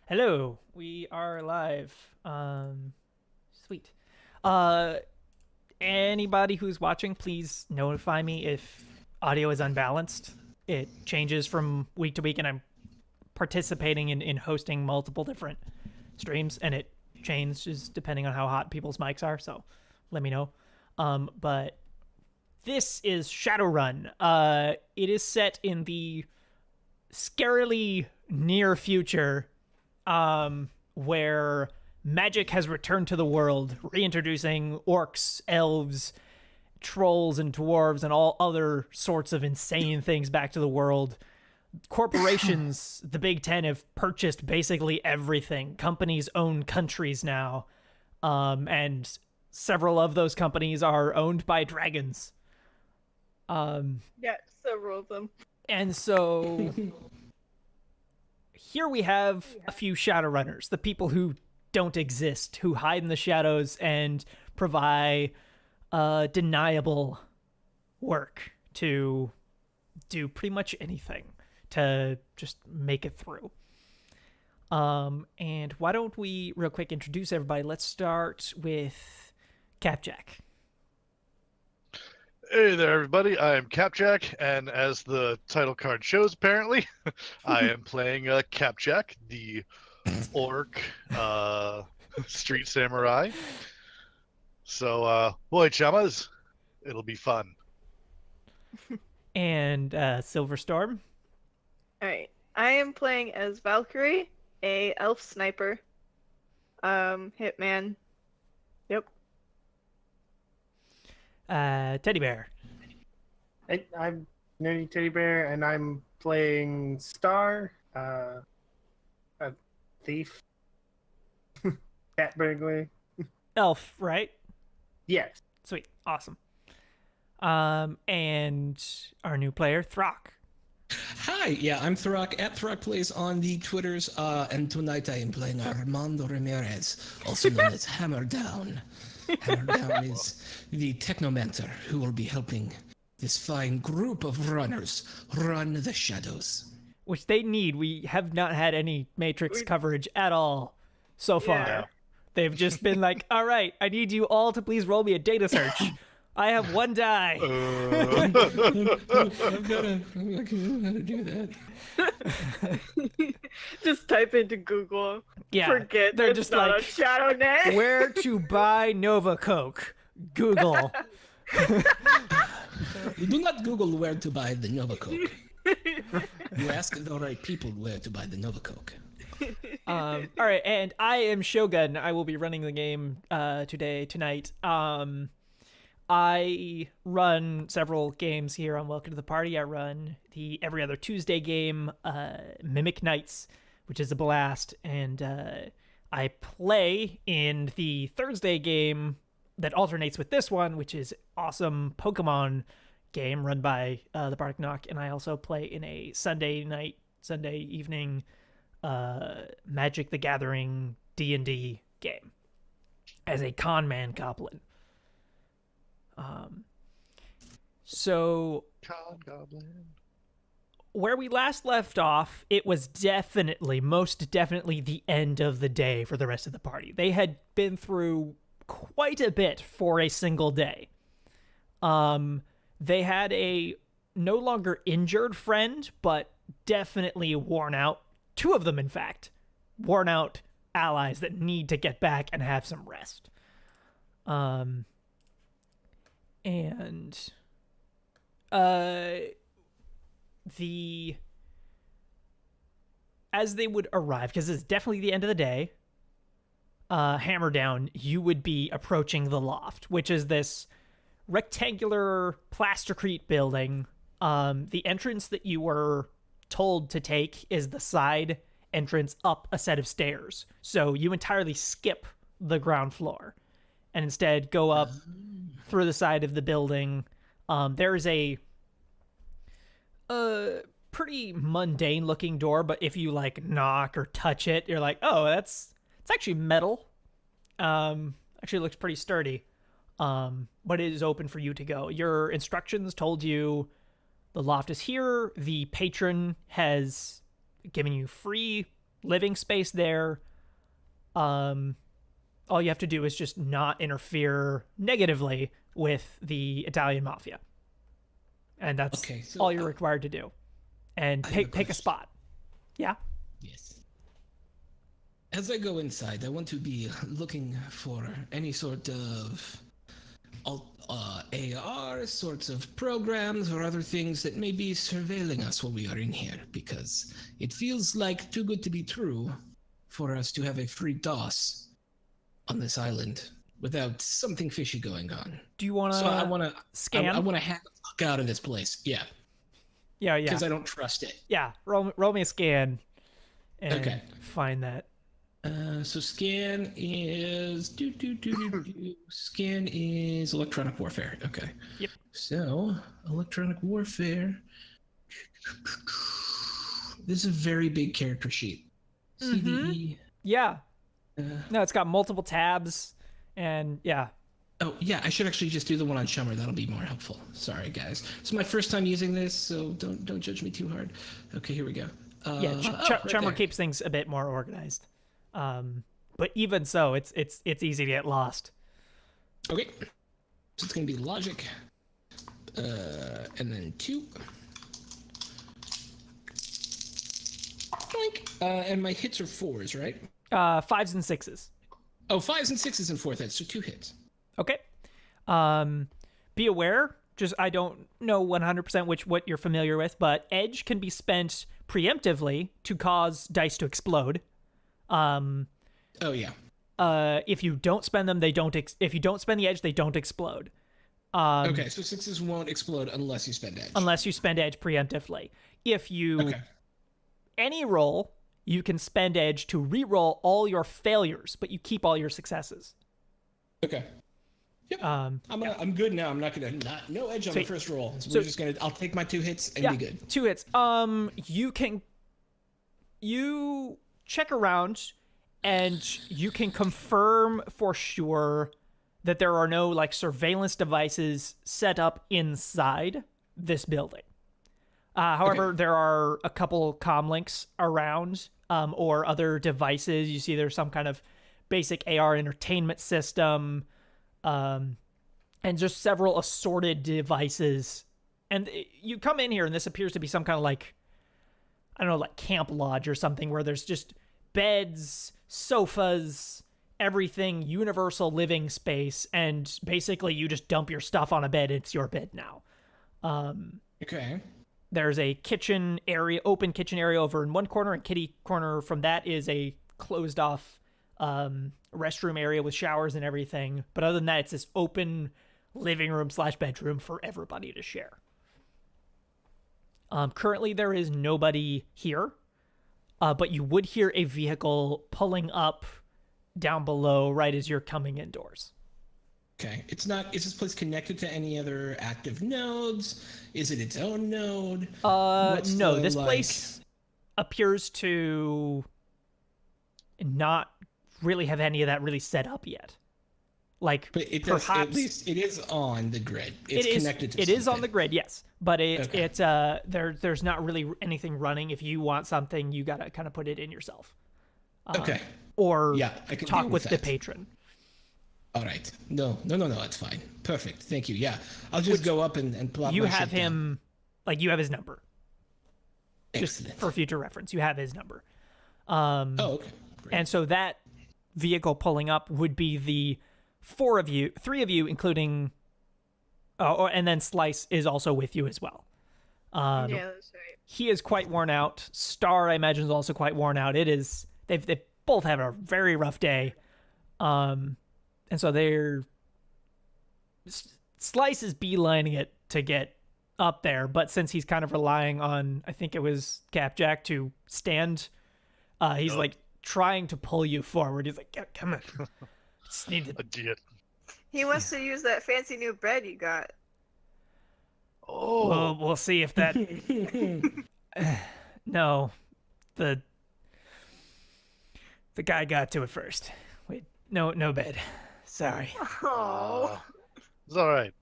Hello, we are live. Sweet. Uh, Anybody who's watching, please notify me if audio is unbalanced. It changes from week to week, and I'm participating in hosting multiple different streams, and it changes depending on how hot people's mics are. So, let me know. But this is Shadowrun. It is set in the scarily near future where magic has returned to the world, reintroducing orcs, elves, trolls, and dwarves, and all other sorts of insane things back to the world. Corporations, the Big Ten, have purchased basically everything. Companies own countries now, and several of those companies are owned by dragons. Yeah, several of them. And so here we have a few Shadowrunners, the people who don't exist, who hide in the shadows and provide deniable work to do pretty much anything to just make it through. And why don't we real quick introduce everybody? Let's start with Capjack. Hey there, everybody. I am Capjack, and as the title card shows, apparently, I am playing Capjack, the orc street samurai. So, boy, chamas, it'll be fun. And Silverstorm. All right, I am playing as Valkyrie, a elf sniper, hitman. Yep. Teddy Bear. I'm Nerdy Teddy Bear, and I'm playing Star, a thief, cat burglar. Elf, right? Yes. Sweet. Awesome. And our new player, Throck. Hi, yeah, I'm Throck at Throck Plays on the Twitters, and tonight I am playing Armando Ramirez, also known as Hammer Down. Hammer Down is the technomancer who will be helping this fine group of runners run the shadows. Which they need. We have not had any Matrix coverage at all so far. Yeah. They've just been like, all right, I need you all to please roll me a data search. I have one die. I've got to do that. Just type into Google. Yeah, Forget they're it's just not like, a shadow net. where to buy Nova Coke? Google. Do not Google where to buy the Nova Coke. You ask the right people where to buy the Nova Coke. All right, and I am Shogun. I will be running the game tonight. I run several games here on Welcome to the Party. I run the every other Tuesday game, Mimic Nights, which is a blast, and I play in the Thursday game that alternates with this one, which is awesome Pokemon game run by the Bardic Knock, and I also play in a Sunday evening Magic the Gathering D&D game as a con man goblin. So Con Goblin. where we last left off, it was most definitely the end of the day for the rest of the party. They had been through quite a bit for a single day. They had a no longer injured friend, but definitely worn out, two of them in fact, worn out allies that need to get back and have some rest. As they would arrive, because it's definitely the end of the day, hammer down, you would be approaching the loft, which is this rectangular plastercrete building. The entrance that you were told to take is the side entrance up a set of stairs, so you entirely skip the ground floor and instead go up through the side of the building. There is a pretty mundane looking door, but if you like knock or touch it, you're like, oh, it's actually metal. Actually looks pretty sturdy. But it is open for you to go. Your instructions told you the loft is here. The patron has given you free living space there. All you have to do is just not interfere negatively with the Italian mafia, and that's Okay, so, all you're required to do. And I have a pick a question. spot. Yeah. Yes. As I go inside, I want to be looking for any sort of AR sorts of programs or other things that may be surveilling us while we are in here, because it feels like too good to be true for us to have a free DOS on this island without something fishy going on. Do you want to? So I want to scan? I want to hack the fuck out of this place. Yeah, Yeah. because I don't trust it. Yeah. Roll me a scan. And Okay. Find that. So scan is scan is electronic warfare. Okay. Yep. So electronic warfare. This is a very big character sheet. CDE. Yeah. Uh, No, it's got multiple tabs, and yeah. oh yeah, I should actually just do the one on Shummer. That'll be more helpful. Sorry guys. It's my first time using this, so don't judge me too hard. Okay, here we go. Yeah, right Chummer there. keeps things a bit more organized. But even so, it's easy to get lost. Okay. So it's gonna be logic. And then 2. And my hits are 4s, right? 5s and 6s. Oh, 5s and 6s and 4th hits, so 2 hits. Okay. Be aware. Just I don't know 100% what you're familiar with, but edge can be spent preemptively to cause dice to explode. Oh yeah. If you don't spend them, they don't. If you don't spend the edge, they don't explode. Okay, so 6s won't explode unless you spend edge. Unless you spend edge preemptively. If you Okay. any roll, you can spend edge to re-roll all your failures, but you keep all your successes. Okay. Yep. I'm good now. I'm not gonna no edge on Sweet. the first roll. So, So- we're just gonna I'll take my 2 hits and Yeah, be good. 2 hits. You check around, and you can confirm for sure that there are no like surveillance devices set up inside this building. However, there are a couple comm links around, or other devices. You see there's some kind of basic AR entertainment system, and just several assorted devices. And you come in here, and this appears to be some kind of like, I don't know, like camp lodge or something, where there's just beds, sofas, everything, universal living space, and basically you just dump your stuff on a bed. It's your bed now. Okay. There's a kitchen area, open kitchen area over in one corner, and kitty corner from that is a closed off restroom area with showers and everything. But other than that, it's this open living room / bedroom for everybody to share. Currently, there is nobody here, but you would hear a vehicle pulling up down below right as you're coming indoors. Okay. It's not. Is this place connected to any other active nodes? Is it its own node? What's No, the, this like- place appears to not really have any of that really set up yet. Like, But it does, perhaps at least it is on the grid. It's connected to It is on something. the grid, yes, but Okay. there's not really anything running. If you want something, you gotta kind of put it in yourself. Okay. Or Yeah, I can talk deal with with the that. patron. All right. No, it's fine. Perfect. Thank you. Yeah. I'll just go up and plop You my have shit down. him, like you have his number, just Excellent. for future reference. You have his number. Oh, okay. Great. And so that vehicle pulling up would be the 3 of you, including, and then Slice is also with you as well. Yeah, that's right. He is quite worn out. Star, I imagine, is also quite worn out. They've both had a very rough day, and so Slice is beelining it to get up there, but since he's kind of relying on, I think it was Capjack to stand, he's like trying to pull you forward. He's like, come on. Just need to... Idiot. He wants to use that fancy new bread you got. Oh. We'll see if that... No. The guy got to it first. Wait, no bed. Sorry. Oh. It's all right.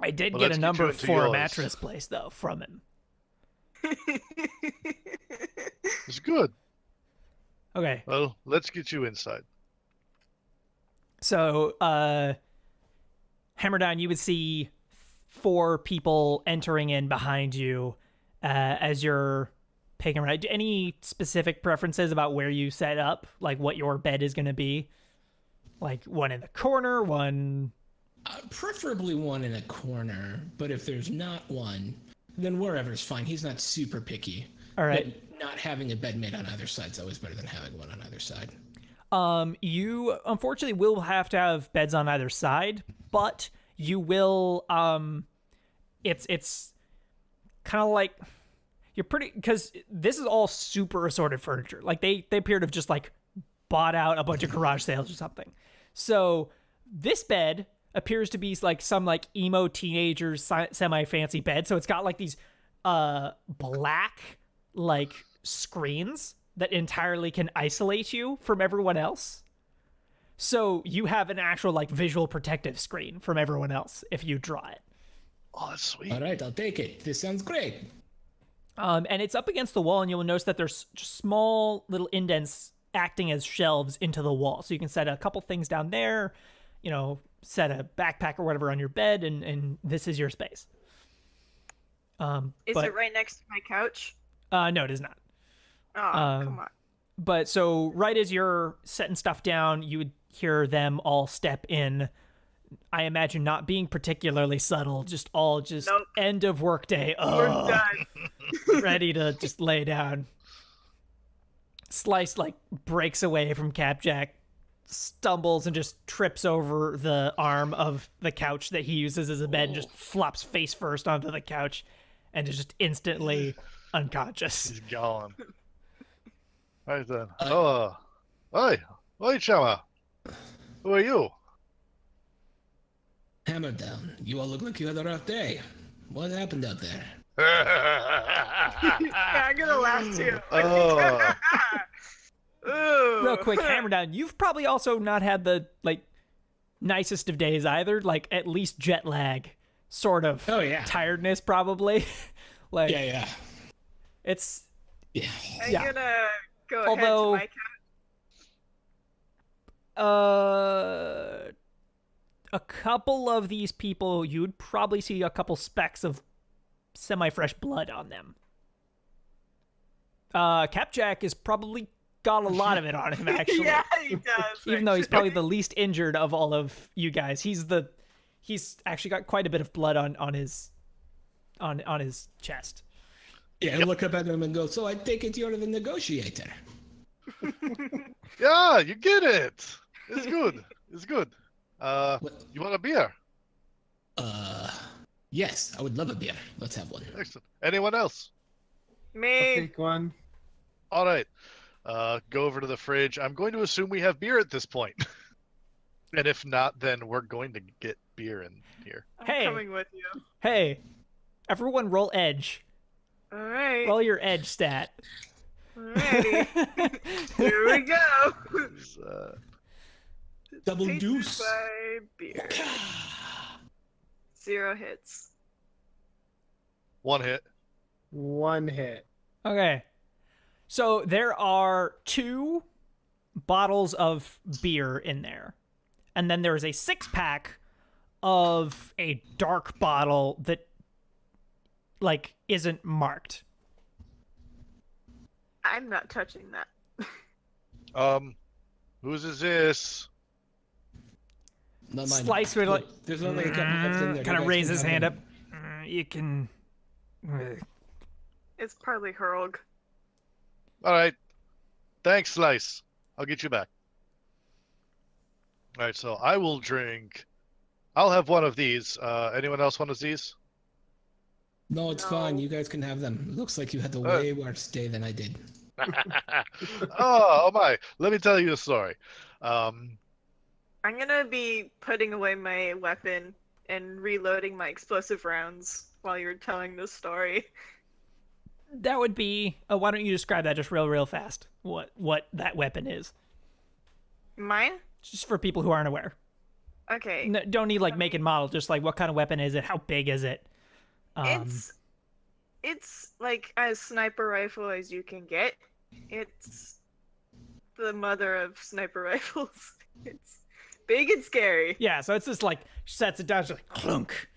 I did Well, get let's a get number you into for a yours. mattress place, though, from him. It's good. Okay. Well, let's get you inside. So, Hammer down, you would see 4 people entering in behind you as you're picking around. Any specific preferences about where you set up? Like what your bed is going to be? Like one in the corner, one. Preferably one in a corner, but if there's not one, then wherever's fine. He's not super picky. All right. But not having a bed made on either side is always better than having one on either side. You unfortunately will have to have beds on either side, but you will. It's kind of like you're pretty because this is all super assorted furniture. Like they appear to have just like bought out a bunch of garage sales or something. So this bed appears to be like some like emo teenager semi fancy bed. So it's got like these black like screens that entirely can isolate you from everyone else. So you have an actual like visual protective screen from everyone else if you draw it. Oh, that's sweet. All right, I'll take it. This sounds great. And it's up against the wall, and you'll notice that there's just small little indents acting as shelves into the wall. So you can set a couple things down there, set a backpack or whatever on your bed, and this is your space. Is it right next to my couch? No, it is not. Oh, come on. But so right as you're setting stuff down, you would hear them all step in. I imagine not being particularly subtle, just Nope. end of workday. We're done. Ready to just lay down. Slice like breaks away from Capjack, stumbles and just trips over the arm of the couch that he uses as a bed and just flops face first onto the couch and is just instantly unconscious. He's gone. Right then. Oi, Chama. Who are you? Hammer down. You all look like you had a rough day. What happened out there? Yeah, I'm gonna laugh too. Oh. Ooh. Real quick, Hammer down. You've probably also not had the like nicest of days either. Like at least jet lag, sort of. Oh, yeah. Tiredness probably. Like Yeah. it's Yeah. I'm yeah. gonna go Although- ahead to my couch. a couple of these people you'd probably see a couple specks of semi-fresh blood on them. Capjack is probably got a lot of it on him actually. Yeah, he does. Even though he's actually. probably the least injured of all of you guys. He's actually got quite a bit of blood on his chest. Yeah, I look up at him and go, so I take it you're the negotiator. Yeah, you get it. It's good. It's good. What? You want a beer? Yes, I would love a beer. Let's have one. Excellent. Anyone else? I'll Me. take one. All right. Go over to the fridge. I'm going to assume we have beer at this point. And if not, then we're going to get beer in here. I'm Hey. coming with you. Hey, everyone roll edge. All right. Roll your edge stat. Alrighty. Here we go. It's, Double Tasted deuce. by beer. 0 hits. 1 hit. One hit. Okay. So there are 2 bottles of beer in there. And then there's a 6-pack of a dark bottle that like isn't marked. I'm not touching that. Whose is this? Not mine. Slice would like Look, there's only a couple left in there. kind You of guys raise can his have hand them. up. You can It's partly Hurlg. All right. Thanks, Slice. I'll get you back. All right, so I will drink. I'll have one of these. Anyone else want of these? No, it's No. fine. You guys can have them. Looks like you had a way worse day than I did. Oh my! Let me tell you a story. I'm gonna be putting away my weapon and reloading my explosive rounds while you're telling this story. that would be why don't you describe that just real fast? What that weapon is. Mine? Just for people who aren't aware. Okay. No, don't need like make and model, just like what kind of weapon is it? How big is it? It's like as sniper rifle as you can get. It's the mother of sniper rifles. It's big and scary. Yeah, so it's just like sets it down, just like clunk,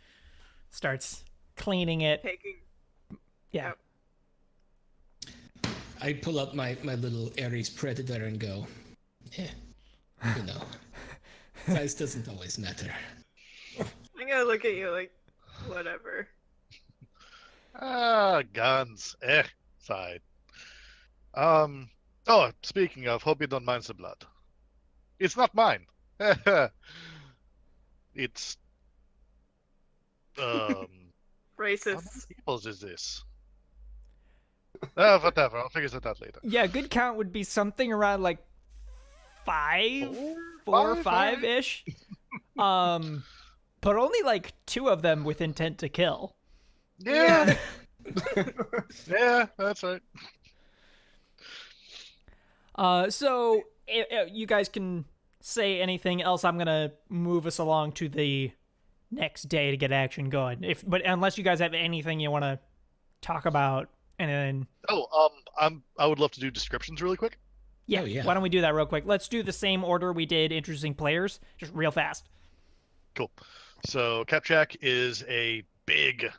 starts cleaning it. Taking. Yeah. Yep. I pull up my little Ares Predator and go, you know, size doesn't always matter. I'm gonna look at you like, whatever. Guns. Fine. Oh, speaking of, hope you don't mind the blood. It's not mine. It's how many Racist. people's is this? Whatever. I'll figure that out later. Yeah, good count would be something around like four or Five? five-ish. But only like 2 of them with intent to kill. Yeah. Yeah, that's right. So you guys can say anything else. I'm gonna move us along to the next day to get action going. But unless you guys have anything you want to talk about, and then I would love to do descriptions really quick. yeah, Oh, yeah. why don't we do that real quick? Let's do the same order we did introducing players, just real fast. Cool. So Capjack is a big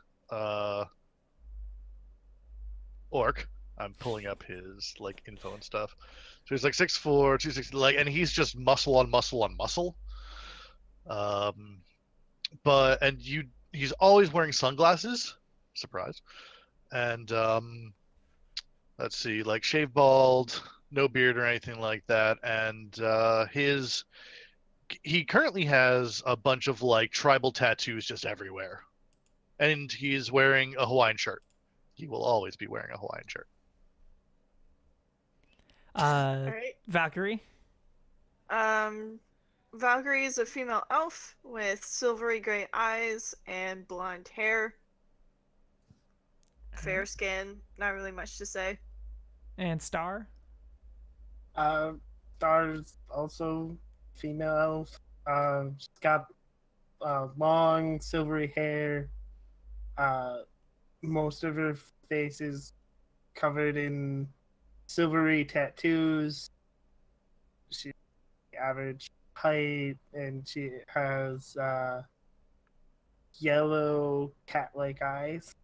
orc. I'm pulling up his like info and stuff. So he's like 6'4", 260, like, and he's just muscle on muscle on muscle. He's always wearing sunglasses. Surprise. And let's see, like shave bald, no beard or anything like that. And he currently has a bunch of like tribal tattoos just everywhere. And he's wearing a Hawaiian shirt. He will always be wearing a Hawaiian shirt. All right. Valkyrie. Valkyrie is a female elf with silvery gray eyes and blonde hair. Fair skin. Not really much to say. And Star. Star's also female elf. She's got long silvery hair. Most of her face is covered in silvery tattoos. She's average height, and she has yellow cat-like eyes.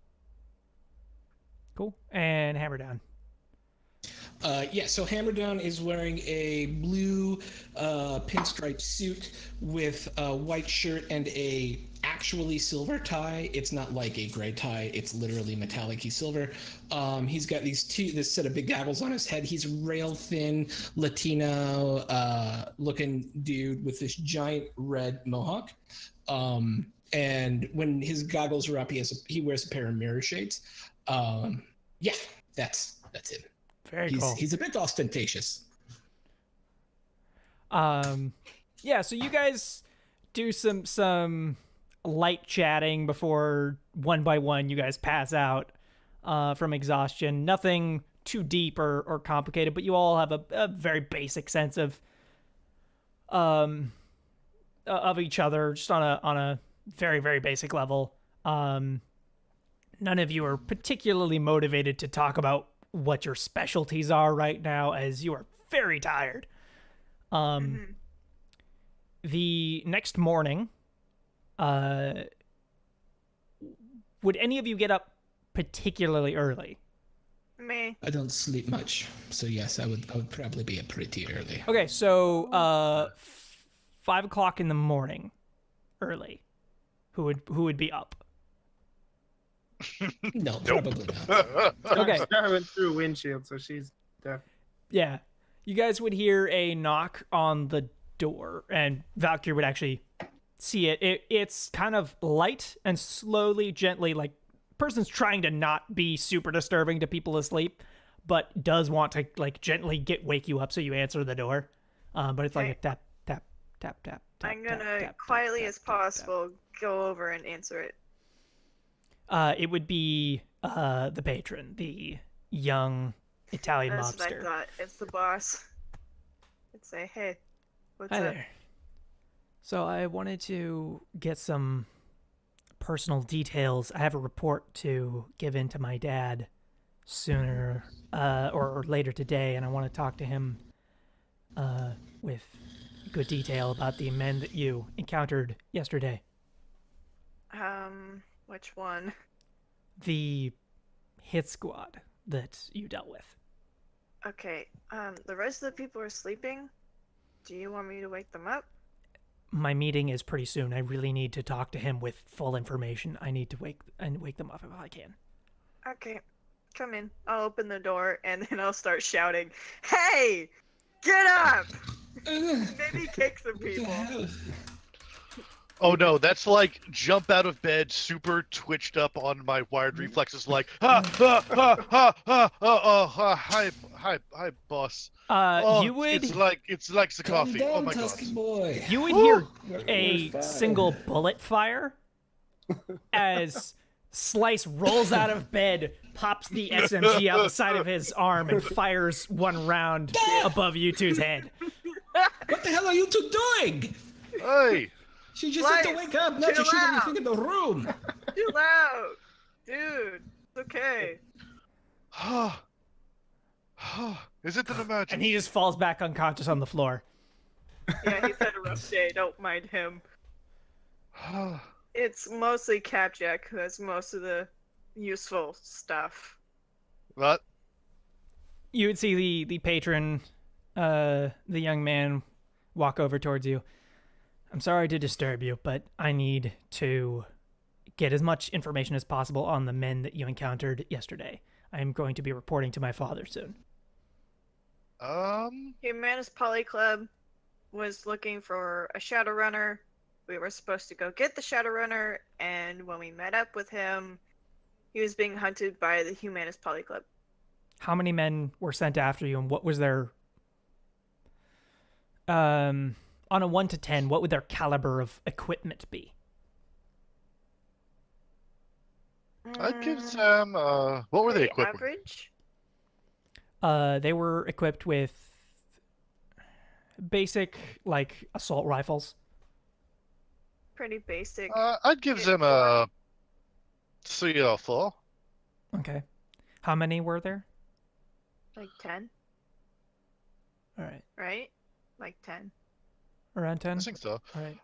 Cool. And Hammer Down. So Hammerdown is wearing a blue pinstripe suit with a white shirt and a actually silver tie. It's not like a gray tie. It's literally metallic-y silver. He's got this set of big goggles on his head. He's rail thin, Latino looking dude with this giant red mohawk. And when his goggles are up, he wears a pair of mirror shades. That's it. Very cool. He's a bit ostentatious. Yeah, so you guys do some light chatting before one by one you guys pass out from exhaustion. Nothing too deep or complicated, but you all have a very basic sense of each other, just on a very, very basic level. None of you are particularly motivated to talk about what your specialties are right now, as you are very tired. The next morning, would any of you get up particularly early? Me. I don't sleep much, so yes, I would probably be up pretty early. Okay, so 5 o'clock in the morning, early. Who would be up? No, probably not. Okay. Star went through a windshield, so she's definitely. Yeah. You guys would hear a knock on the door, and Valkyrie would actually see it. It's kind of light and slowly, gently, like, person's trying to not be super disturbing to people asleep, but does want to, like, gently wake you up, so you answer the door. But it's like a tap, tap, tap, tap. I'm gonna quietly as possible go over and answer it. It would be the patron, the young Italian That's what I mobster. thought. It's the boss. I'd say, hey, what's Hi up? there. So I wanted to get some personal details. I have a report to give in to my dad sooner or later today, and I want to talk to him with good detail about the men that you encountered yesterday. Which one? The hit squad that you dealt with. Okay, the rest of the people are sleeping. Do you want me to wake them up? My meeting is pretty soon. I really need to talk to him with full information. I need to wake them up if I can. Okay, come in. I'll open the door and then I'll start shouting, "Hey! Get up!" Maybe kick some What the people. hell? Oh no, that's like jump out of bed, super twitched up on my wired reflexes, like hi, boss. Oh, You would it's like the Calm coffee. Oh down, my god. Tusky boy. you would hear We're a fine. single bullet fire as Slice rolls out of bed, pops the SMG out the side of his arm, and fires one round above you two's head. What the hell are you two doing? Hey, She just said to Slice, wake up, not to chill shoot out. everything in the room. Chill out! Dude, it's okay. is it an emergency? And he just falls back unconscious on the floor. Yeah, he's had a rough day, don't mind him. It's mostly Capjack who has most of the useful stuff. What? You would see the patron, the young man, walk over towards you. I'm sorry to disturb you, but I need to get as much information as possible on the men that you encountered yesterday. I am going to be reporting to my father soon. Humanist Poly Club was looking for a Shadowrunner. We were supposed to go get the Shadowrunner, and when we met up with him, he was being hunted by the Humanist Poly Club. How many men were sent after you, and what was their on a 1 to 10, what would their caliber of equipment be? I'd give them, what were they Pretty equipped with? average. They were equipped with basic, like, assault rifles. Pretty basic. I'd give them a 3 or 4. Okay. How many were there? Like 10, All right. right? Like 10. Around 10? I think so. All right.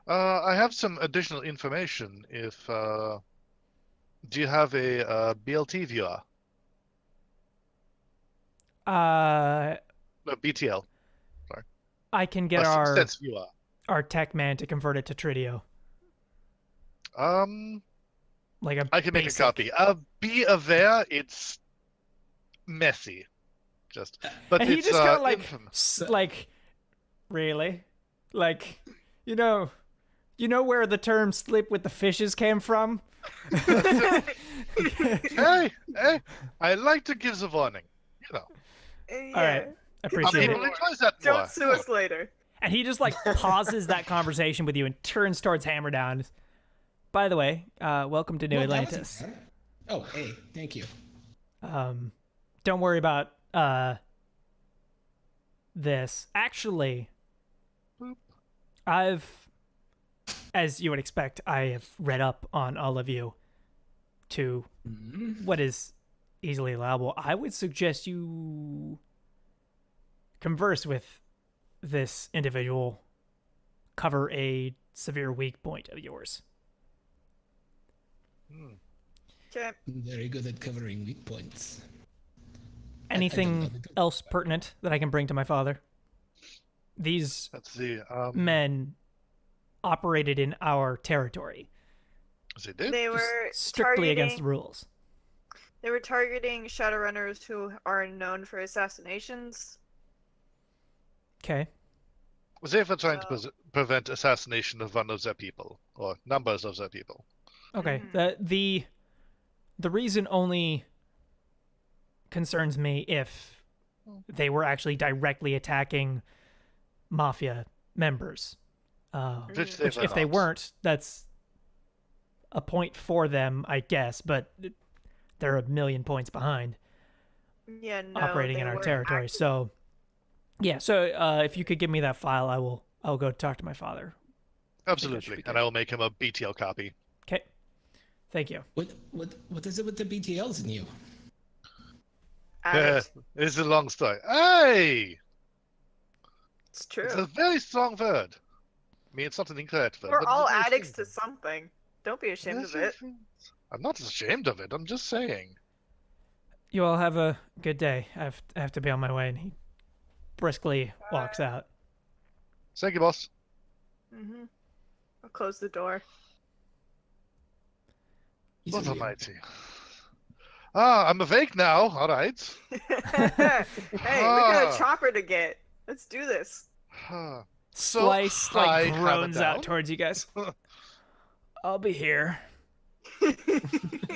I have some additional information. If do you have a BLT viewer? No, BTL. I can get A our 6 viewer. tech man to convert it to Tridio. Like a I can make a basic- copy. Be aware, it's messy. But And he it's just kind of like, infamous. like, really? Like, you know where the term "sleep with the fishes" came from? hey, I like to give the warning. You know. Yeah. All right. Appreciate People it. enjoy that more. Don't sue us later. And he just like pauses that conversation with you and turns towards Hammerdown. By the way, welcome to New Well, that was Atlantis. bad. Oh, hey, thank you. Don't worry about this. Actually, as you would expect, I have read up on all of you to what is easily allowable. I would suggest you converse with this individual, cover a severe weak point of yours. Okay. Very good at covering weak points. Anything else pertinent that I can bring to my father? These Let's see. men operated in our territory, They did? They were strictly against the targeting- rules. They were targeting Shadowrunners who are known for assassinations. Okay. They were trying to prevent assassination of one of their people, or numbers of their people. Okay. The reason only concerns me if they were actually directly attacking mafia members. Which Which, if they not. weren't, that's a point for them, I guess. But they're a million points behind Yeah, no. operating they in our were territory. active- So, yeah. So, if you could give me that file, I'll go talk to my father. should Absolutely, be and good. I will make him a BTL copy. Okay. Thank you. What is it with the BTLs in you? addict. It's a long story. Hey! It's true. It's a very strong word. I mean, it's not an incorrect word. We're but all it's a very addicts to strong something. Don't be ashamed of word. it. I'm not ashamed of it. I'm just saying. You all have a good day. I have to be on my way. And he briskly walks out. Thank you, boss. Mm-hmm. I'll close the door. He's What weird. almighty. Ah, I'm awake now. All right. Hey, we got Ah. a chopper to get. Let's do this. Ah. Slice hi, like hammer groans out down. towards you guys. I'll be here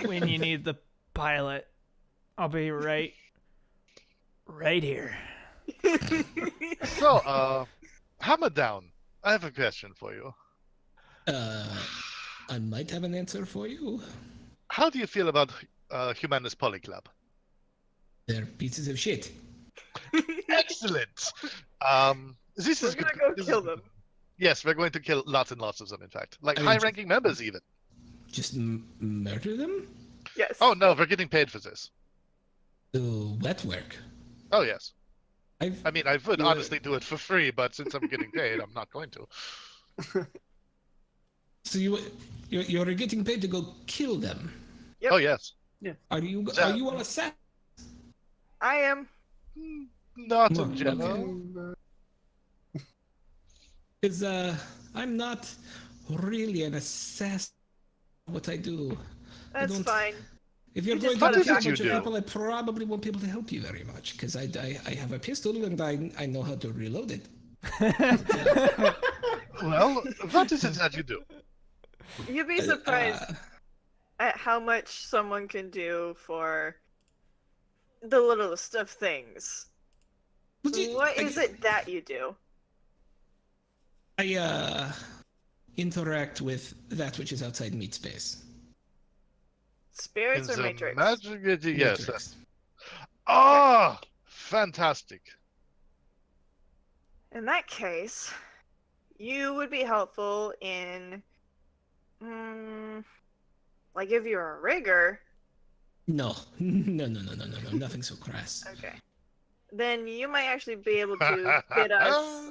when you need the pilot. I'll be right here. So, hammer down. I have a question for you. I might have an answer for you. How do you feel about Humanist Polyclub? They're pieces of shit. Excellent. This We're is good. gonna go This is kill good. them. Yes, we're going to kill lots and lots of them. In fact, like I mean, high-ranking members, even. Just murder them? Yes. Oh no, we're getting paid for this. Wet work. Oh yes. I've, I mean, I would Yeah. honestly do it for free, but since I'm getting paid, I'm not going to. so you're getting paid to go kill them. Yep. Oh yes. Are you all assassins? I am. Not No, in okay. general. Because I'm not really an assassin. What I do. That's don't- fine. If you're You going just to What gotta is kill a it you bunch of do? people, I probably won't be able to help you very much. Because I have a pistol and I know how to reload it. Well, what is it that you do? You'd be surprised at how much someone can do for the littlest of things. What is it that you do? I interact with that which is outside meat space. Spirits In or the Matrix? Magic, yes. Matrix. Ah, fantastic. In that case, you would be helpful in, like if you're a rigger. No, nothing so crass. Okay. Then you might actually be able to get us,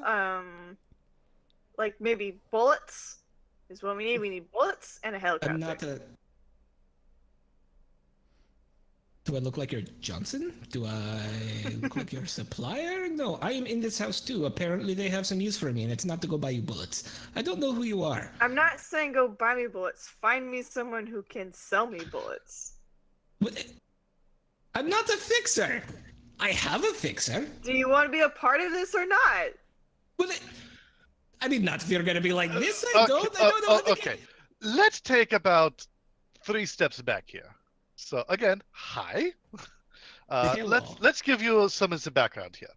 like maybe bullets. Is what we need. We need bullets and a helicopter. I'm not a. Do I look like your Johnson? Do I look like your supplier? No, I am in this house too. Apparently, they have some use for me, and it's not to go buy you bullets. I don't know who you are. I'm not saying go buy me bullets. Find me someone who can sell me bullets. What? I'm not a fixer. I have a fixer. Do you want to be a part of this or not? I mean, not if you're gonna be like this. I don't know. How to Okay. Let's take about 3 steps back here. So again, hi. Hello. Let's give you some of the background here.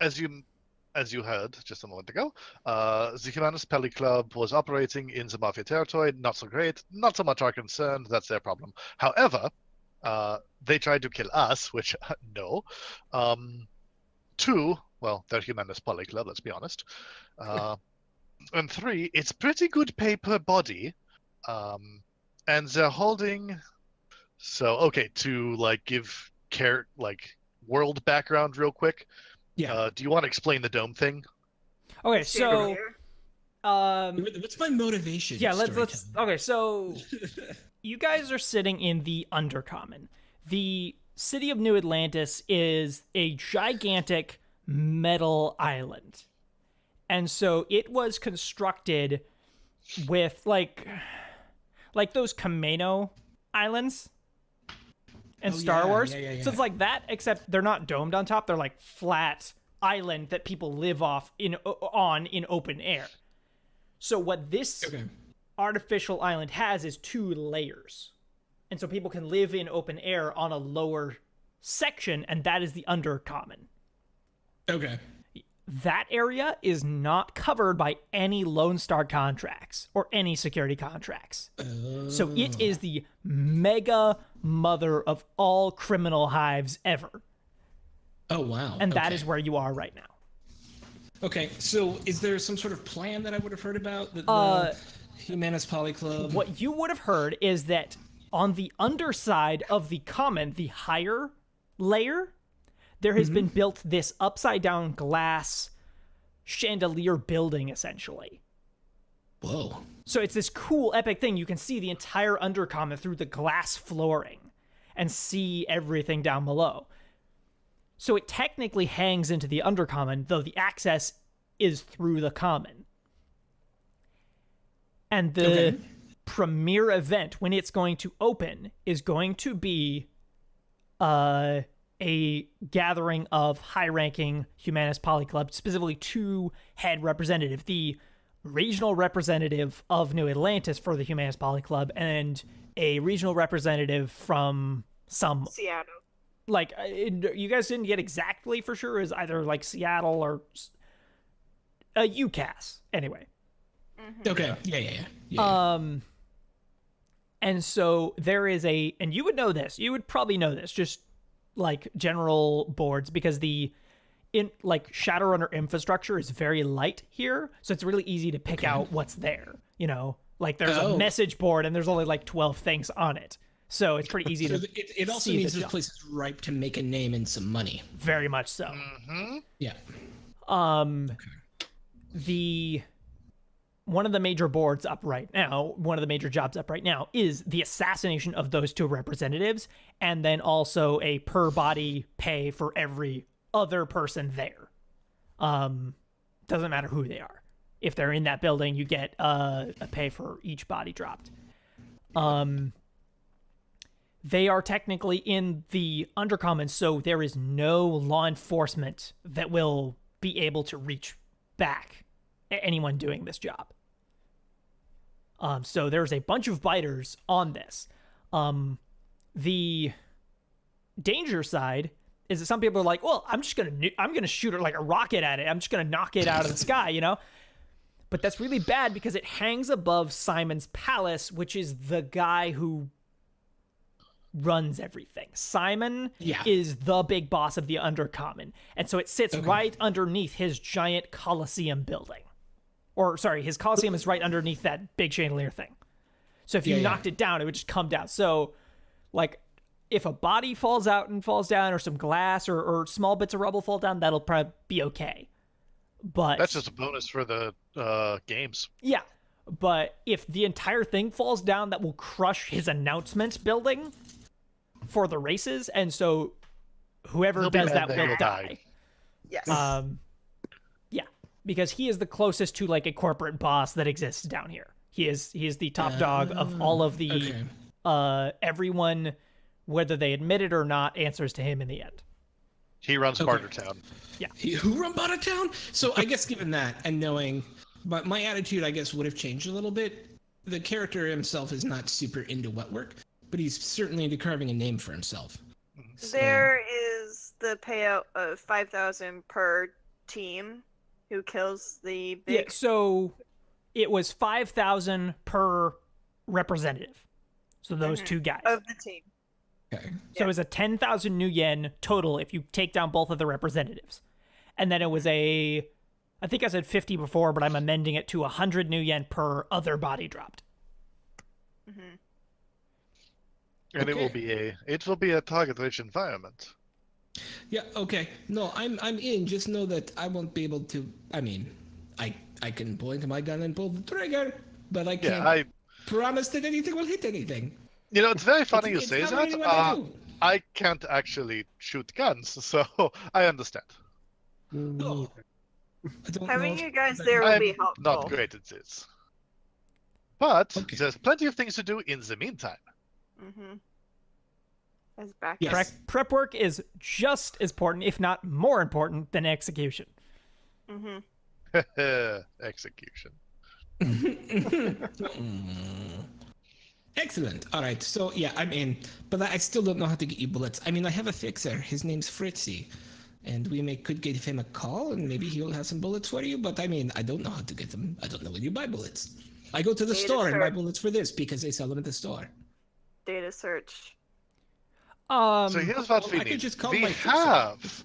As you heard just a moment ago, the Humanist Pelly Club was operating in the Mafia territory. Not so great. Not so much our concern. That's their problem. However, they tried to kill us, which no. 2, well, they're Humanist Poly Club. Let's be honest. And 3, it's pretty good pay per body. And they're holding. So okay, to like give care like world background real quick. Yeah. Do you want to explain the dome thing? Okay, Stand over so here. What's my motivation? yeah, let's storytelling? okay, so you guys are sitting in the Undercommon. The city of New Atlantis is a gigantic metal island. And so it was constructed with like those Kameno islands in Oh, Star yeah, Wars. yeah. So it's like that, except they're not domed on top. They're like flat island that people live in open air. So what this Okay. artificial island has is 2 layers. And so people can live in open air on a lower section, and that is the Undercommon. Okay. That area is not covered by any Lone Star contracts or any security contracts. So it is the mega mother of all criminal hives ever. Oh wow. And that Okay. is where you are right now. Okay, so is there some sort of plan that I would have heard about? The Humanist Poly Club? What you would have heard is that on the underside of the common, the higher layer, there has been built this upside down glass chandelier building, essentially. Whoa. So it's this cool, epic thing. You can see the entire Undercommon through the glass flooring and see everything down below. So it technically hangs into the Undercommon, though the access is through the Common. And the premier event, when it's going to open, is going to be a gathering of high-ranking Humanist Polyclub, specifically 2 head representatives. The regional representative of New Atlantis for the Humanist Polyclub, and a regional representative from some, Seattle. like, you guys didn't get exactly for sure, is either like Seattle or UCAS, anyway. Okay. Yeah. And so there is and you would know this, you would probably know this, just like general boards, because Shadowrunner infrastructure is very light here, so it's really easy to pick out what's there, you know? Like, there's a message board, and there's only, like, 12 things on it. So it's pretty easy to it also see means the this place is ripe to make a name and some money. Very much so. Mm-hmm. Yeah. One of the major boards up right now, one of the major jobs up right now, is the assassination of those 2 representatives, and then also a per-body pay for every other person there. Doesn't matter who they are. If they're in that building, you get a pay for each body dropped. They are technically in the Undercommon, so there is no law enforcement that will be able to reach back at anyone doing this job. So there's a bunch of biters on this. The danger side is that some people are like, well, I'm gonna shoot it like a rocket at it. I'm just gonna knock it out of the sky, you know? But that's really bad because it hangs above Simon's palace, which is the guy who runs everything. Simon is the big boss of the Undercommon. And so it sits right underneath his giant Colosseum building. Or, sorry, his Colosseum is right underneath that big chandelier thing. So if you knocked it down, it would just come down. So, like, if a body falls out and falls down, or some glass or small bits of rubble fall down, that'll probably be okay. But That's just a bonus for the games. Yeah. But if the entire thing falls down, that will crush his announcement building for the races. And so whoever does that will die. Yes. Yeah, because he is the closest to like a corporate boss that exists down here. He is the top dog of all of the everyone, whether they admit it or not, answers to him in the end. He runs Bartertown. Yeah. Who run Bartertown? So I guess given that and knowing, but my attitude I guess would have changed a little bit. The character himself is not super into wet work, but he's certainly into carving a name for himself. So, there is the payout of 5,000 per team who kills the big. Yeah, so it was 5,000 per representative. So those 2 guys. Of the team. okay. So it was a 10,000 new yen total if you take down both of the representatives. And then it was I think I said 50 before, but I'm amending it to 100 new yen per other body dropped. Mm-hmm. And it will be a target-rich environment. Yeah, okay. No, I'm in. Just know that I won't be able to. I mean, I can point my gun and pull the trigger, but I can't promise that anything will hit anything. You know, it's very funny you It's say not that. really what I do. I can't actually shoot guns, so I understand. Oh, I don't Having know you if- guys there will be I'm helpful. not great at this. But Okay. there's plenty of things to do in the meantime. Mm-hmm. As backup. Yes. Prep work is just as important, if not more important, than execution. Mm-hmm. Execution. Excellent. All right. So yeah, I'm in, but I still don't know how to get you bullets. I mean, I have a fixer. His name's Fritzy, and could give him a call, and maybe he'll have some bullets for you. But I mean, I don't know how to get them. I don't know where you buy bullets. I go to the Data store and buy search. bullets for this because they sell them at the store. Data search. So here's what we I could need. just call We my fixer. have,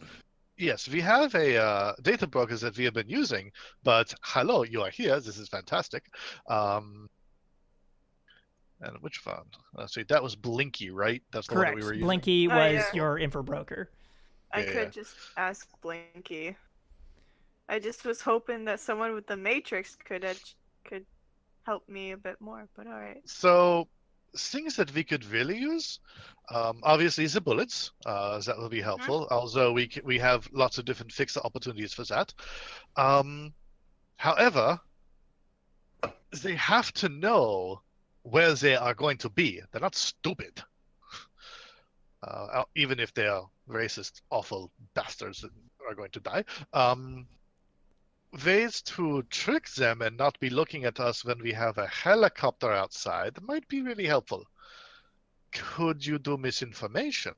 yes, we have a data brokers that we have been using. But hello, you are here. This is fantastic. And which one? Let's see. That was Blinky, right? That's the one that correct. we were using. Blinky Oh, was yeah. your info broker. I Yeah, could just ask Blinky. I just was hoping that someone with the Matrix could help me a bit more, but alright. So things that we could really use, obviously, is the bullets. That will be helpful. Also, we have lots of different fixer opportunities for that. However, they have to know where they are going to be. They're not stupid. Even if they are racist, awful bastards that are going to die. Ways to trick them and not be looking at us when we have a helicopter outside might be really helpful. Could you do misinformation?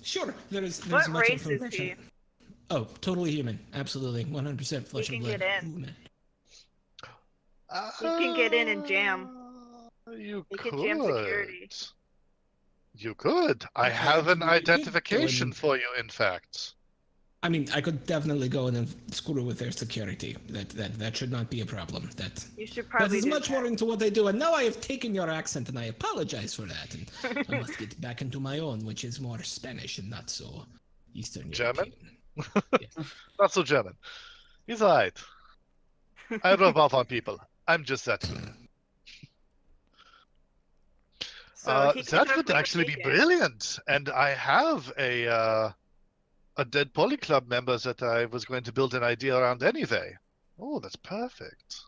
Sure, there's What much race is information. he? Oh, totally human. Absolutely, 100% flesh He and can blood. get in. Human. We can get in and jam. You We could. can jam security. You could. I I have an absolutely could go identification in. for you, in fact. I mean, I could definitely go in and screw with their security. That should not be a problem. You should That probably is do much that. more into what they do. And now I have taken your accent, and I apologize for that. And I must get back into my own, which is more Spanish and not so Eastern German? European. Yes. Not so German. He's alright. I rub off on people. I'm just that good. So he can That have would me actually be taken. brilliant. And I have a dead Poly Club member that I was going to build an idea around anyway. Oh, that's perfect.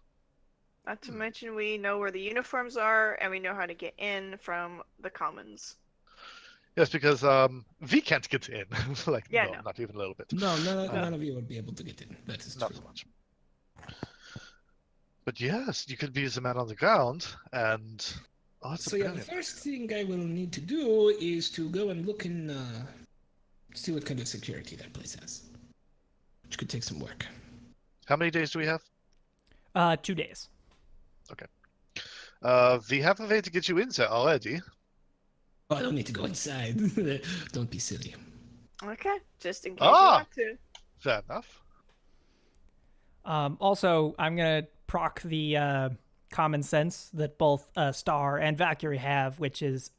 Not to mention we know where the uniforms are and we know how to get in from the commons. Yes, because we can't get in. Like, Yeah, no, no. not even a little bit. No, none of you would be able to get in. That is Not true. so much. But yes, you could be the man on the ground, and that's So a yeah, the brilliant first thing I will need to do is to go and look and see what kind of security that place has, which could take some work. How many days do we have? 2 days. We have a way to get you in there already. Oh, I don't need to go inside. Don't be silly. Okay, just in case you Ah! want to. Fair enough. Also, I'm gonna proc the common sense that both Star and Valkyrie have, which is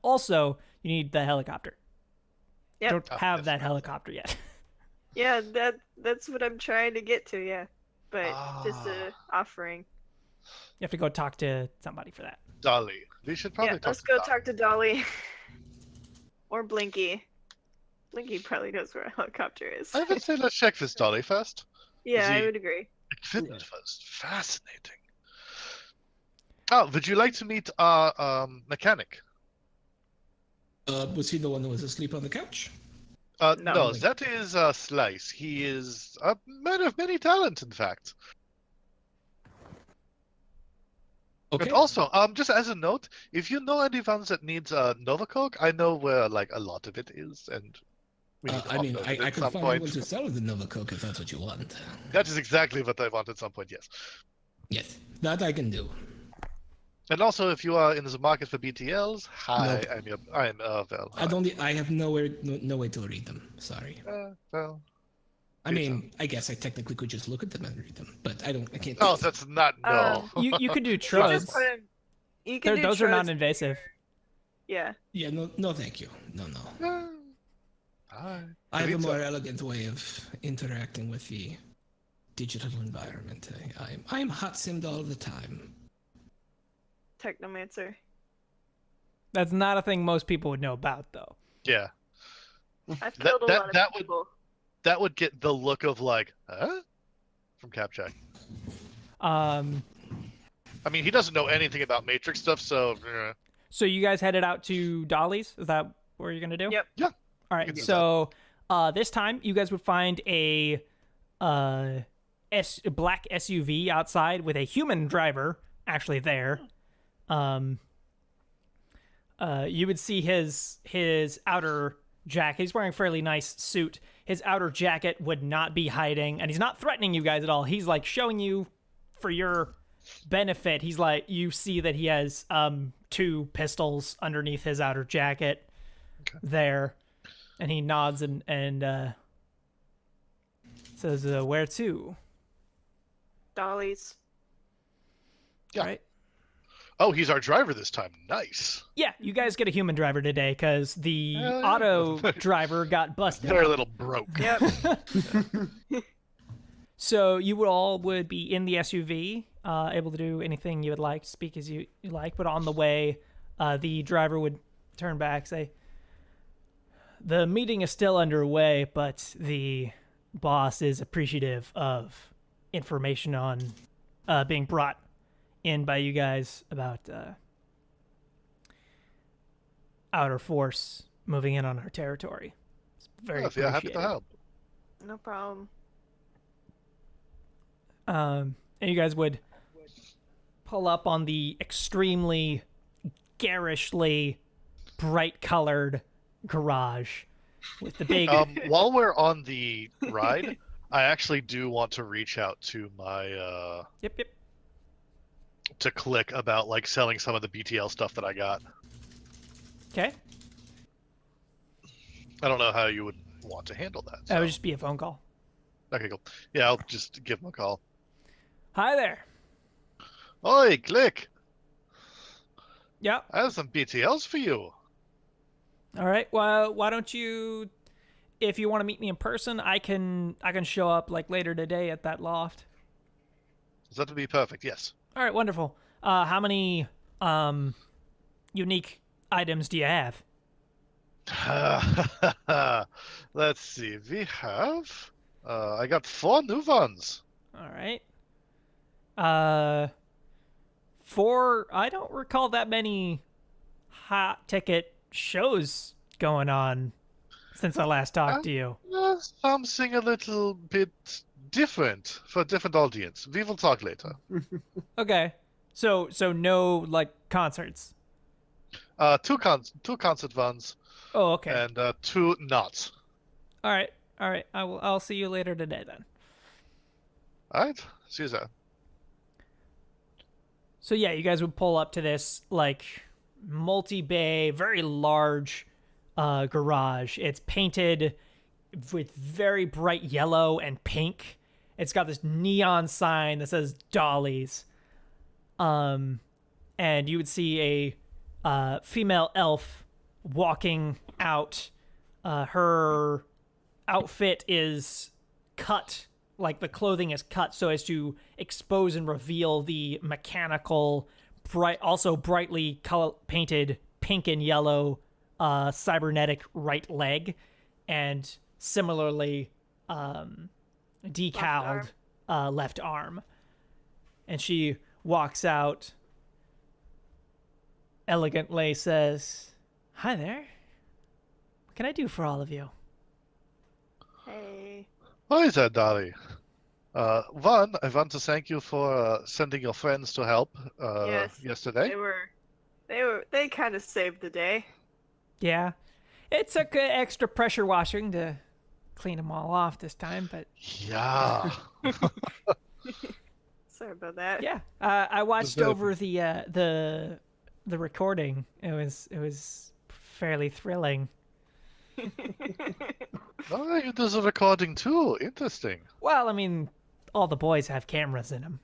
also you need the helicopter. Yep. Don't Oh, have yes, that right. helicopter yet. Yeah, that's what I'm trying to get to, yeah. But just Ah. offering. You have to go talk to somebody for that. Dolly. We should probably Yeah, talk let's to go Dolly. talk to Dolly. Or Blinky. Blinky probably knows where a helicopter is. I would say let's check this Dolly first. Yeah, I the- would agree. Equipment first. Fascinating. Oh, would you like to meet our mechanic? Was he the one who was asleep on the couch? No. No, that is Slice. He is a man of many talents, in fact. Okay. But also, just as a note, if you know anyone that needs Novacoke, I know where like a lot of it is, and we need to I mean, offload it I at could some find point. one to sell the Nova Coke if that's what you want. That is exactly what I want at some point. Yes. Yes, that I can do. And also, if you are in the market for BTLs, hi, Nope. I'm Vel. I have no way to read them. Sorry. Well. I mean, I guess I technically could just look at them and read them, but I can't. Oh, that's not no. You could do You just trodes. put him. You can do Those are trodes. non-invasive. Yeah. Yeah, no, thank you. No. Hi. I have a Pizza. more elegant way of interacting with the digital environment. I'm hot simmed all the time. Technomancer. That's not a thing most people would know about, though. Yeah. I've killed a lot of that people. that would get the look of like, huh? From Capjack. Um, I mean, he doesn't know anything about Matrix stuff, so. so you guys headed out to Dolly's? Is that what you're gonna do? Yep. Yeah. All can right. do So this time you guys would find a black SUV outside with a human driver actually there. You would see his outer jacket. He's wearing a fairly nice suit. His outer jacket would not be hiding, and he's not threatening you guys at all. He's like showing you for your benefit. He's like, you see that he has 2 pistols underneath his outer jacket there, and he nods and says, "Where to?" Dollies. Yeah. Right. Oh, he's our driver this time. Nice. Yeah, you guys get a human driver today because the Hell yeah. auto driver got busted. They're a little broke. Yep. So you all would be in the SUV, able to do anything you would like, speak as you like, but on the way, the driver would turn back, say, "The meeting is still underway, but the boss is appreciative of information on being brought in by you guys about outer force moving in on our territory. It's very Yes, yeah, happy to appreciated." help. No problem. And you guys would pull up on the extremely garishly bright-colored garage with the big. While we're on the ride, I actually do want to reach out to my Yep. to Click about like selling some of the BTL stuff that I got. Okay. I don't know how you would want to handle that. That would so- just be a phone call. Okay, cool. Yeah, I'll just give him a call. Hi there. Oi, Click! Yep. I have some BTLs for you. All right. Well, why don't you, if you want to meet me in person, I can show up like later today at that loft. That would be perfect. Yes. All right. Wonderful. How many unique items do you have? Let's see. We have. I got 4 new ones. All right. I don't recall that many hot ticket shows going on since I last talked to you. Something a little bit different for a different audience. We will talk later. Okay. So no like concerts. 2 concert ones Oh, okay. and 2 not. All right. I'll see you later today then. All right. See you then. So yeah, you guys would pull up to this like multi-bay, very large garage. It's painted with very bright yellow and pink. It's got this neon sign that says Dollies. And you would see a female elf walking out. Her outfit is cut, like the clothing is cut so as to expose and reveal the mechanical, also brightly painted pink and yellow cybernetic right leg, and similarly decaled left arm. And she walks out, elegantly says, "Hi there. What can I do for all of you?" Hey. Hi there, Dolly. One, I want to thank you for sending your friends to help Yes, yesterday. They kind of saved the day. Yeah. It took extra pressure washing to clean them all off this time, but Yeah. Sorry about that. yeah. I watched Deserve over the recording. It was fairly thrilling. Oh, you do the recording too. Interesting. Well, I mean, all the boys have cameras in them.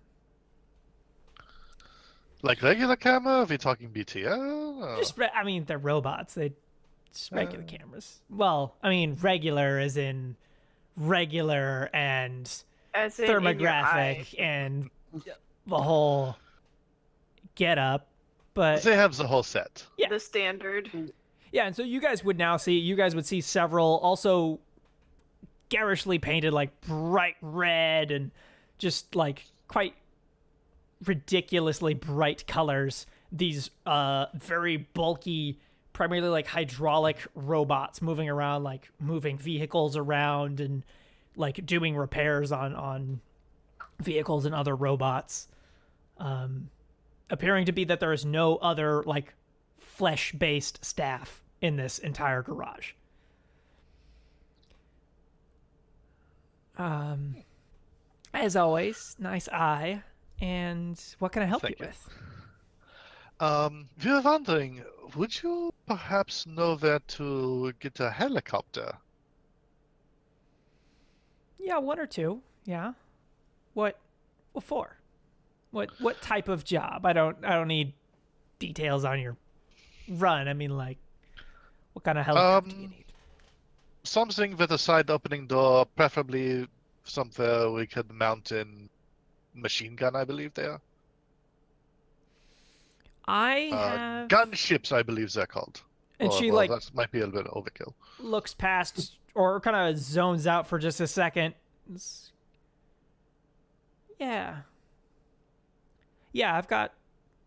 Like regular camera? Are we talking BTL? Or- I mean, they're robots. They just regular cameras. Well, I mean, regular as in regular and As in your eye. thermographic and the whole get up. But They have the whole set. Yeah. The standard. yeah, and so you guys would see several also garishly painted like bright red and just like quite ridiculously bright colors. These very bulky, primarily like hydraulic robots moving around, like moving vehicles around and like doing repairs on vehicles and other robots. Appearing to be that there is no other like flesh-based staff in this entire garage. As always, nice eye. And what can I help Thank you you. with? We were wondering, would you perhaps know where to get a helicopter? Yeah, 1 or 2. Yeah. What for? What type of job? I don't need details on your run. I mean, like, what kind of helicopter do you need? Something with a side opening door, preferably somewhere we could mount in machine gun, I believe they are. I have Gunships, I believe they're called. And she, well, like, that might be a little bit overkill. looks past or kind of zones out for just a second. Yeah. Yeah,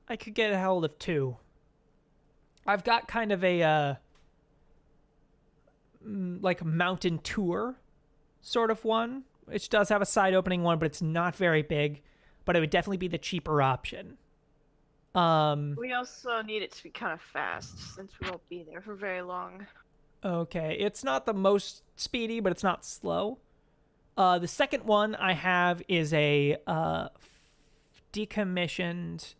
I could get a hold of 2. I've got kind of a, like, mountain tour sort of one, which does have a side opening one, but it's not very big, but it would definitely be the cheaper option. We also need it to be kind of fast, since we won't be there for very long. Okay, it's not the most speedy, but it's not slow. The second one I have is a decommissioned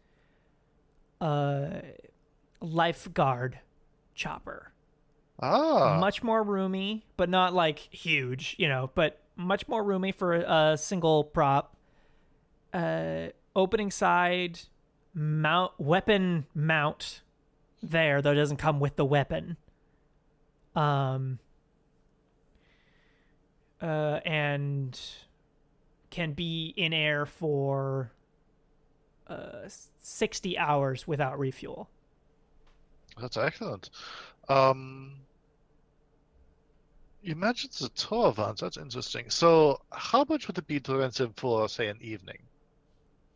lifeguard chopper. Ah. Much more roomy, but not like huge, but much more roomy for a single prop. Opening side, weapon mount there, though it doesn't come with the weapon. And can be in air for 60 hours without refuel. That's excellent. You mentioned the tour vans. That's interesting. So, how much would it be to rent them for, say, an evening?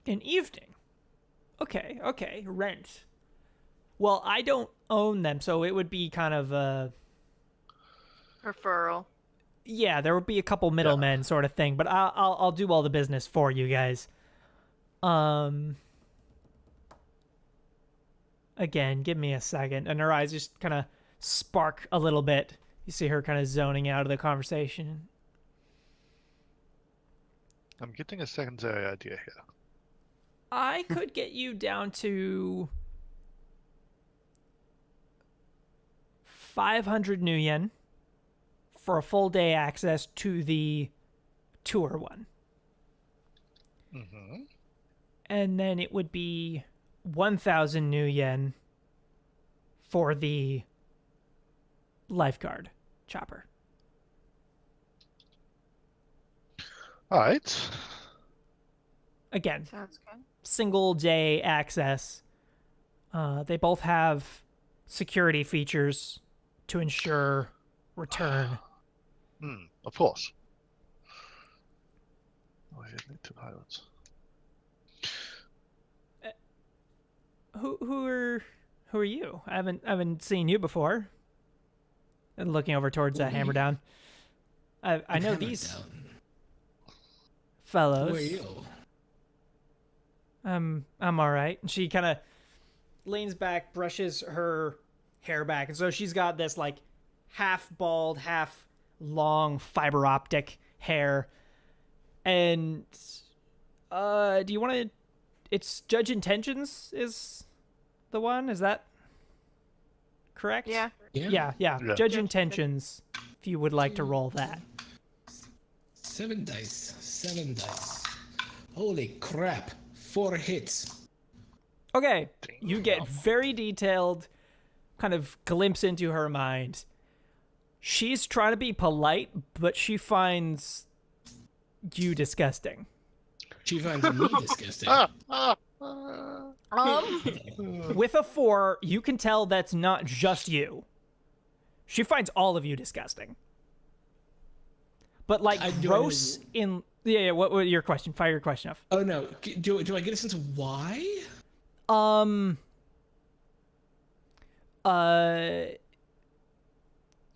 An evening? Okay. Rent. Well, I don't own them, so it would be kind of a... Referral. Yeah, there would be a couple middlemen sort of thing, but I'll do all the business for you guys. Again, give me a second. And her eyes just kind of spark a little bit. You see her kind of zoning out of the conversation. I'm getting a secondary idea here. I could get you down to 500 new yen for a full day access to the tour one. Mm-hmm. And then it would be 1,000 new yen for the lifeguard chopper. All right. Again, Sounds good. single day access. They both have security features to ensure return. Of course. Oh, I need 2 pilots. Who are you? I haven't seen you before. And looking over towards Hammer Down. I know these fellows. Who are you? I'm all right. And she kind of leans back, brushes her hair back, and so she's got this like half bald, half long fiber optic hair. And do you want to? It's Judge Intentions is the one. Is that correct? Yeah. Yeah. Judge Intentions. If you would like to roll that. 7 dice. 7 dice. Holy crap. 4 hits. Okay, you get very detailed kind of glimpse into her mind. She's trying to be polite, but she finds you disgusting. She finds me disgusting. With a 4, you can tell that's not just you. She finds all of you disgusting. But like gross in... Yeah, what was your question? Fire your question off. Oh no, do I get a sense of why?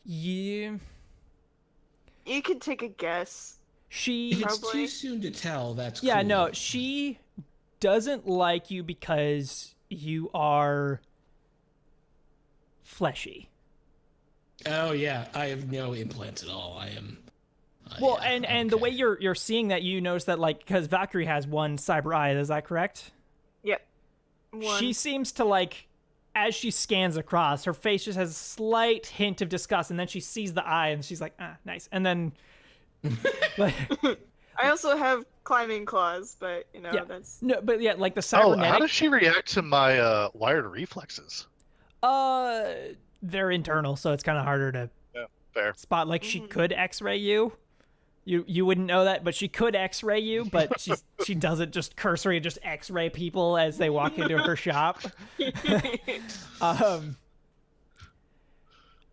You can take a guess. If it's too soon to tell, that's cool. Yeah, no, she doesn't like you because you are fleshy. Oh yeah, I have no implants at all. I am. Well, and the way you're seeing that, you notice that like because Valkyrie has one cyber eye, is that correct? Yep. One. She seems to like, as she scans across, her face just has a slight hint of disgust, and then she sees the eye, and she's like, ah, nice, and then. Like, I also have climbing claws, but Yeah. that's No, but yeah, like the Oh, how cybernetic. does she react to my wired reflexes? They're internal, so it's kind of harder to Yeah, fair. spot. Like she Mhm. could X-ray you. You wouldn't know that, but she could X-ray you. But she doesn't just cursory just X-ray people as they walk into her shop. Um.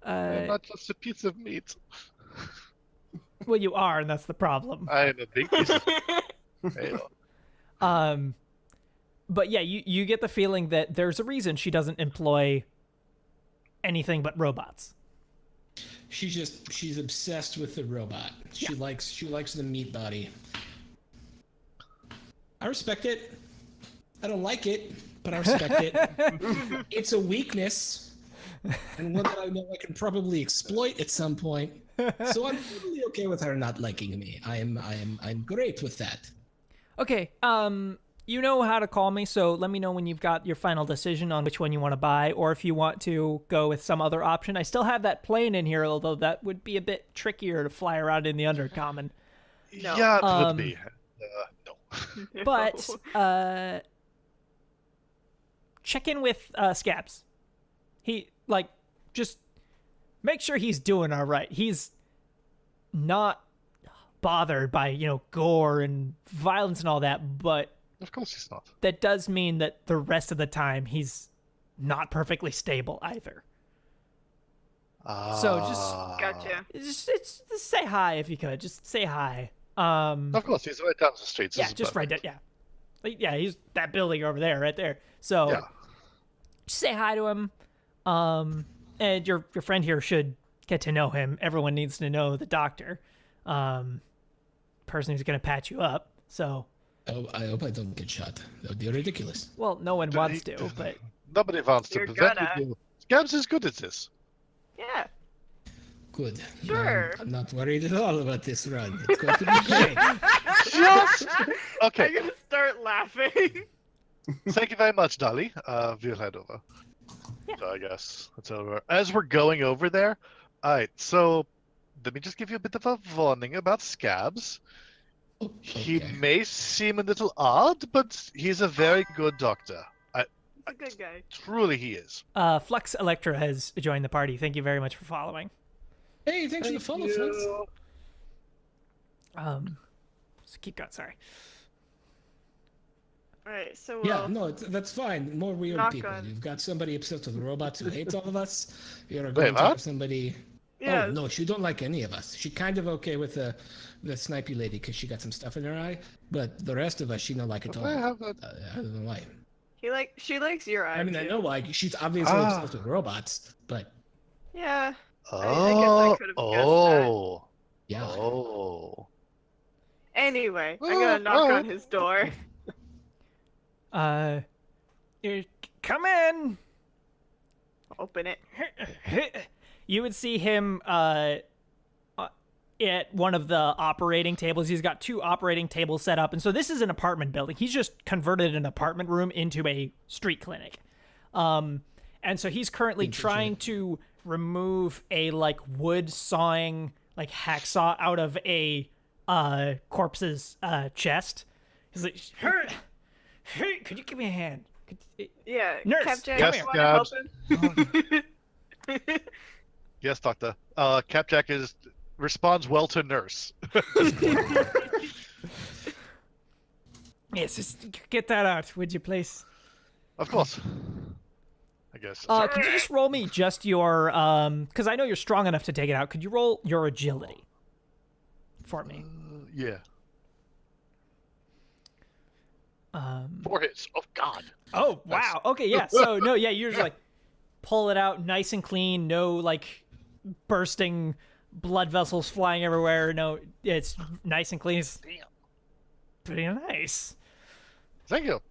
I'm not just a piece of meat. Well, you are, and that's the problem. I am a big piece of potato. But yeah, you get the feeling that there's a reason she doesn't employ anything but robots. She's obsessed with the robot. She likes the meat body. I respect it. I don't like it, but I respect it. It's a weakness, and one that I know I can probably exploit at some point. So I'm totally okay with her not liking me. I'm great with that. Okay, you know how to call me, so let me know when you've got your final decision on which one you want to buy, or if you want to go with some other option. I still have that plane in here, although that would be a bit trickier to fly around in the Undercommon. No. Yeah, it would be. No. But check in with Scabs. He just make sure he's doing all right. He's not bothered by gore and violence and all that, but Of course he's not. that does mean that the rest of the time he's not perfectly stable either. So Gotcha. just say hi if you could. Just say hi. Of course, he's right down the street. Yeah, just right there. Yeah, he's that building over there, right there. So Yeah. just say hi to him. And your friend here should get to know him. Everyone needs to know the doctor, person who's gonna patch you up. So, I hope I don't get shot. That would be ridiculous. well, no one wants to, but Nobody wants to, You're but then gonna. we do. Scabs is good at this. Yeah. Good. Sure. I'm not worried at all about this run. It's going to be great. Just okay. I'm gonna start laughing. Thank you very much, Dolly. We'll head over. Yeah. So I guess that's over. As we're going over there, all right. So let me just give you a bit of a warning about Scabs. Oh, He okay. may seem a little odd, but he's a very good doctor. He's a good guy. Truly, he is. Flux Electra has joined the party. Thank you very much for following. Hey, thanks for the follow, Flux. Just keep going. Sorry. Alright, so Yeah, no, that's fine. More weird Knock people. on. You've got somebody obsessed with robots who hates all of us. You're Wait, going to what? have somebody. yeah. Oh no, she don't like any of us. She kind of okay with the snipey lady because she got some stuff in her eye, but the rest of us she don't like at all. I have that. I don't know why. She likes your eye. I mean, I too. know why. She's obviously Ah. obsessed with robots, but Yeah. guess I Oh, could've guessed that. yeah. oh. Anyway, I'm Oh, gonna knock oh. on his door. Come in. Open it. You would see him at one of the operating tables. He's got 2 operating tables set up, and so this is an apartment building. He's just converted an apartment room into a street clinic, and so he's currently trying to remove a wood sawing hacksaw out of a corpse's chest. He's like, hey, could you give me a hand? Yeah. Nurse, Capjack, come you here. wanna help him? Yes, doctor. Capjack responds well to nurse. Yes, just get that out, would you please? Of course. I guess. Could you just roll me just your because I know you're strong enough to take it out. Could you roll your agility for me? Yeah. Um 4 hits. Oh God. Oh wow. Okay, yeah. So no, yeah, you're just pull it out nice and clean, no bursting blood vessels flying everywhere. No, it's nice and clean. It's Damn. pretty nice. Thank you.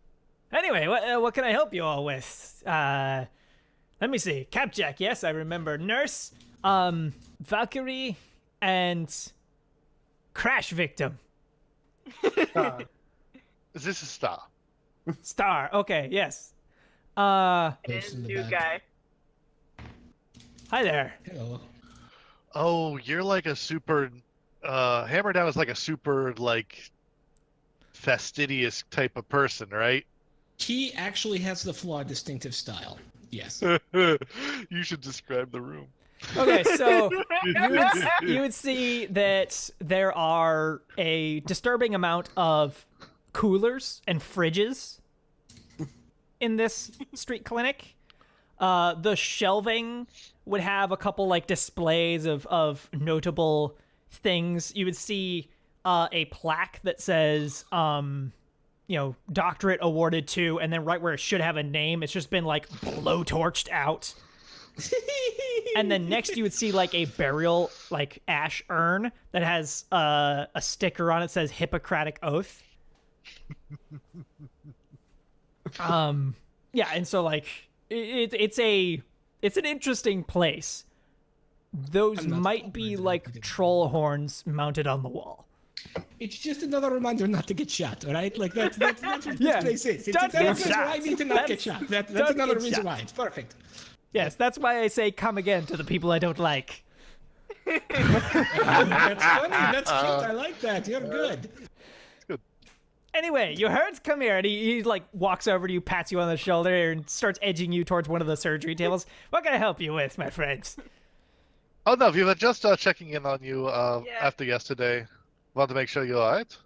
Anyway, what can I help you all with? Let me see. Capjack, yes, I remember. Nurse, Valkyrie, and Crash Victim. Is this a star? Star. Okay, yes. And Face in the new back. guy. Hi there. Hello. Oh, you're like a super Hammer Down is like a super like fastidious type of person, right? He actually has the flawed distinctive style. Yes. You should describe the room. Okay, so you would see that there are a disturbing amount of coolers and fridges in this street clinic. The shelving would have a couple like displays of notable things. You would see a plaque that says doctorate awarded to, and then right where it should have a name, it's just been like blowtorched out. And then next you would see like a burial like ash urn that has a sticker on it that says Hippocratic Oath. Yeah, and so like it's an interesting place. Those might be like troll horns mounted on the wall. It's just another reminder not to get shot, all right? Like that's what Yeah. this place is. It's Don't another get reason shot. why I need to not get shot. That's don't another get reason shot. why. It's perfect. Yes, that's why I say come again to the people I don't like. That's funny. That's cute. I like that. You're good. Anyway, you heard? Come here. And he like walks over to you, pats you on the shoulder, and starts edging you towards one of the surgery tables. What can I help you with, my friends? Oh no, we were just checking in on you Yeah. after yesterday. Want to make sure you're alright?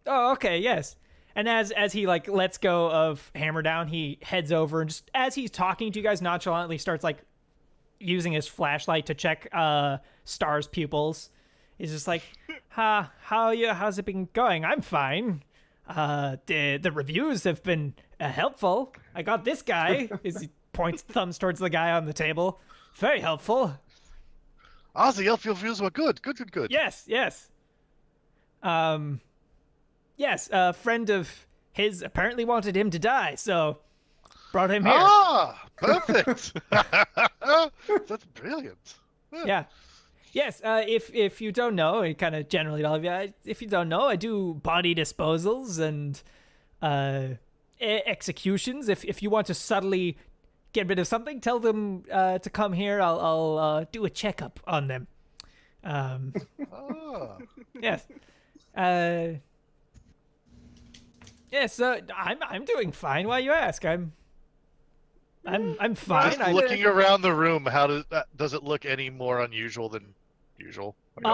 Oh, okay, yes. And as he like lets go of Hammer Down, he heads over and just as he's talking to you guys nonchalantly starts like using his flashlight to check Star's pupils. He's just like, how's it been going? I'm fine. The reviews have been helpful. I got this guy. As he points thumbs towards the guy on the table. Very helpful. Ah, the Elf reviews were good. Good. Yes. Yes, a friend of his apparently wanted him to die, so brought him here. Ah, perfect. That's brilliant. Yeah. Yes, if you don't know, and kind of generally all of you, if you don't know, I do body disposals and executions. If you want to subtly get rid of something, tell them to come here. I'll do a checkup on them. Ah. Yes. Yes, I'm doing fine. Why you ask? I'm fine. Just looking around the room, how does it look any more unusual than usual? I guess?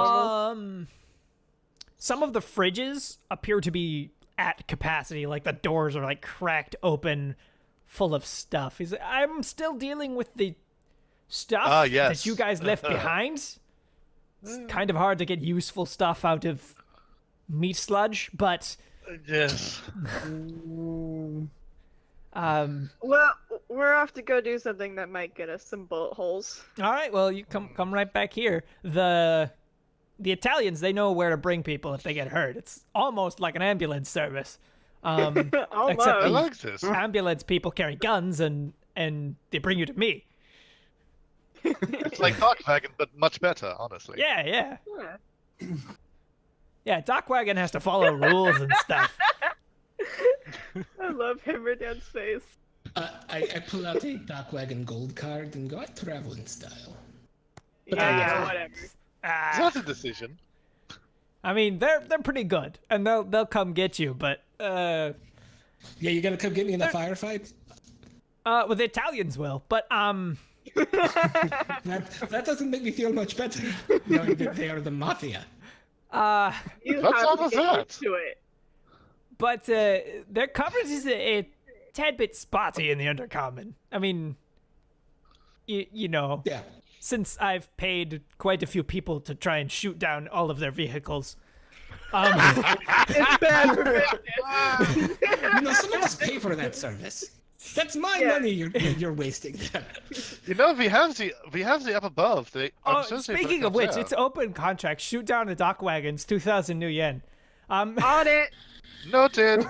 Some of the fridges appear to be at capacity, like the doors are like cracked open, full of stuff. I'm still dealing with the stuff yes. that you guys left behind. It's kind of hard to get useful stuff out of meat sludge, but Yes. Well, we're off to go do something that might get us some bullet holes. all right, well, you come right back here. The Italians, they know where to bring people if they get hurt. It's almost like an ambulance service. Except Almost. I the like this. ambulance people carry guns and they bring you to me. It's like Darkwagon, but much better, honestly. Yeah. Yeah. Yeah, Doc Wagon has to follow rules and stuff. I love Hammer Down's face. I pull out a Dock Wagon gold card and go, I travel in style. Yeah, whatever. That's a decision. I mean, they're pretty good, and they'll come get you, but Yeah, you gonna come get me in a firefight? well, the Italians will, but That doesn't make me feel much better, knowing that they are the mafia. You What's have up to with get that? used to it. but their coverage is a tad bit spotty in the Undercommon. I mean, you know, Yeah. since I've paid quite a few people to try and shoot down all of their vehicles. It's bad for business. You know, some of us pay for that service. That's my Yeah. money you're wasting there. You know, we have the up above. Oh, speaking of which, it's open contract. Shoot down the dock wagons, 2,000 new yen. On it. noted.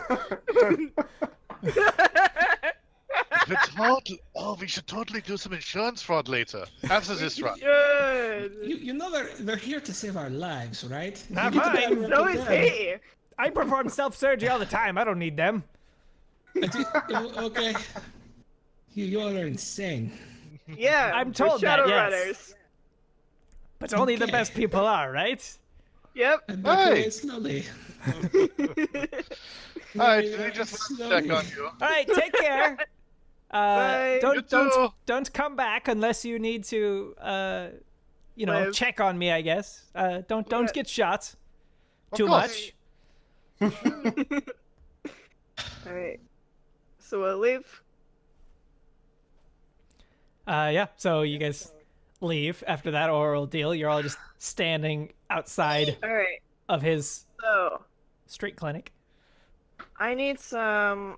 We should totally do some insurance fraud later after this run. Good. You know they're here to save our lives, right? Not You get to mine. be So with is them. he. I perform self-surgery all the time. I don't need them. Okay. You all are insane. Yeah. I'm we're told that, yes. Shadowrunners. But only the Okay. best people are, right? Yep. I back Hey! away slowly. Alright, Very we just want to slowly. check on you. All right, take care. Bye. You too. Don't come back unless you need to Live. check on me, I guess. Don't Yeah. get shot Of too course. much. Alright. So we'll leave. Yeah, so you guys leave after that oral deal. You're all just standing outside Alright. of his So street clinic. I need some.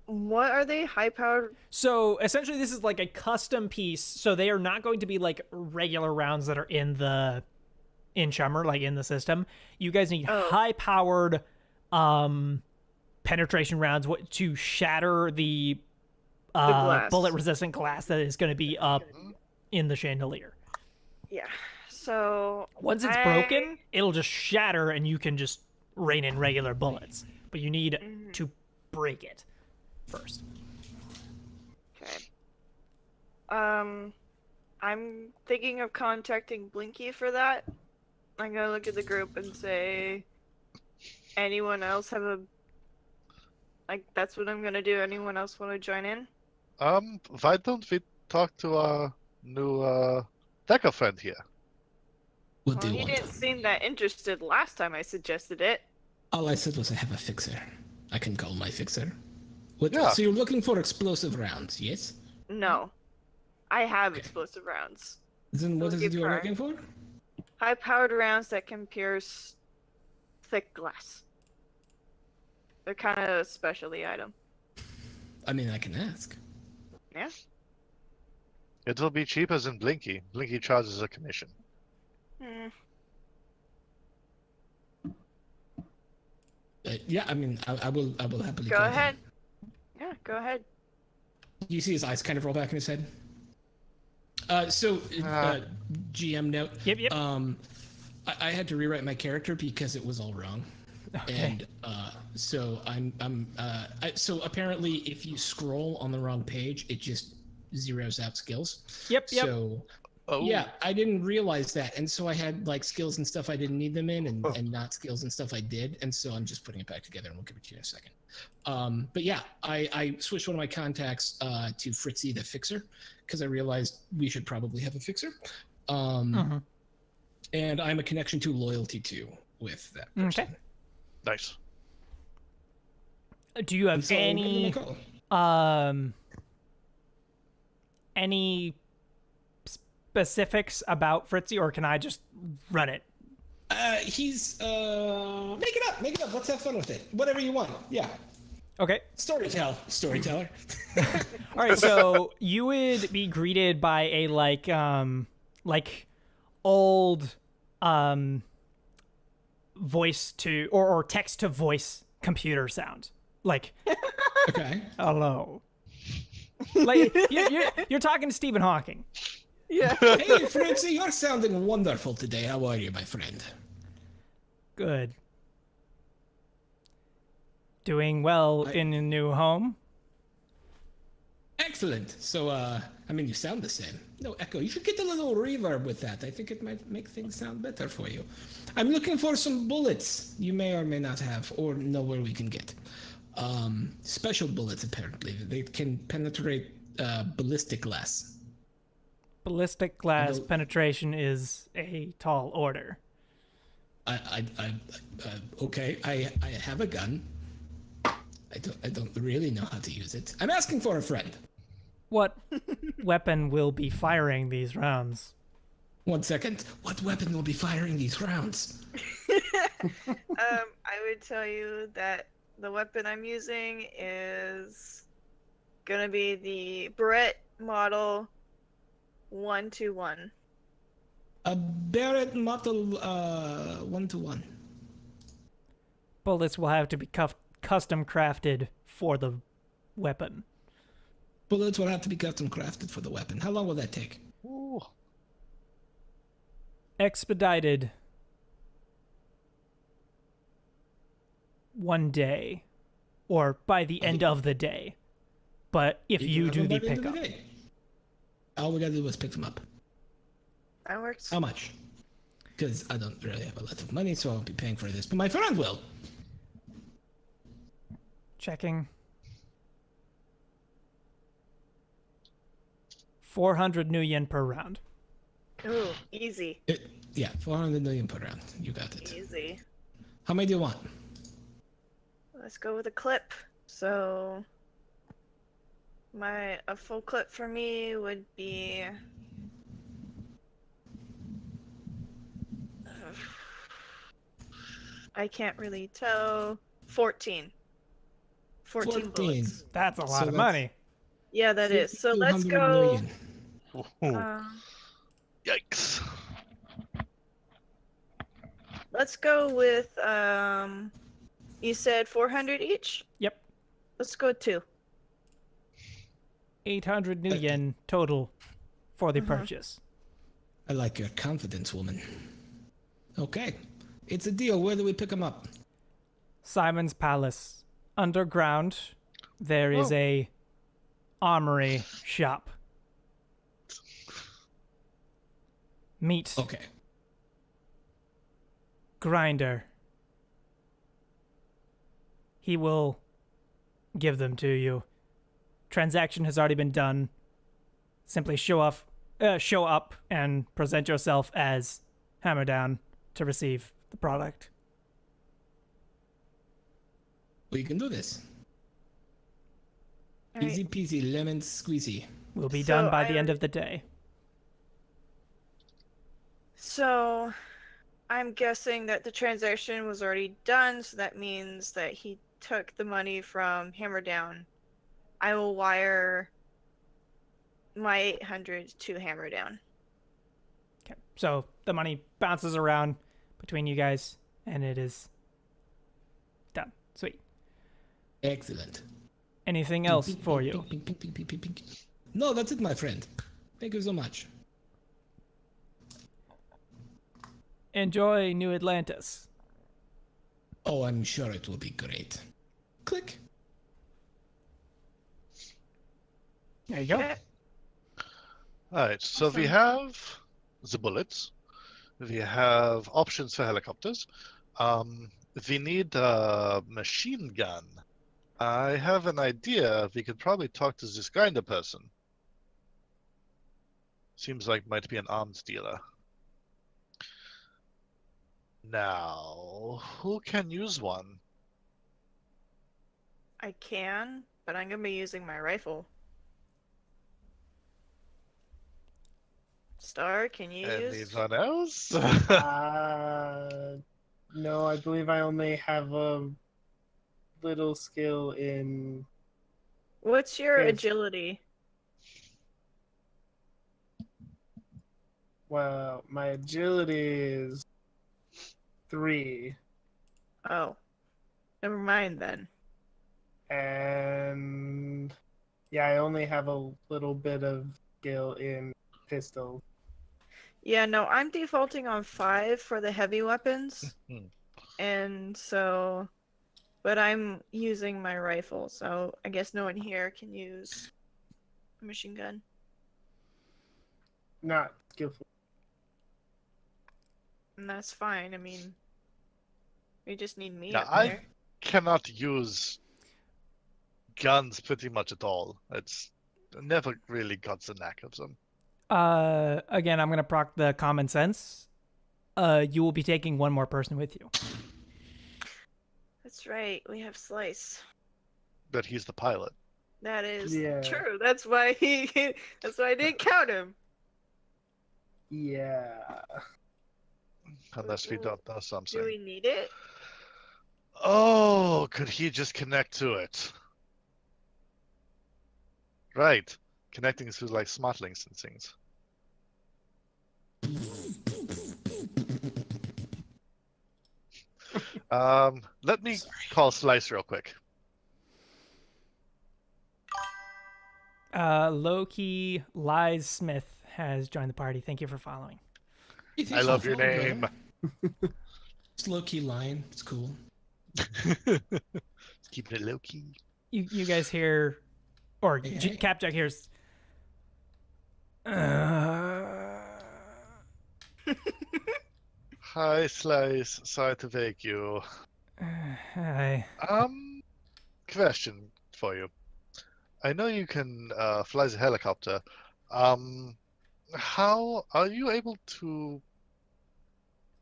What are they? High powered? So essentially, this is like a custom piece. So they are not going to be like regular rounds that are in Chummer, like in the system. You guys need high-powered penetration rounds to shatter the glass. bullet-resistant glass that is going to be up in the chandelier. Yeah. So Once it's broken, it'll just shatter, and you can just rain in regular bullets. But you need to break it first. Okay. I'm thinking of contacting Blinky for that. I'm gonna look at the group and say, anyone else have a like? That's what I'm gonna do. Anyone else want to join in? Why don't we talk to our new Deca friend here? What do Well, you he want? didn't seem that interested last time I suggested it. All I said was I have a fixer. I can call my fixer. What? Yeah. So you're looking for explosive rounds, yes? No, I have explosive rounds. Then what is it you're looking for? High-powered rounds that can pierce thick glass. They're kind of a specialty item. I mean, I can ask. Yeah. It will be cheaper than Blinky. Blinky charges a commission. Hmm. Yeah, I mean, I will happily. Go call ahead. him. Yeah, go ahead. You see his eyes kind of roll back in his head. GM note. Yep. I had to rewrite my character because it was all wrong. Okay. And so so apparently if you scroll on the wrong page, it just zeroes out skills. Yep. So Oh. yeah, I didn't realize that, and so I had like skills and stuff I didn't need them in, and not skills and stuff I did, and so I'm just putting it back together, and we'll give it to you in a second. But yeah, I switched one of my contacts to Fritzy the Fixer because I realized we should probably have a fixer. And I'm a connection to loyalty to with that person. Okay. Nice. Do you have And so I'm giving them a call. any specifics about Fritzy, or can I just run it? He's make it up. Let's have fun with it. Whatever you want. Yeah. Okay. Storyteller. All right. So you would be greeted by a like old voice to or text to voice computer sound. Like, Okay. hello. Like you're talking to Stephen Hawking. Yeah. Hey, Fritzy, you're sounding wonderful today. How are you, my friend? Good. Doing well in a new home. Excellent. So, I mean, you sound the same. No echo. You should get a little reverb with that. I think it might make things sound better for you. I'm looking for some bullets you may or may not have, or know where we can get. Special bullets, apparently. They can penetrate ballistic glass. Ballistic glass penetration is a tall order. Okay. I have a gun. I don't really know how to use it. I'm asking for a friend. What weapon will be firing these rounds? 1 second. What weapon will be firing these rounds? I would tell you that the weapon I'm using is gonna be the Barrett model 121. A Barrett model 121. Bullets will have to be custom crafted for the weapon. Bullets will have to be custom crafted for the weapon. How long will that take? Ooh. Expedited 1 day, or by the end of the day. But if you do the pickup, All we gotta do is pick them up. That works. How much? because I don't really have a lot of money, so I won't be paying for this. But my friend will. Checking. 400 new yen per round. Ooh, easy. Yeah, 400 million per round. You got it. Easy. How many do you want? Let's go with a clip. So a full clip for me would be I can't really tell. 14. 14 bullets. That's a lot So of that's- money. Yeah, that is. So let's 200 go. million. Um, Yikes. let's go with you said 400 each? Yep. Let's go 2. 800 new yen total for the purchase. I like your confidence, woman. Okay. It's a deal. Where do we pick him up? Simon's Palace. Underground, there is a armory shop. Meet Okay. Grinder. He will give them to you. Transaction has already been done. Simply show up and present yourself as Hammerdown to receive the product. We can do this. All right. Easy peasy, lemon squeezy. Will be So done by the I- end of the day. So I'm guessing that the transaction was already done, so that means that he took the money from Hammerdown. I will wire my 800 to Hammerdown. Okay. So the money bounces around between you guys, and it is done. Sweet. Excellent. Anything else for you? Pink, pink, pink, pink, pink, pink. No, that's it, my friend. Thank you so much. Enjoy New Atlantis. Oh, I'm sure it will be great. Click. There you go. Okay. Alright, so we Awesome. have the bullets. We have options for helicopters. We need a machine gun. I have an idea. We could probably talk to this grinder person. Seems like might be an arms dealer. Now, who can use one? I can, but I'm gonna be using my rifle. Star, can you use? Anyone else? No, I believe I only have a little skill in. What's your Yes. agility? Well, my agility is 3, Oh, never mind then. and yeah, I only have a little bit of skill in pistol. Yeah, no, I'm defaulting on 5 for the heavy weapons, Hmm. and so, but I'm using my rifle, so I guess no one here can use a machine gun. Not skillful. And that's fine. I mean, we just need me Yeah, up I there. cannot use guns pretty much at all. It's I never really got the knack of them. Again, I'm gonna proc the common sense. You will be taking one more person with you. That's right. We have Slice. But he's the pilot. That is Yeah. true. That's why that's why I didn't count him. Yeah. Unless we don't know Do something. we need it? Oh, could he just connect to it? Right. Connecting through like smart links and things. Let me call Slice real quick. Loki Lies Smith has joined the party. Thank you for following. Hey, I thanks love for your following, name. brother. It's low-key line. It's cool. Keeping it low key. You guys hear, or Hey, hey. Capjack hears. Hi, Slice. Sorry to wake you. Hi. Question for you. I know you can fly the helicopter. Um, how are you able to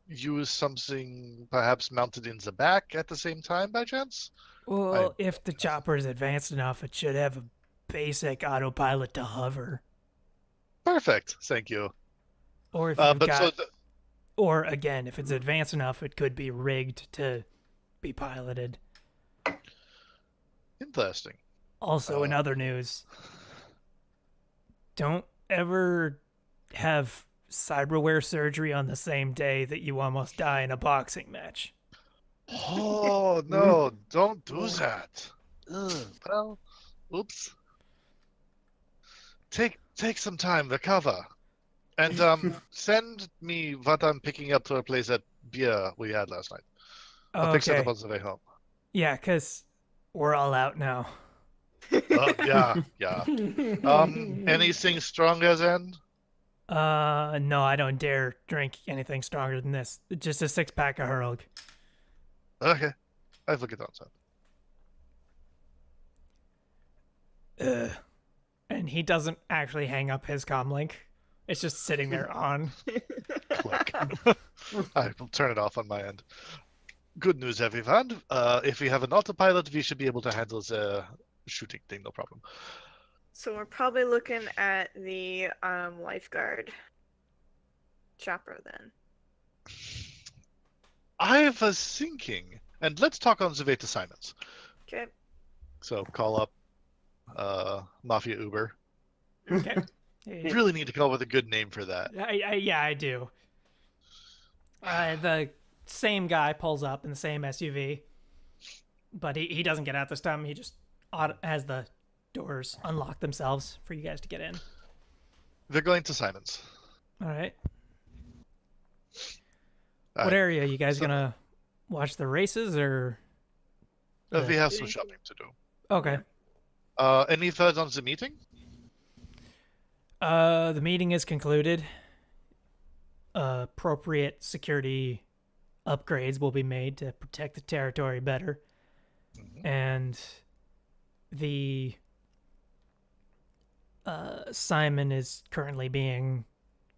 use something perhaps mounted in the back at the same time by chance? Well, if the chopper is advanced enough, it should have a basic autopilot to hover. Perfect, thank you. Or if you've But so got, or again, if it's advanced enough, it could be rigged to be piloted. interesting. Also, in Uh, other news, don't ever have cyberware surgery on the same day that you almost die in a boxing match. Oh no! Don't do that. Ugh, well, oops. Take some time, recover, and send me what I'm picking up to replace that beer we had last night. I'll fix it up Okay. on the way home. Yeah, because we're all out now. Yeah, yeah. Anything stronger then? No, I don't dare drink anything stronger than this. Just a 6-pack of Hurlg. Okay, I will get on that. And he doesn't actually hang up his comlink. It's just sitting there on. Click. I will turn it off on my end. Good news, everyone. If we have an autopilot, we should be able to handle the shooting thing, no problem. So we're probably looking at the lifeguard chopper then. I was thinking, and let's talk on the way to Simon's. Okay. So call up Mafia Uber. Okay. You really need to come up with a good name for that. Yeah, I do. The same guy pulls up in the same SUV, but he doesn't get out this time. He just has the doors unlock themselves for you guys to get in. We're going to Simon's. All right. All What right. area? You guys gonna watch the races or? We have some shopping to do. Okay. Any thoughts on the meeting? The meeting is concluded. Appropriate security upgrades will be made to protect the territory better. And the Simon is currently being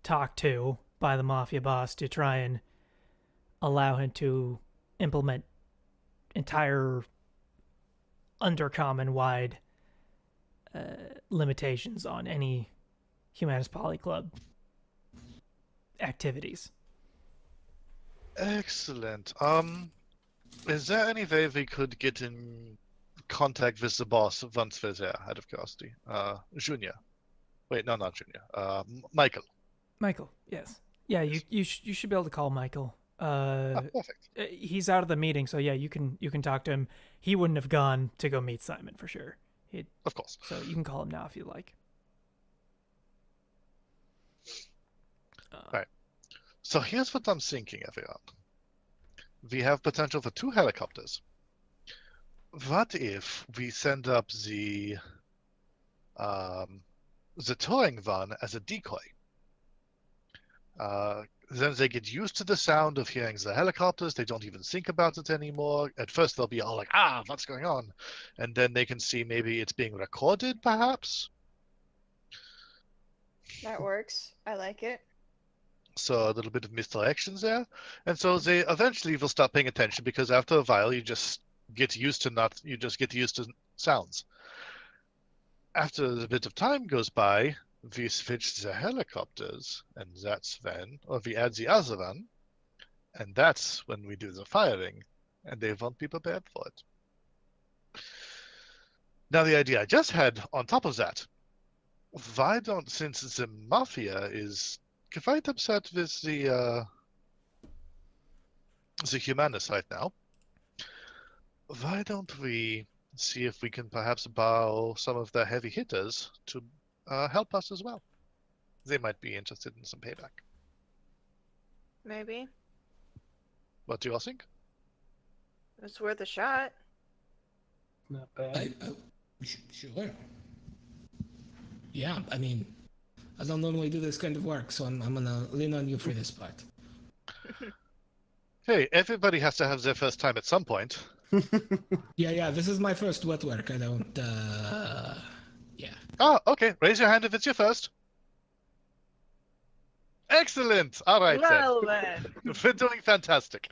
talked to by the mafia boss to try and allow him to implement entire undercommon wide limitations on any Humanist Poly Club activities. Excellent. Is there any way we could get in contact with the boss once we're there, out of curiosity? Junior. Wait, no, not Junior. Michael. Michael, yes. Yeah, you should be able to call Michael. Perfect. He's out of the meeting, so yeah, you can talk to him. He wouldn't have gone to go meet Simon for sure. Of course. So you can call him now if you like. Right. So here's what I'm thinking, everyone. We have potential for 2 helicopters. What if we send up the towing van as a decoy? Then they get used to the sound of hearing the helicopters. They don't even think about it anymore. At first, they'll be all like, what's going on? And then they can see maybe it's being recorded, perhaps. That works. I like it. So a little bit of misdirections there. And so they eventually will start paying attention because after a while, you just get used to sounds. After a bit of time goes by, we switch the helicopters, and that's when, or we add the other one, and that's when we do the firing, and they won't be prepared for it. Now, the idea I just had on top of that, why don't, since the mafia is quite upset with the humanists right now, why don't we see if we can perhaps borrow some of the heavy hitters to help us as well? They might be interested in some payback. Maybe. What do you all think? It's worth a shot. Not bad. Sure. Yeah, I mean, I don't normally do this kind of work, so I'm gonna lean on you for this part. Hey, everybody has to have their first time at some point. Yeah, this is my first wet work. I don't, yeah. Oh, okay. Raise your hand if it's your first. Excellent. All right, Well then. then. We're doing fantastic.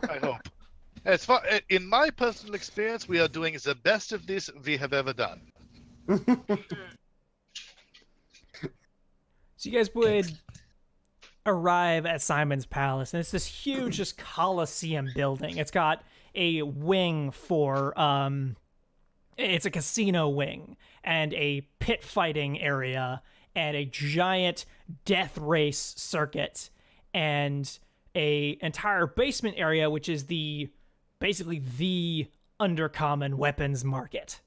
I hope. As far in my personal experience, we are doing the best of this we have ever done. So you guys would arrive at Simon's Palace, and it's this huge, just Colosseum building. It's got a wing for it's a casino wing and a pit fighting area and a giant death race circuit and a entire basement area, which is basically the undercommon weapons market,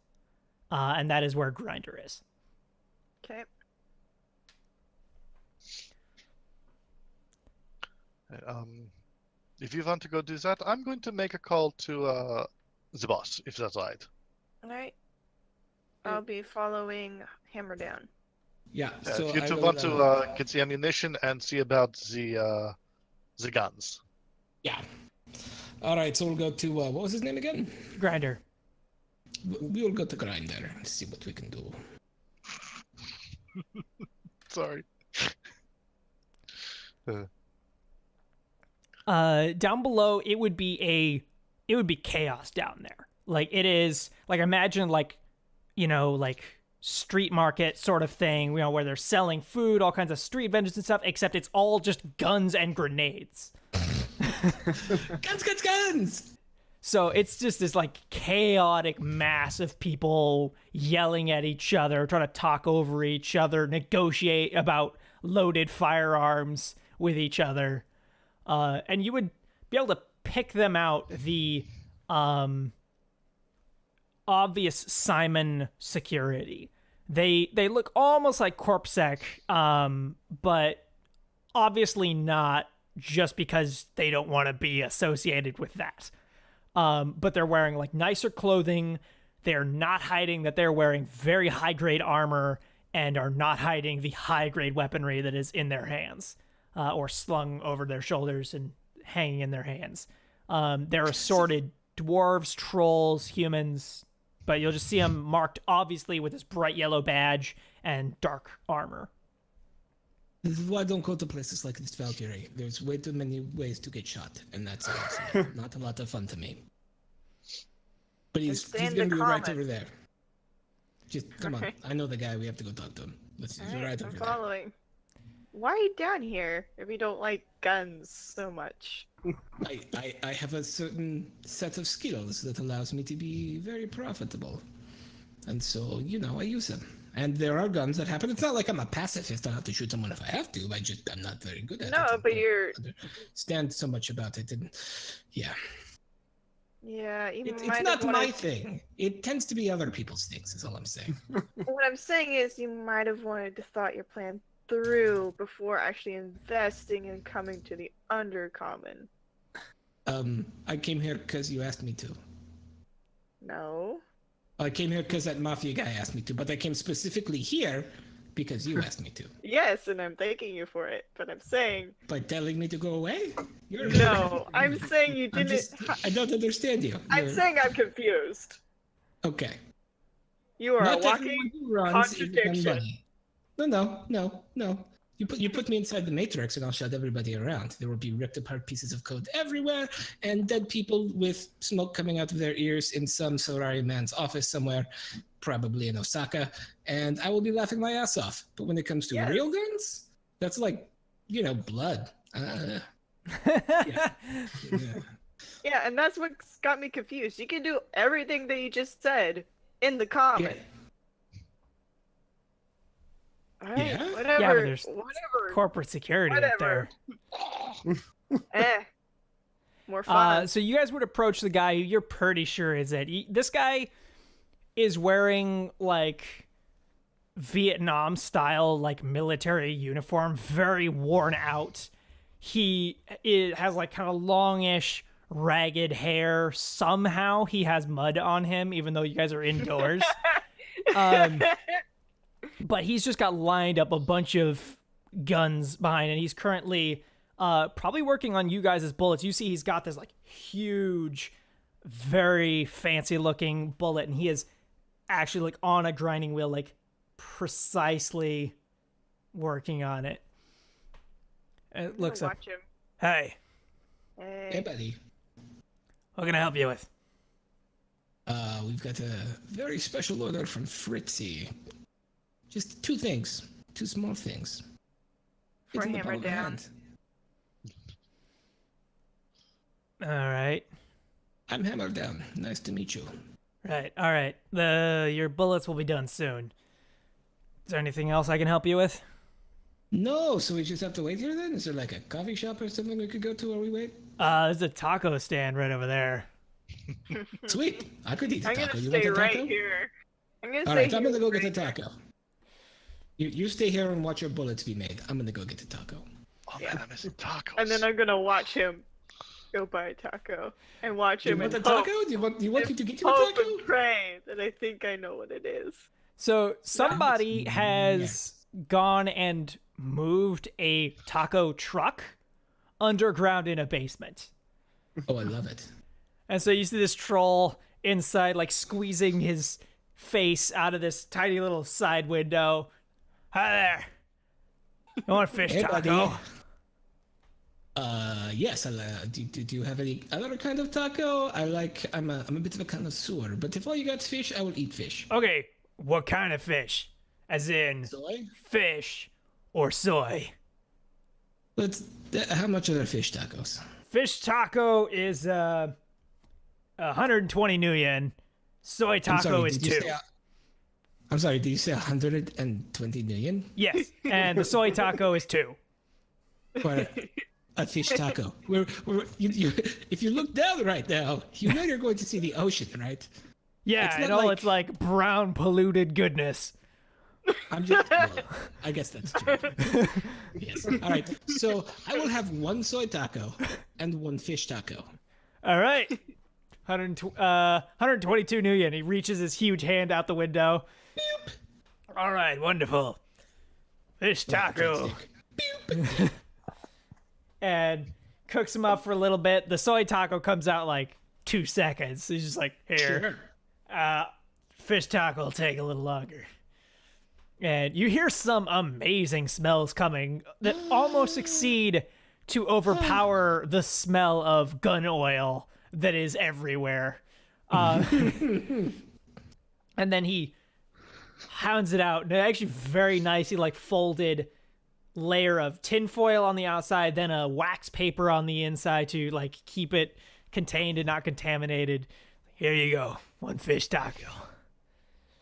and that is where Grinder is. Okay. If you want to go do that, I'm going to make a call to the boss, if that's all right. All right. I'll be following Hammer down. Yeah, Yeah, so if you I two will, want to get the ammunition and see about the guns. yeah. All right, so we'll go to, what was his name again? Grinder. We'll go to Grinder and see what we can do. Sorry. Down below, it would be chaos down there. Like, it is, like, imagine, like, you know, like street market sort of thing, you know, where they're selling food, all kinds of street vendors and stuff, except it's all just guns and grenades. Guns! So it's just this like chaotic mass of people yelling at each other, trying to talk over each other, negotiate about loaded firearms with each other. And you would be able to pick them out the obvious Simon security. They look almost like CorpSec, but obviously not, just because they don't want to be associated with that. But they're wearing like nicer clothing. They're not hiding that they're wearing very high grade armor and are not hiding the high grade weaponry that is in their hands, or slung over their shoulders and hanging in their hands. They're assorted dwarves, trolls, humans, but you'll just see them marked obviously with this bright yellow badge and dark armor. This is why I don't go to places like this, Valkyrie. There's way too many ways to get shot, and that's not a lot of fun to me. But he's stay in gonna the be right comments. over there. Just come on, I know the guy. We have to go talk to him. He's All right, right I'm over there. following. Why are you down here if you don't like guns so much? I have a certain set of skills that allows me to be very profitable, and so I use them. And there are guns that happen. It's not like I'm a pacifist. I have to shoot someone if I have to. I'm not very good at it. No, I but don't you're. understand so much about it, and yeah. Yeah, you It's might not have my wanted. thing. It tends to be other people's things, is all I'm saying. What I'm saying is, you might have wanted to thought your plan through before actually investing in coming to the Undercommon. I came here because you asked me to. No. I came here because that mafia guy asked me to, but I came specifically here because you asked me to. Yes, and I'm thanking you for it, but I'm saying By telling me to go away? no. I'm saying you I'm didn't. I don't understand you. I'm You're- saying I'm confused. Okay. You are Not a walking everyone who runs is contradiction. money. No. You put me inside the Matrix and I'll shut everybody around. There will be ripped apart pieces of code everywhere and dead people with smoke coming out of their ears in some Sorari man's office somewhere, probably in Osaka, and I will be laughing my ass off. But when it comes to Yes. real guns, that's like, blood. Yeah. Yeah, and that's what's got me confused. You can do everything that you just said in the comment. Alright, Yeah? whatever. Yeah, but there's whatever. corporate security up there. More fun. So you guys would approach the guy who you're pretty sure is it. This guy is wearing like Vietnam style like military uniform, very worn out. Has like kind of longish, ragged hair. Somehow he has mud on him, even though you guys are indoors. But he's just got lined up a bunch of guns behind, and he's currently probably working on you guys' bullets. You see he's got this like huge, very fancy looking bullet, and he is actually like on a grinding wheel, like precisely working on it. And it looks up. Watch him. Hey, Hey, Hey. buddy. what can I help you with? We've got a very special order from Fritzy. Just 2 things. 2 small things. For It's in the hammer palm of my down. hand. All right. I'm hammered down. Nice to meet you. Right. All right. Your bullets will be done soon. Is there anything else I can help you with? No, so we just have to wait here then? Is there like a coffee shop or something we could go to while we wait? There's a taco stand right over there. Sweet. I could eat a I'm taco. gonna You stay want a right taco? here. I'm gonna All stay right, here. I'm gonna go get right the taco. You stay here and watch your bullets be made. I'm gonna go get the taco. Oh Yeah. man, I'm missing tacos. And then I'm gonna watch him go buy a taco and watch Do you him want a and taco? hope, Do you want me to get you a hope taco? and pray that I think I know what it is. So somebody has gone and moved a taco truck underground in a basement. Oh, I love it. And so you see this troll inside, like squeezing his face out of this tiny little side window. Hi there. You want a fish Hey, taco? buddy. Yes. Do you have any other kind of taco? I'm a bit of a connoisseur, but if all you got is fish, I will eat fish. Okay, what kind of fish? As in Soy? fish or soy? How much are the fish tacos? Fish taco is 120 new yen. Soy taco is 2. I'm sorry, did you say 120 million Yes, and the soy taco is 2. for a fish taco? If you look down right now, you know you're going to see the ocean, right? Yeah, It's and not all like- it's like brown polluted goodness. I'm just. Well, I guess that's true. Yes. All right. So I will have 1 soy taco and 1 fish taco. All right. 122 new yen. He reaches his huge hand out the window. All right, wonderful. Fish taco. Drumstick. And cooks him up for a little bit. The soy taco comes out like 2 seconds. He's just like, here. Sure. Fish taco will take a little longer. And you hear some amazing smells coming that almost succeed to overpower the smell of gun oil that is everywhere. And then he hounds it out. And actually very nicely like folded layer of tinfoil on the outside, then a wax paper on the inside to like keep it contained and not contaminated. Here you go. 1 fish taco.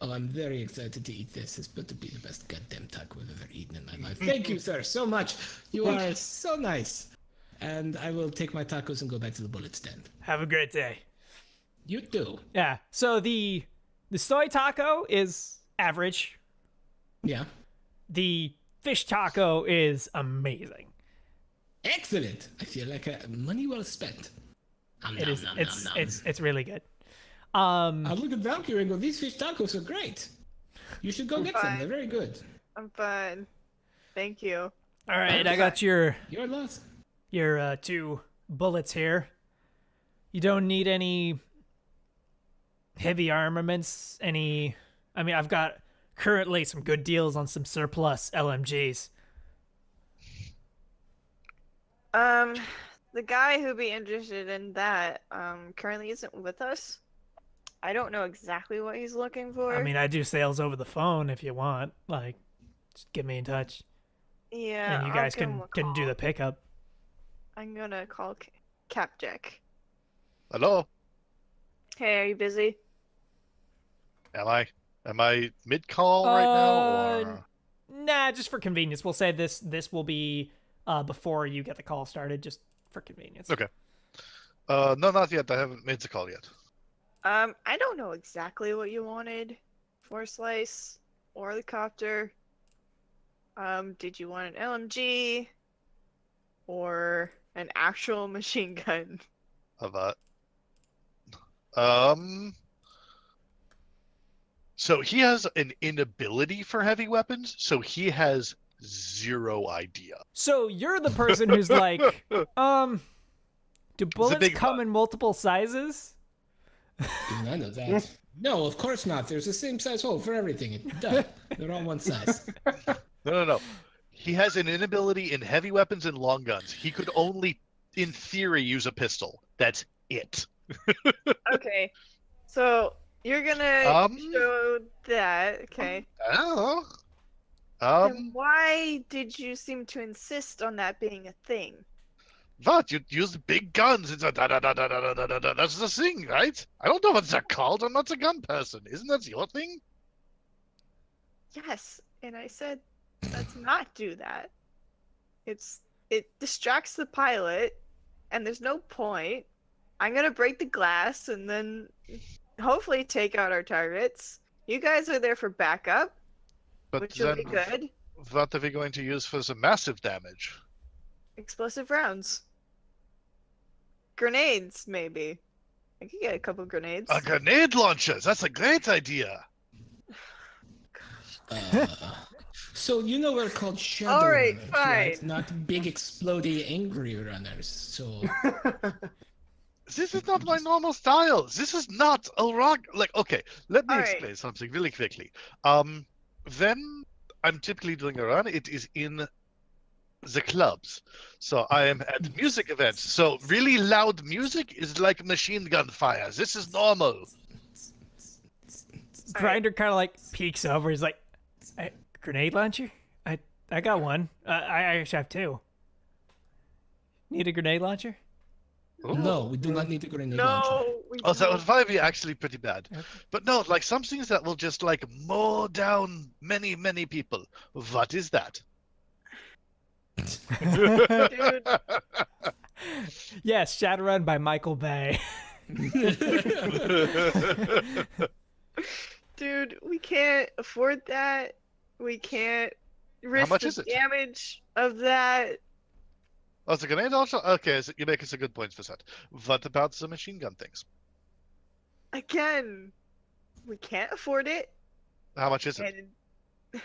Oh, I'm very excited to eat this. It's about to be the best goddamn taco I've ever eaten in my life. Thank you, sir, so much. You are so nice. And I will take my tacos and go back to the bullet stand. Have a great day. You too. Yeah. So the soy taco is average. Yeah. The fish taco is amazing. Excellent. I feel like money well spent. It is. It's really good. I look at Valkyrie and go, these fish tacos are great. You should go get some. Fine. They're very good. I'm fine. Thank you. All right, I got your You're lost. 2 bullets here. You don't need any heavy armaments. I've got currently some good deals on some surplus LMGs. The guy who'd be interested in that currently isn't with us. I don't know exactly what he's looking for. I mean, I do sales over the phone if you want. Like, just get me in touch, yeah, and you I'll guys give him can a do call. the pickup. I'm gonna call Capjack. Hello? Hey, are you busy? Am I mid call right now? Or... Nah, just for convenience. We'll say this will be before you get the call started, just for convenience. Okay. No, not yet. I haven't made the call yet. I don't know exactly what you wanted for Slice or the copter. Did you want an LMG or an actual machine gun? So he has an inability for heavy weapons, so he has zero idea. So you're the person who's like, do bullets big come bug. in multiple sizes? Even I know that. No, of course not. There's the same size hole for everything. Duh. They're all one size. No. He has an inability in heavy weapons and long guns. He could only, in theory, use a pistol. That's it. Okay. So you're gonna show that, okay. Oh. Then why did you seem to insist on that being a thing? What? You use big guns. It's a da-da-da-da-da-da-da-da. That's the thing, right? I don't know what they're called. I'm not a gun person. Isn't that your thing? Yes, and I said, let's not do that. It distracts the pilot, and there's no point. I'm gonna break the glass and then hopefully take out our targets. You guys are there for backup, But which will then, be good. what are we going to use for the massive damage? Explosive rounds. Grenades, maybe. I could get a couple grenades. A grenade launcher. That's a great idea. So you know we're called Shadowrunners, All right, right? fine. Not big, explodey, angry runners. So This is not my normal style. This is not a rock. Like, okay, let me All right. explain something really quickly. When I'm typically doing a run, it is in the clubs. So I am at music events. So really loud music is like machine gun fire. This is normal. Grinder kind of like peeks over. He's like, grenade launcher? I got one. I actually have two. Need a grenade launcher? Ooh. no, we do not need a grenade launcher. No, we Oh, that don't. would probably be actually pretty bad. Okay. But no, like some things that will just like mow down many, many people. What is that? Dude, Yes, Shadowrun by Michael Bay. dude, we can't afford that. We can't risk much the is it? damage of that. Oh, it's a grenade launcher? Okay, so you make us a good point for that. What about the machine gun things? Again, we can't afford it. How much is it? And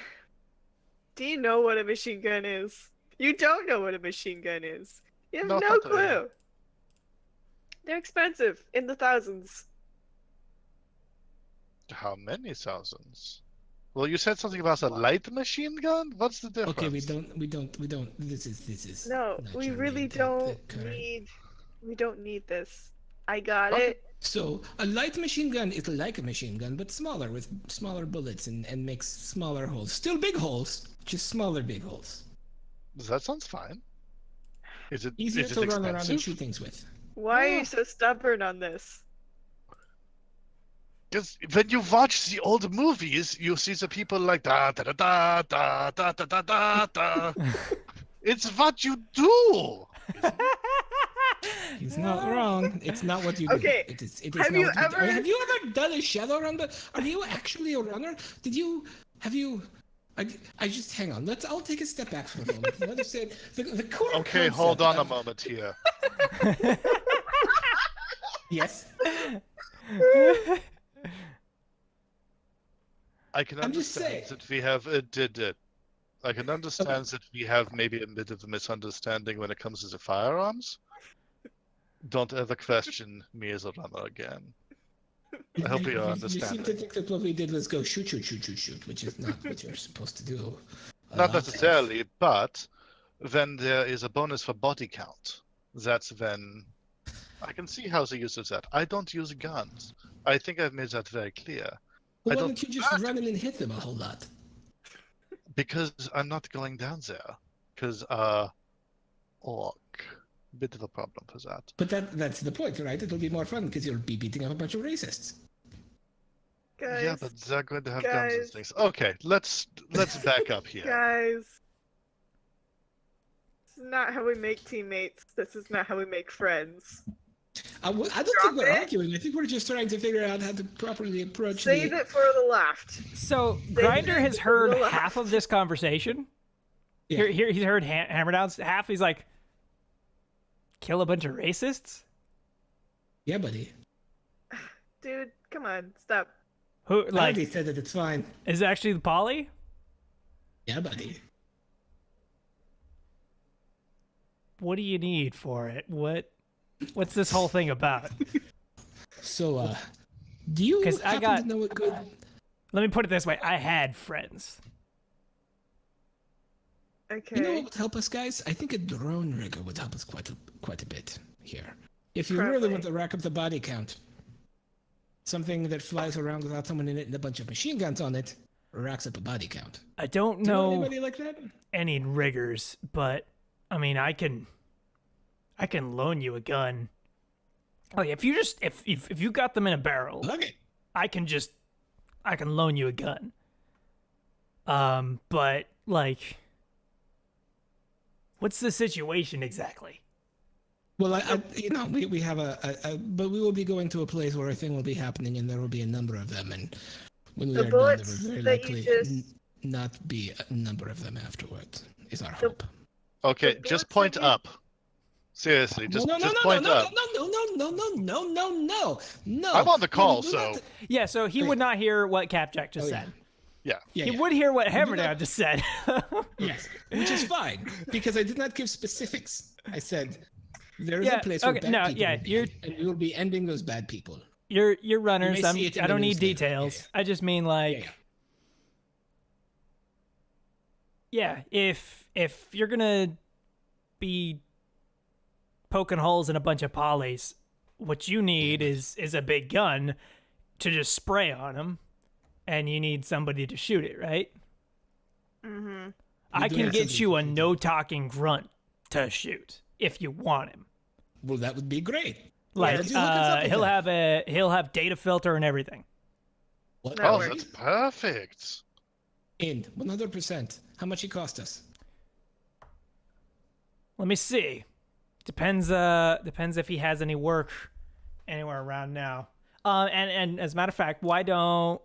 do you know what a machine gun is? You don't know what a machine gun is. You have No, no not really. clue. They're expensive, in the thousands. How many thousands? Well, you said something about a light machine gun? What's the difference? Okay, we don't. This is. No, not we your really main don't current. need. We don't need this. I got Okay. it. So a light machine gun is like a machine gun, but smaller with smaller bullets and makes smaller holes. Still big holes, just smaller big holes. That sounds fine. Is it Easier is it to run around and expensive? shoot things with. Why are Yeah. you so stubborn on this? Because when you watch the old movies, you see the people like da da da da da da da da da da. It's what you do. He's not wrong. It's not what you do. Okay, It is have not you what do. ever- Have you ever done a shadow run? But are you actually a runner? Have you? I just hang on. I'll take a step back for a moment. Let us say the core. Okay, hold on a concept moment here. Yes. I can I'm just understand saying. that we have I can understand that we have maybe a bit of a misunderstanding when it comes to the firearms. Don't ever question me as a runner again. I hope you You understand seem to that. think that what we did was go shoot, which is not what you're supposed to do. a Not lot of. necessarily, but when there is a bonus for body count, that's when I can see how the use of that. I don't use guns. I think I've made that very clear. Well, I why don't don't you just have to. run in and hit them a whole lot? Because I'm not going down there. Because orc. Bit of a problem for that. But that's the point, right? It'll be more fun because you'll be beating up a bunch of racists. Guys, Yeah, but they're going to have guns and guys. things. Okay, let's back up here. guys. This is not how we make teammates. This is not how we make friends. I don't Drop think we're it. arguing. I think we're just trying to figure out how to properly approach Save the. it for the left. So They Grinder did has it heard on the half of left. this conversation. Yeah. Here he's heard hammer downs. Half he's like, kill a bunch of racists. Yeah, buddy. Dude, come on, stop. Who I already like said that it's fine. is it actually the poly? Yeah, buddy. what do you need for it? What's this whole thing about? So, do you 'Cause I happen got- to know a good? Let me put it this way: I had friends. Okay. You know what would help us, guys? I think a drone rigger would help us quite a bit here. If you really Probably. want to rack up the body count, something that flies around without someone in it and a bunch of machine guns on it racks up a body count. I don't Do you know know anybody like that? any riggers, but I mean, I can loan you a gun. Like if you got them in a barrel, Okay. I can loan you a gun. But like, what's the situation exactly? Well, we have but we will be going to a place where a thing will be happening, and there will be a number of them, and when we The are done, there bullets will very that you likely just- not be a number of them afterwards. Is our The- hope. Okay, The just bullets that point you- up. Seriously, just no, point no, up. no. I'm on the call, We do not- so Yeah, so he Okay. would not hear what Capjack just Oh, yeah. said. yeah. Yeah, He yeah. would hear what do Hammerdown not- just said. Yes, which is fine because I did not give specifics. I said there is Yeah, a place where okay, bad no, people yeah, will be, you're- and we will be ending those bad people. You're runners. may see it in I the don't need news later. details. Yeah, I just mean like, Yeah. if you're gonna be poking holes in a bunch of polys, what you need is a big gun to just spray on them, and you need somebody to shoot it, right? Mm-hmm. I do can have get somebody you to a shoot it. no talking grunt to shoot if you want him. Well, that would be great. Like let's hook us up with that. he'll have data filter and everything. What? That Oh, works. that's perfect. In 100%. How much it cost us? Let me see. Depends if he has any work anywhere around now. And as a matter of fact, why don't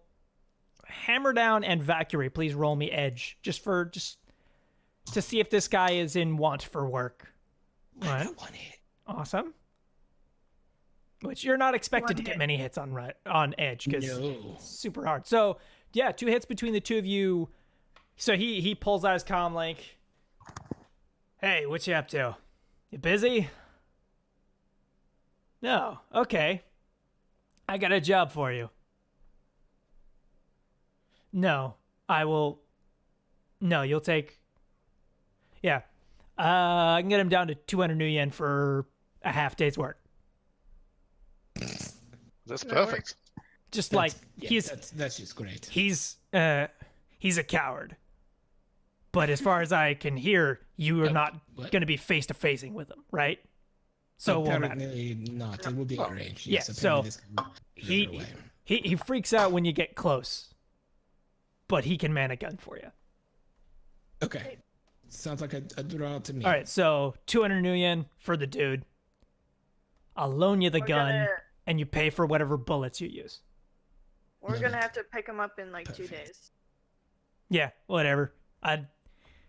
Hammerdown and Valkyrie please roll me edge just to see if this guy is in want for work. I Right. got one hit. Awesome. Which you're not expected One to get hit. many hits on edge because No. super hard. So yeah, 2 hits between the two of you. So he pulls out his comm link. Hey, what you up to? You busy? No. Okay. I got a job for you. No, I will. No, you'll take. Yeah. I can get him down to 200 new yen for a half day's work. That's That perfect. Just like That's just great. he's a coward. But as far as I can hear, you are not what? going to be face to facing with him, right? So it won't matter. Apparently not. It will be arranged. Yeah, Yes, so apparently this can be he- either way. He freaks out when you get close, but he can man a gun for you. Okay. Sounds like a draw to me. All right, so 200 new yen for the dude. I'll loan you the We're gun, gonna- and you pay for whatever bullets you use. We're Love gonna it. have to pick him up in like 2 Perfect. days. Yeah, whatever.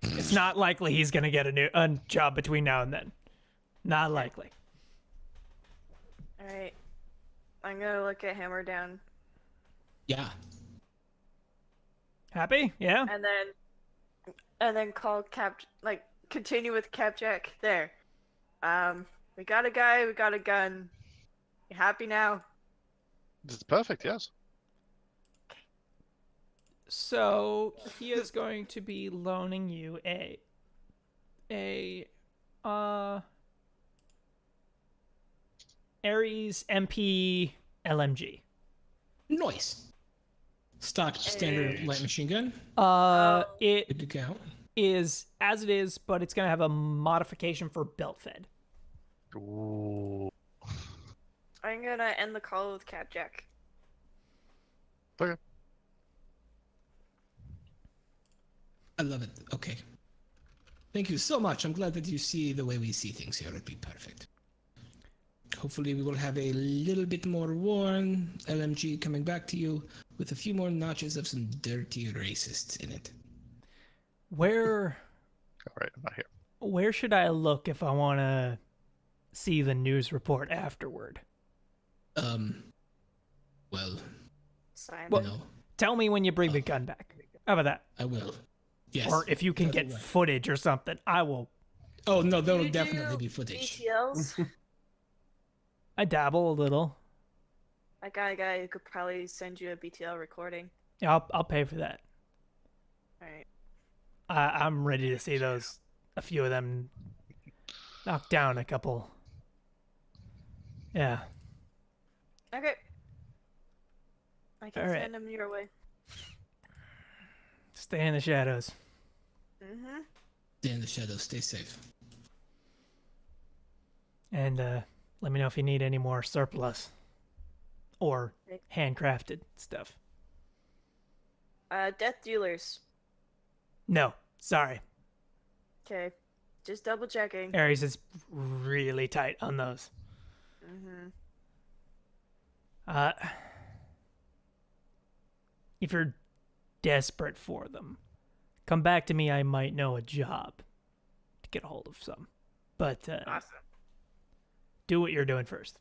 It's not likely he's gonna get a job between now and then. Not likely. Alright. I'm gonna look at Hammer Down Yeah. Happy? Yeah. and then call continue with Capjack there. We got a guy, we got a gun. You happy now? It's perfect, yes. So he is going to be loaning you a Ares MP LMG. Nice. Stock standard Hey. light machine gun. It Good to go. is as it is, but it's gonna have a modification for belt fed. Ooh. I'm gonna end the call with Capjack. Okay. I love it. Okay. Thank you so much. I'm glad that you see the way we see things here. It'd be perfect. Hopefully we will have a little bit more worn LMG coming back to you with a few more notches of some dirty racists in it. Where All right, I'm not here. where should I look if I want to see the news report afterward? Well, Sign. you know, Tell me when you bring the gun back. How about that? I will. Yes. Or if you can Totally get right. footage or something, I will Oh no, Do there will you definitely do be footage. BTLs? I dabble a little. I got a guy who could probably send you a BTL recording. Yeah, I'll pay for that. Alright. I'm ready to see those. A few of them knock down a couple. Yeah. Okay. I can All right. send him your way. Stay in the shadows. Mm-hmm. Stay in the shadows. Stay safe. And let me know if you need any more surplus or Okay. handcrafted stuff. Death dealers. No, sorry. Okay. Just double checking. Ares is really tight on those. Mm-hmm. Uh, if you're desperate for them, come back to me. I might know a job to get a hold of some. But Awesome. do what you're doing first.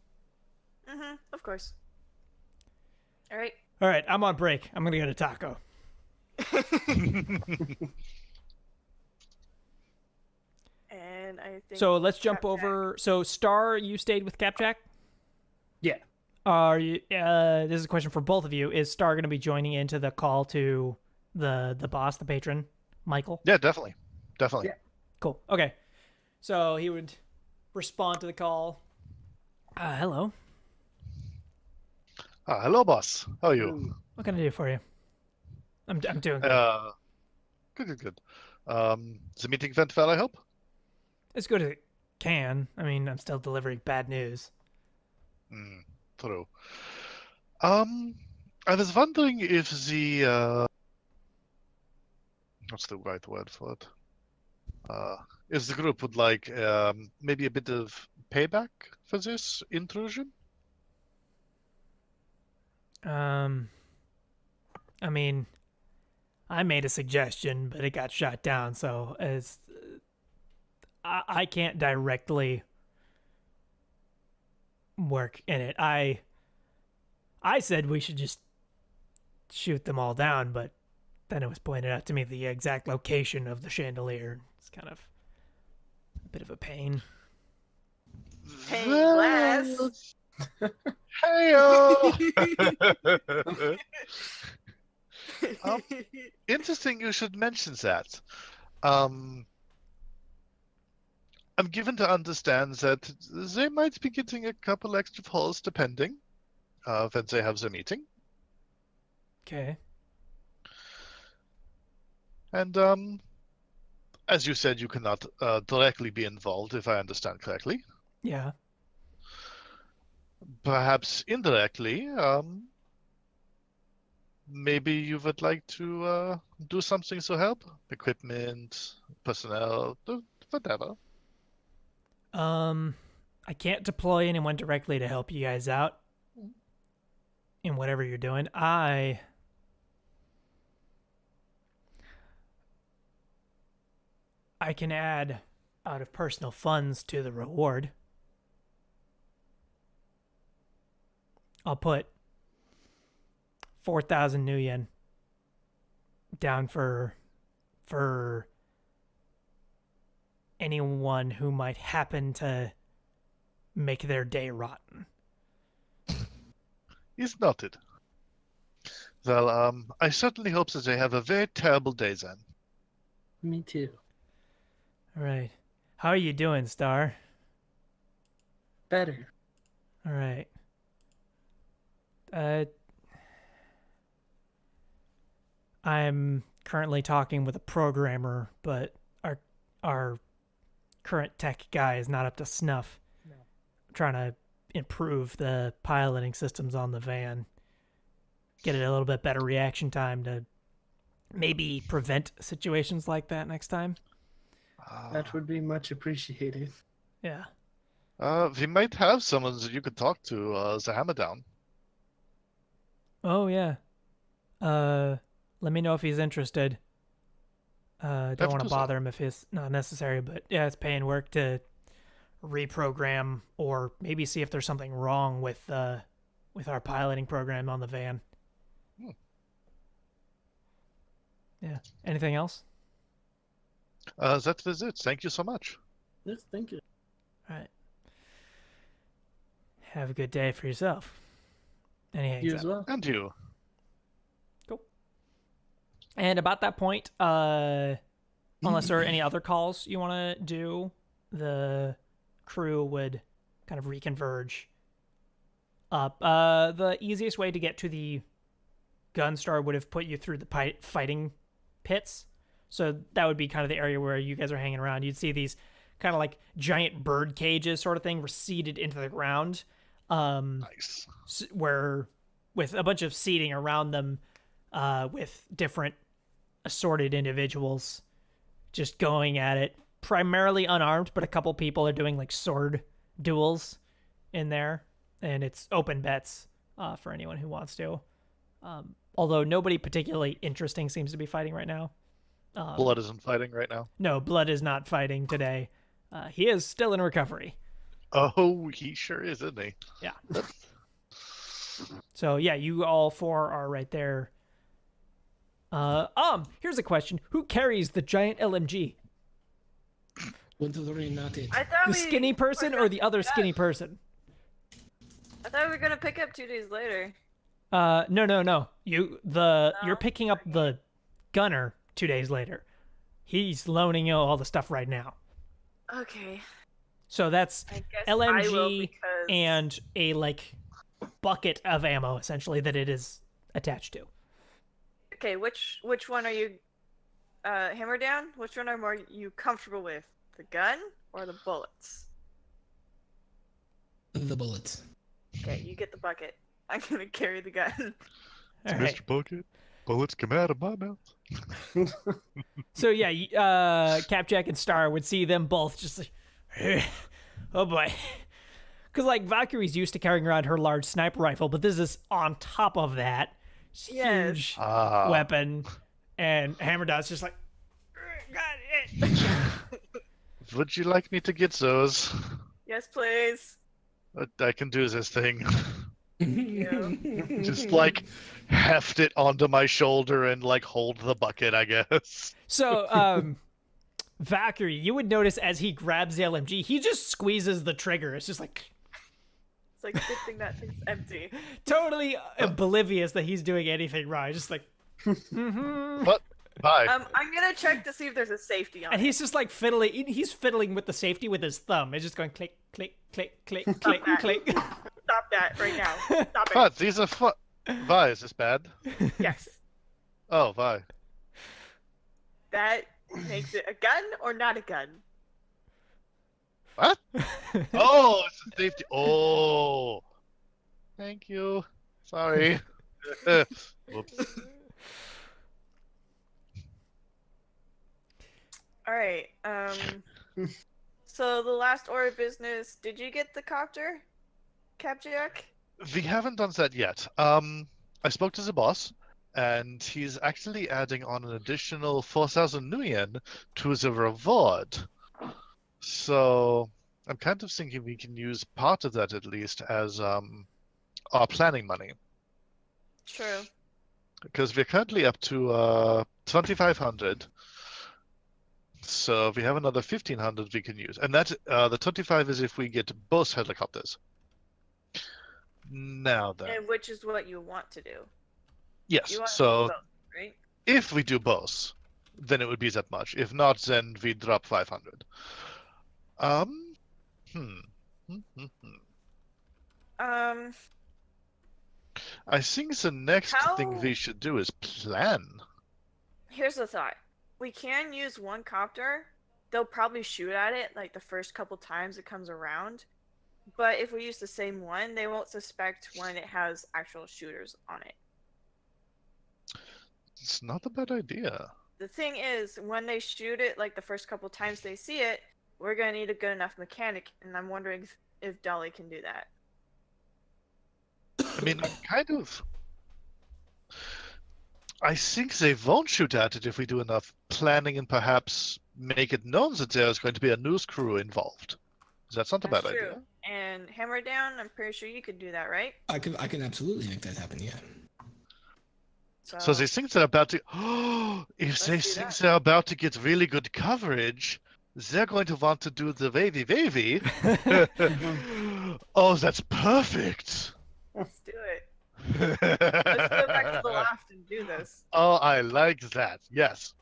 Mm-hmm. Of course. Alright. All right, I'm on break. I'm going to get a taco. And I think So let's jump Capjack- over. So Star, you stayed with Capjack? Yeah. Are you? This is a question for both of you. Is Star going to be joining into the call to the boss, the patron, Michael? Yeah, definitely. Definitely. Yeah. Cool. Okay. So he would respond to the call. Hello. Hello, boss. How are you? What can I do for you? I'm doing good. Good. The meeting went well, I hope? As good as it can. I mean, I'm still delivering bad news. True. I was wondering if what's the right word for it? If the group would like maybe a bit of payback for this intrusion? I mean, I made a suggestion, but it got shot down. So as I can't directly work in it. I said we should just shoot them all down, but then it was pointed out to me the exact location of the chandelier. It's kind of a bit of a pain. Pane glass. Heyo! Interesting you should mention that. I'm given to understand that they might be getting a couple extra calls depending when they have the meeting. Okay. And as you said, you cannot directly be involved, if I understand correctly. Yeah. Perhaps indirectly, maybe you would like to do something to help? Equipment, personnel, whatever. I can't deploy anyone directly to help you guys out in whatever you're doing. I can add out of personal funds to the reward. I'll put 4,000 new yen down for anyone who might happen to make their day rotten. Is noted. Well, I certainly hope that they have a very terrible day then. Me too. All right. How are you doing, Star? Better. All right. I'm currently talking with a programmer, but our current tech guy is not up to snuff. No. Trying to improve the piloting systems on the van. Get it a little bit better reaction time to maybe prevent situations like that next time. That would be much appreciated. Yeah. We might have someone that you could talk to, the Hammer Down. Oh yeah. Let me know if he's interested. Don't want to do so. bother him if it's not necessary, but yeah, it's paying work to reprogram or maybe see if there's something wrong with our piloting program on the van. Yeah. Anything else? That was it. Thank you so much. Yes, thank you. All right. Have a good day for yourself. And he hangs You up. as well. And you. And about that point, unless there are any other calls you want to do, the crew would kind of reconverge up. The easiest way to get to the Gunstar would have put you through the fighting pits. So that would be kind of the area where you guys are hanging around. You'd see these kind of like giant bird cages sort of thing receded into the ground. Nice. Where with a bunch of seating around them, with different assorted individuals just going at it, primarily unarmed, but a couple people are doing like sword duels in there, and it's open bets for anyone who wants to. Although nobody particularly interesting seems to be fighting right now. Blood isn't fighting right now. No, Blood is not fighting today. He is still in recovery. Oh, he sure is, isn't he? Yeah. So yeah, you all four are right there. Here's a question: who carries the giant LMG? Want to not it. I thought The skinny person or the other skinny person? I thought we were gonna pick up 2 days later. No. You're picking up the gunner 2 days later. He's loaning you all the stuff right now. Okay. So that's I guess I will LMG because... and a like bucket of ammo essentially that it is attached to. Okay, which one are you hammer down? Which one are you comfortable with? The gun or the bullets? The bullets. Okay, you get the bucket. I'm gonna carry the gun. All right. Mr. Bucket, bullets come out of my mouth. So yeah, Capjack and Star would see them both just like, oh boy. Because like Valkyrie's used to carrying around her large sniper rifle, but this is on top of that huge weapon, and Hammerdot's just like, got it. Would you like me to get those? Yes, please. I can do this thing. Yeah. Just like heft it onto my shoulder and like hold the bucket, I guess. So, Valkyrie, you would notice as he grabs the LMG, he just squeezes the trigger. It's just like It's like good thing that thing's empty. totally oblivious that he's doing anything wrong. Just like, What? Bye. I'm gonna check to see if there's a safety on and it. he's just like fiddling. He's fiddling with the safety with his thumb. It's just going click, click, click, click, click, that. click. Stop that right now. Stop it. What? These are Vi, is this bad? Yes. Oh, Vi. That makes it a gun or not a gun? What? Oh, it's a safety. Oh. Thank you. Sorry. Whoops. Alright, so the last order of business, did you get the copter, Capjack? We haven't done that yet. I spoke to the boss, and he's actually adding on an additional 4,000 nuyen to the reward. So I'm kind of thinking we can use part of that at least as our planning money. True. Because we're currently up to 2,500. So we have another 1,500 we can use. And that the 25 is if we get both helicopters. Now then. And which is what you want to do. Yes, You want to so do both, right? if we do both, then it would be that much. If not, then we drop 500. I think the next thing we should do is plan. Here's the thought. We can use one copter. They'll probably shoot at it like the first couple times it comes around. But if we use the same one, they won't suspect when it has actual shooters on it. It's not a bad idea. The thing is, when they shoot it, like the first couple times they see it, we're gonna need a good enough mechanic, and I'm wondering if Dolly can do that. I mean, I think they won't shoot at it if we do enough planning and perhaps make it known that there's going to be a news crew involved. That's not a bad That's true. idea. And Hammer Down, I'm pretty sure you could do that, right? I can absolutely make that happen. Yeah. So they think they're about to. If they Let's do think that. they're about to get really good coverage, they're going to want to do the wavy. Oh, that's perfect. Let's do it. Let's go back to the loft and do this. Oh, I like that. Yes.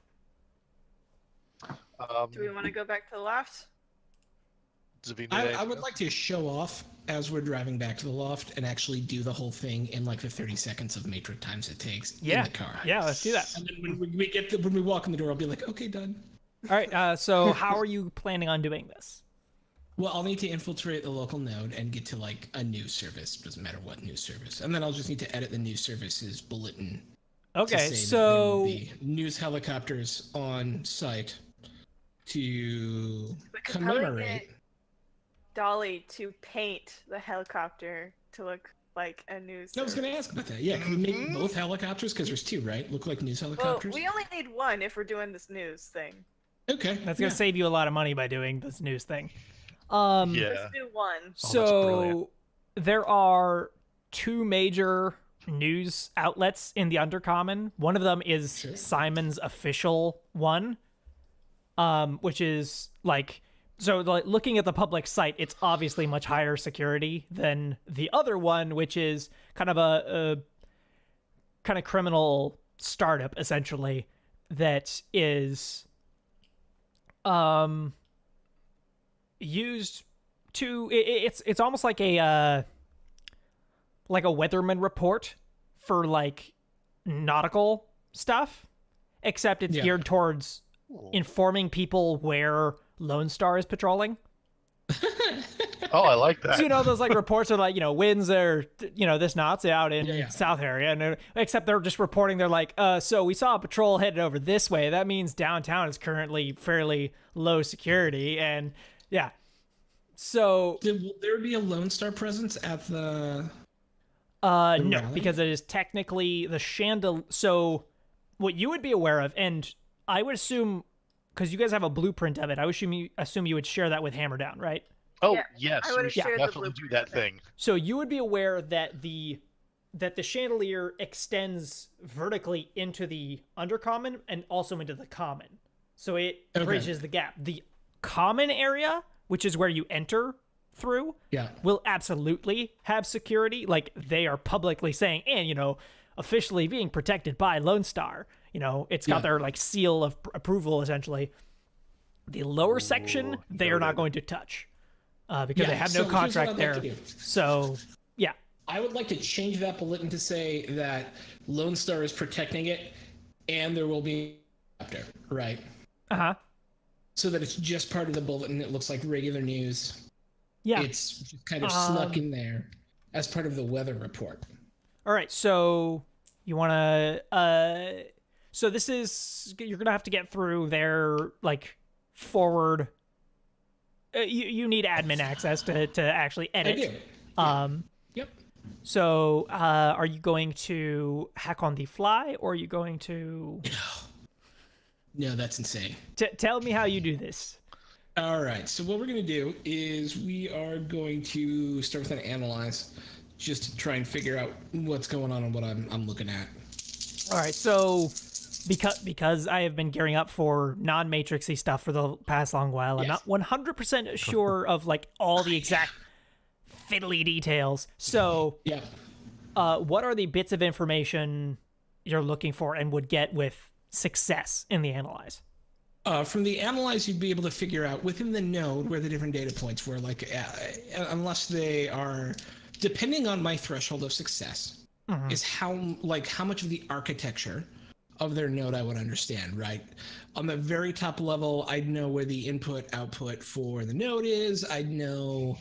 Do we want to go back to the loft? I would like to show off as we're driving back to the loft and actually do the whole thing in like the 30 seconds of Matrix times it takes in the car. Yeah, let's do that. And then when we walk in the door, I'll be like, okay, done. All right. So how are you planning on doing this? Well, I'll need to infiltrate the local node and get to like a news service. Doesn't matter what news service. And then I'll just need to edit the news service's bulletin. Okay, to say that there so will be news helicopters on site to We could probably commemorate. get Dolly to paint the helicopter to look like a news. I was going to ask about that. Yeah, can we make both helicopters? Because there's two, right? Look like news Well, helicopters? we only need one if we're doing this news thing. Okay. that's gonna yeah. save you a lot of money by doing this news thing. Yeah. Let's do one. that's So brilliant. there are two major news outlets in the Undercommon. One of them is Sure. Simon's official one, which is like, so like looking at the public site, it's obviously much higher security than the other one, which is kind of a kind of criminal startup essentially that is used to it's almost like a weatherman report for like nautical stuff, except it's Yeah. geared towards informing people where Lone Star is patrolling. Oh, I like that. So, you know, those like reports are like, you know, winds are, you know, this knots out in Yeah. South area, and except they're just reporting. They're like, so we saw a patrol headed over this way. That means downtown is currently fairly low security, and yeah. So, Will there be a Lone Star presence at the... no, rally? because it is technically the chandelier. So, what you would be aware of, and I would assume, because you guys have a blueprint of it, I would assume you would share that with Hammer Down, right? Oh, Yeah, yes. I would've We should shared the definitely do blueprint that with it. thing. So you would be aware that the chandelier extends vertically into the undercommon and also into the common. So it Okay. bridges the gap. The common area, which is where you enter through, Yeah. will absolutely have security. Like they are publicly saying, and you know, officially being protected by Lone Star. You know, it's got Yeah. their like seal of approval essentially. The lower section, they are not noted. going to touch. Because they Yeah, have so no here's what contract I'd there. like to do. So, yeah. I would like to change that bulletin to say that Lone Star is protecting it, and there will be a helicopter, right? Uh-huh. So that it's just part of the bulletin. It looks like regular news. Yeah. It's just kind of snuck in there as part of the weather report. All right. So, you want to so this is you're going to have to get through their like forward you need admin access to actually edit. I do. Yep. So, are you going to hack on the fly, or are you going to No, that's insane. tell me how you do this? All right. So what we're going to do is we are going to start with an analyze, just to try and figure out what's going on and what I'm looking at. All right. So, because I have been gearing up for non-matrixy stuff for the past long while, I'm Yes. not 100% sure of like all the exact fiddly details. So, Yeah. what are the bits of information you're looking for and would get with success in the analyze? From the analyze, you'd be able to figure out within the node where the different data points were, like, unless they are, depending on my threshold of success, is how much of the architecture of their node I would understand, right? On the very top level, I'd know where the input output for the node is. I'd know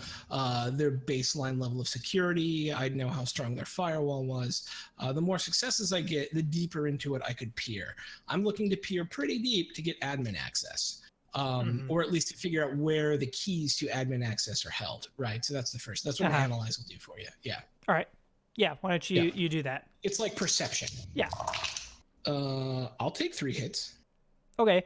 their baseline level of security. I'd know how strong their firewall was. The more successes I get, the deeper into it I could peer. I'm looking to peer pretty deep to get admin access, or at least to figure out where the keys to admin access are held, right? So that's the first. That's what an analyze will do for you. Yeah. All right. Yeah. Why don't you do that? It's like perception. Yeah. I'll take 3 hits. Okay.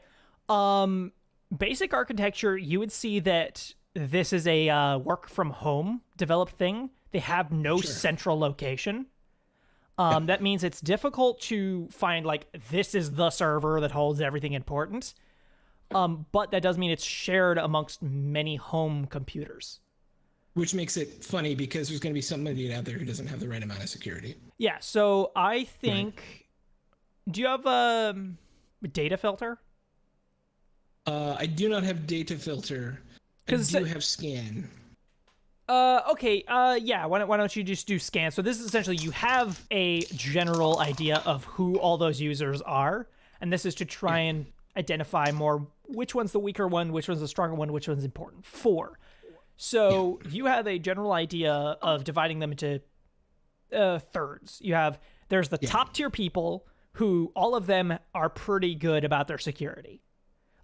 Basic architecture, you would see that this is a work from home developed thing. They have no central location. That means it's difficult to find like this is the server that holds everything important. But that does mean it's shared amongst many home computers. Which makes it funny because there's going to be somebody out there who doesn't have the right amount of security. Yeah, so I think... Do you have a data filter? I do not have data filter. I do have scan. Okay, yeah, why don't you just do scan? So this is essentially, you have a general idea of who all those users are, and this is to try and identify more which one's the weaker one, which one's the stronger one, which one's important for. So you have a general idea of dividing them into thirds. There's the top tier people who all of them are pretty good about their security.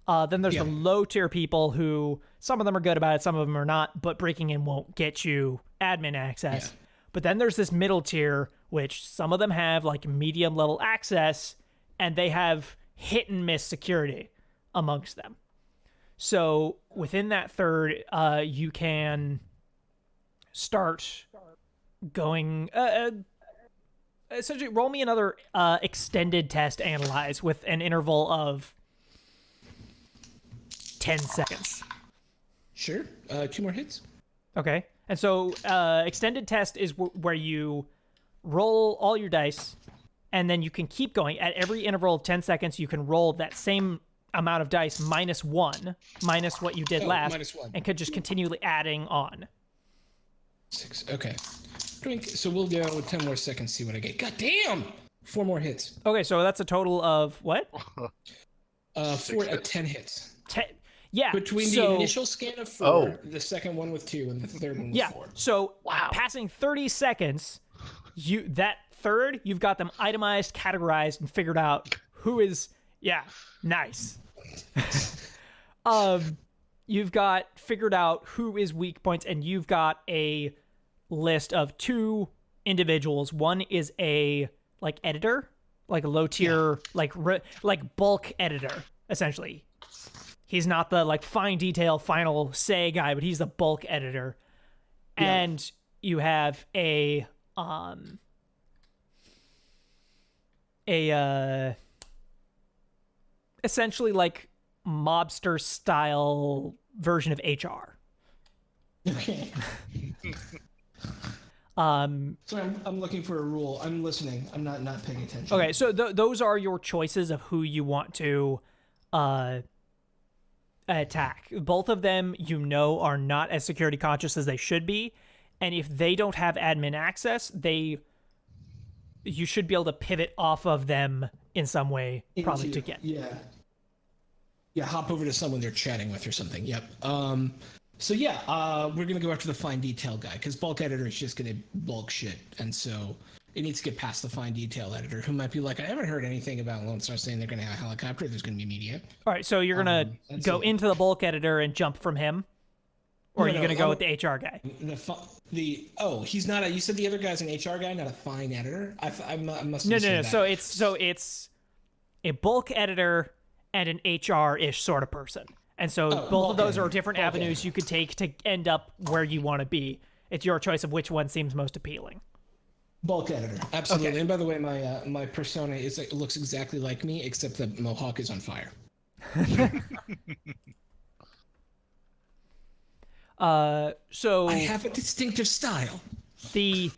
Then there's the low tier people who some of them are good about it, some of them are not, but breaking in won't get you admin access. Yeah. But then there's this middle tier, which some of them have like medium level access, and they have hit and miss security amongst them. So within that third, you can start going... essentially, roll me another extended test analyze with an interval of 10 seconds. Sure. 2 more hits. Okay. And so extended test is where you roll all your dice, and then you can keep going. At every interval of 10 seconds, you can roll that same amount of dice minus 1, minus what you did last, and could just continually adding on. 6. Okay. Drink. So we'll go 10 more seconds, see what I get. God damn! 4 more hits. Okay, so that's a total of what? 10 hits. 10. Yeah. Between the initial scan of 4, the second one with 2, and the third one with 4. So passing 30 seconds, that third, you've got them itemized, categorized, and figured out who is... Yeah, nice. You've got figured out who is weak points, and you've got a list of 2 individuals. One is a like editor, like a low tier, like bulk editor, essentially. He's not the like fine detail final say guy, but he's the bulk editor. And you have essentially like mobster style version of HR. Okay. Sorry, I'm looking for a rule. I'm listening. I'm not paying attention. Okay, so those are your choices of who you want to attack. Both of them, are not as security conscious as they should be, and if they don't have admin access, you should be able to pivot off of them in some way, probably to get. Yeah, hop over to someone they're chatting with or something. Yep. So we're gonna go after the fine detail guy because bulk editor is just gonna bulk shit, and so it needs to get past the fine detail editor, who might be like, I haven't heard anything about Lone Star saying they're gonna have a helicopter. There's gonna be media. All right, so you're gonna go into the bulk editor and jump from him, or are you gonna go with the HR guy? He's not. You said the other guy's an HR guy, not a fine editor. I must. No. So it's a bulk editor and an HR-ish sort of person. And so both of those are different avenues you could take to end up where you want to be. It's your choice of which one seems most appealing. Bulk editor, absolutely. Okay. And by the way, my persona looks exactly like me, except that mohawk is on fire. So I have a distinctive style. The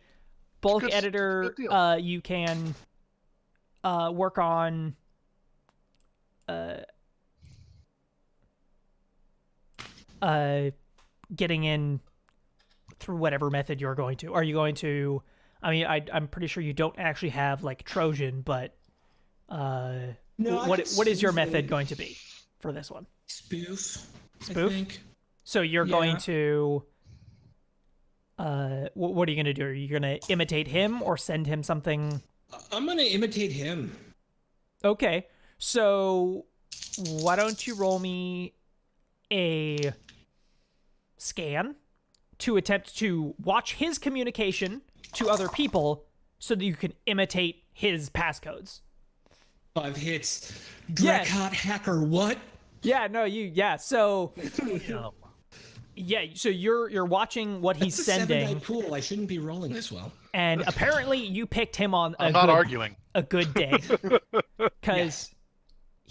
bulk editor, you can work on. Getting in through whatever method you're going to. Are you going to... I mean, I'm pretty sure you don't actually have, like, Trojan, but... what is your method going to be for this one? Spoof? I think. So you're going to... what are you going to do? Are you going to imitate him or send him something? I'm going to imitate him. Okay. So why don't you roll me a scan to attempt to watch his communication to other people so that you can imitate his passcodes. 5 hits. Drekhot hacker what? Yeah, no, so so you're watching what he's sending. That's a 7-die pool. I shouldn't be rolling this well. And apparently you picked him on I'm not arguing. A good day. Because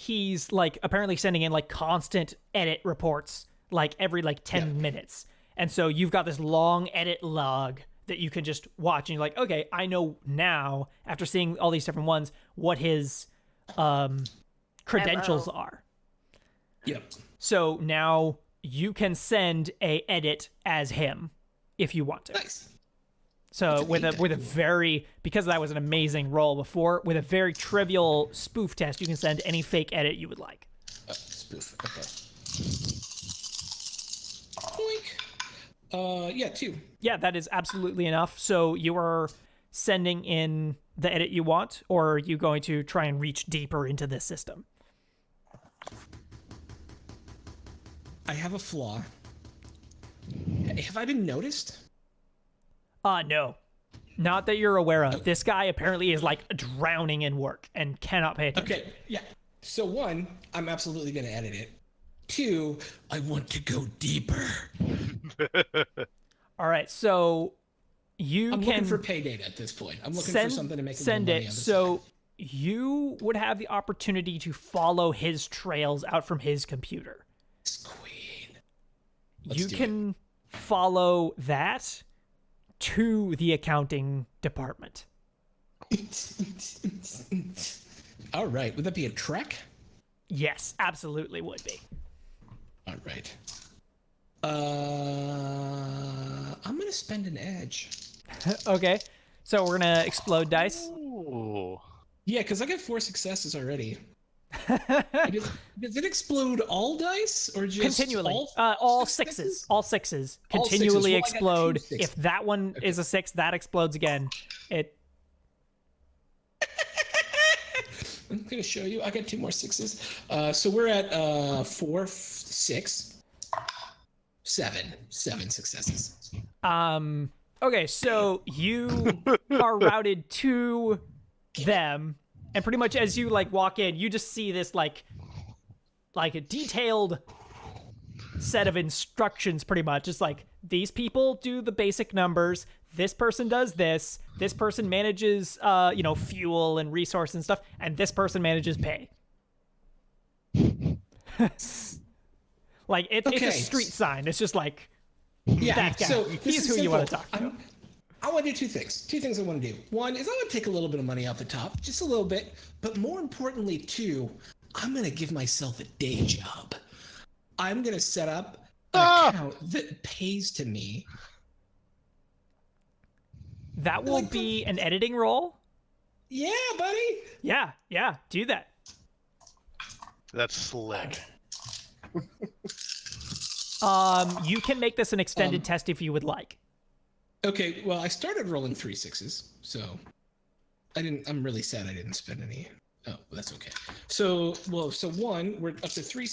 he's like apparently sending in like constant edit reports like every like 10 minutes. And so you've got this long edit log that you can just watch and you're like, okay, I know now after seeing all these different ones what his credentials are. Yep. So now you can send a edit as him if you want to. Nice. So with a very, because that was an amazing roll before, with a very trivial spoof test, you can send any fake edit you would like. Spoof. Okay. Boink. Yeah, 2. Yeah, that is absolutely enough. So you are sending in the edit you want, or are you going to try and reach deeper into this system? I have a flaw. Have I been noticed? No. Not that you're aware of. This guy apparently is like drowning in work and cannot pay attention. Okay, yeah. So 1, I'm absolutely going to edit it. 2, I want to go deeper. All right, so you I'm can looking for pay data at this point. I'm looking for something to make send money it. on the So side. you would have the opportunity to follow his trails out from his computer. Queen. You can follow that to the accounting department. All right. Would that be a trek? Yes, absolutely would be. All right. I'm gonna spend an edge. Okay, so we're gonna explode dice. Ooh. Yeah, because I got 4 successes already. Does it explode all dice or just Continually, all all successes? sixes, all sixes All sixes. continually Well, I got 2 explode. sixes. If that one is a 6, that explodes again. It. I'm gonna show you. I got 2 more 6s. So we're at 4, 6, 7 successes. Okay, so you are routed to them, and pretty much as you like walk in, you just see this like a detailed set of instructions. Pretty much, it's like these people do the basic numbers. This person does this. This person manages, fuel and resource and stuff, and this person manages pay. Like it's a Okay. street sign. It's just like Yeah. that guy. So He's who you want to talk to. I want to do 2 things. 2 things I want to do. 1 is I want to take a little bit of money off the top, just a little bit. But more importantly, 2, I'm going to give myself a day job. I'm going to set up an account that pays to me. That will be an editing role. Yeah, buddy. Yeah, do that. That's slick. You can make this an extended test if you would like. Okay, well, I started rolling 3 6s, so I'm really sad I didn't spend any. Oh, well, that's okay. So 1, we're up to 3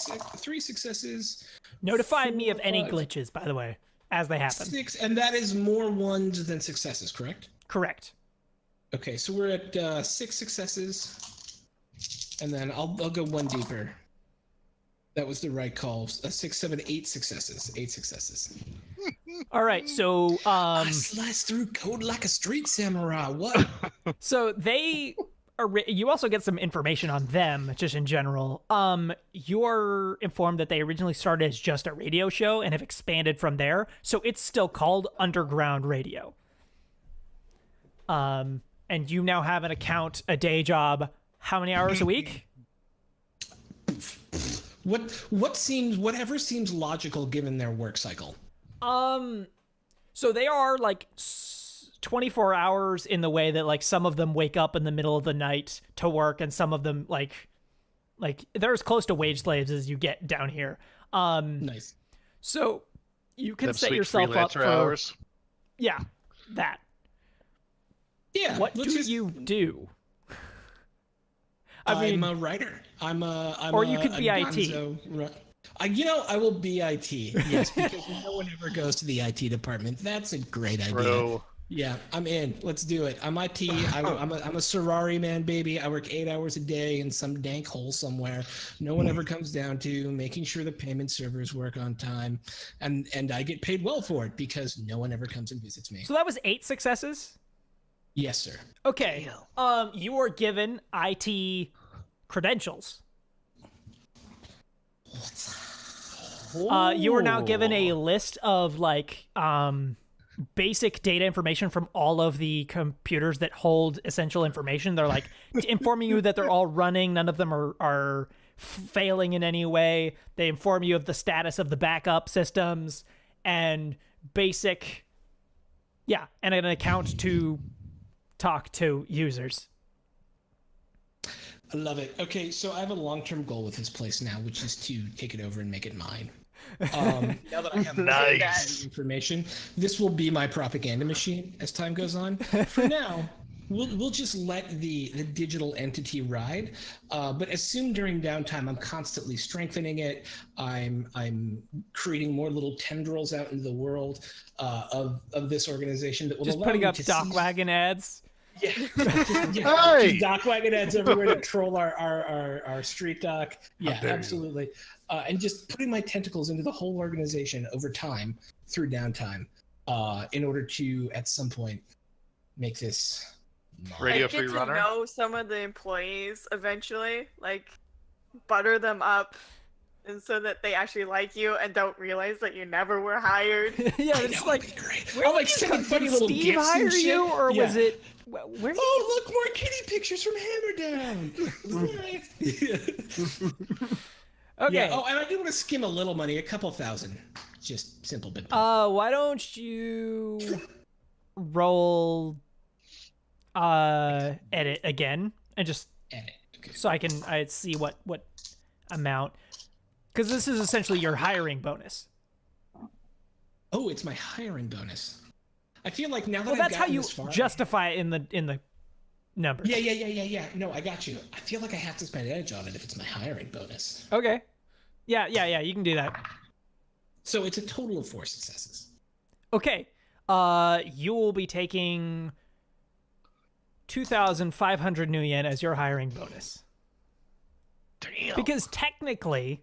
successes. Notify me 4, of any 5, glitches, by the way, as they happen. 6, and that is more 1s than successes, correct? Correct. Okay, so we're at 6 successes, and then I'll go 1 deeper. That was the right call. 6, 7, 8 successes. 8 successes. All right, so I slice through code like a street samurai. What? so they are. You also get some information on them, just in general. You're informed that they originally started as just a radio show and have expanded from there, so it's still called Underground Radio. And you now have an account, a day job. How many hours a week? Whatever seems logical given their work cycle. So they are like 24 hours in the way that like some of them wake up in the middle of the night to work, and some of them like they're as close to wage slaves as you get down here. Nice. So you can Them set sweet yourself up freelancer for hours. yeah, that. Yeah. What do you do? I'm a writer. Or you could be IT. I will be IT. Yes, because no one ever goes to the IT department. That's a great idea. Bro. Yeah, I'm in. Let's do it. I'm IT. I'm a sorority man, baby. I work 8 hours a day in some dank hole somewhere. No one ever comes down to making sure the payment servers work on time, and I get paid well for it because no one ever comes and visits me. So that was 8 successes? Yes, sir. Okay. You are given IT credentials. You are now given a list of like basic data information from all of the computers that hold essential information. They're like informing you that they're all running. None of them are failing in any way. They inform you of the status of the backup systems and basic, and an account to talk to users. I love it. Okay, so I have a long-term goal with this place now, which is to take it over and make it mine. Now that I have Nice. information, this will be my propaganda machine as time goes on. For now, we'll just let the digital entity ride. But assume during downtime, I'm constantly strengthening it. I'm creating more little tendrils out into the world of this organization that will Just allow putting me up to dock seize- wagon ads. Yeah, Hey! just dock wagon ads everywhere to troll our street dock. Yeah, dare you. absolutely. And just putting my tentacles into the whole organization over time through downtime, in order to at some point make this mine. Radio Like, free get runner? to know some of the employees eventually, like butter them up, and so that they actually like you and don't realize that you never were hired. Yeah, I it's know, like, it'd be great. where I'll like did you send come- funny did little Steve gifts hire and shit. you, or was Yeah. it? Where did Oh, look, more kitty pictures from Hammerdown. Okay. Yeah. Oh, and I do want to skim a little money, a couple thousand, just simple bit. Why don't you roll edit again and just Edit. Okay. so I'd see what amount, because this is essentially your hiring bonus. Oh, it's my hiring bonus. I feel like now that Well, I've that's how gotten you this far, justify it in the numbers. Yeah. No, I got you. I feel like I have to spend edge on it if it's my hiring bonus. Okay. Yeah. You can do that. So it's a total of 4 successes. Okay. You will be taking 2,500 new yen as your hiring bonus. Damn. Because technically,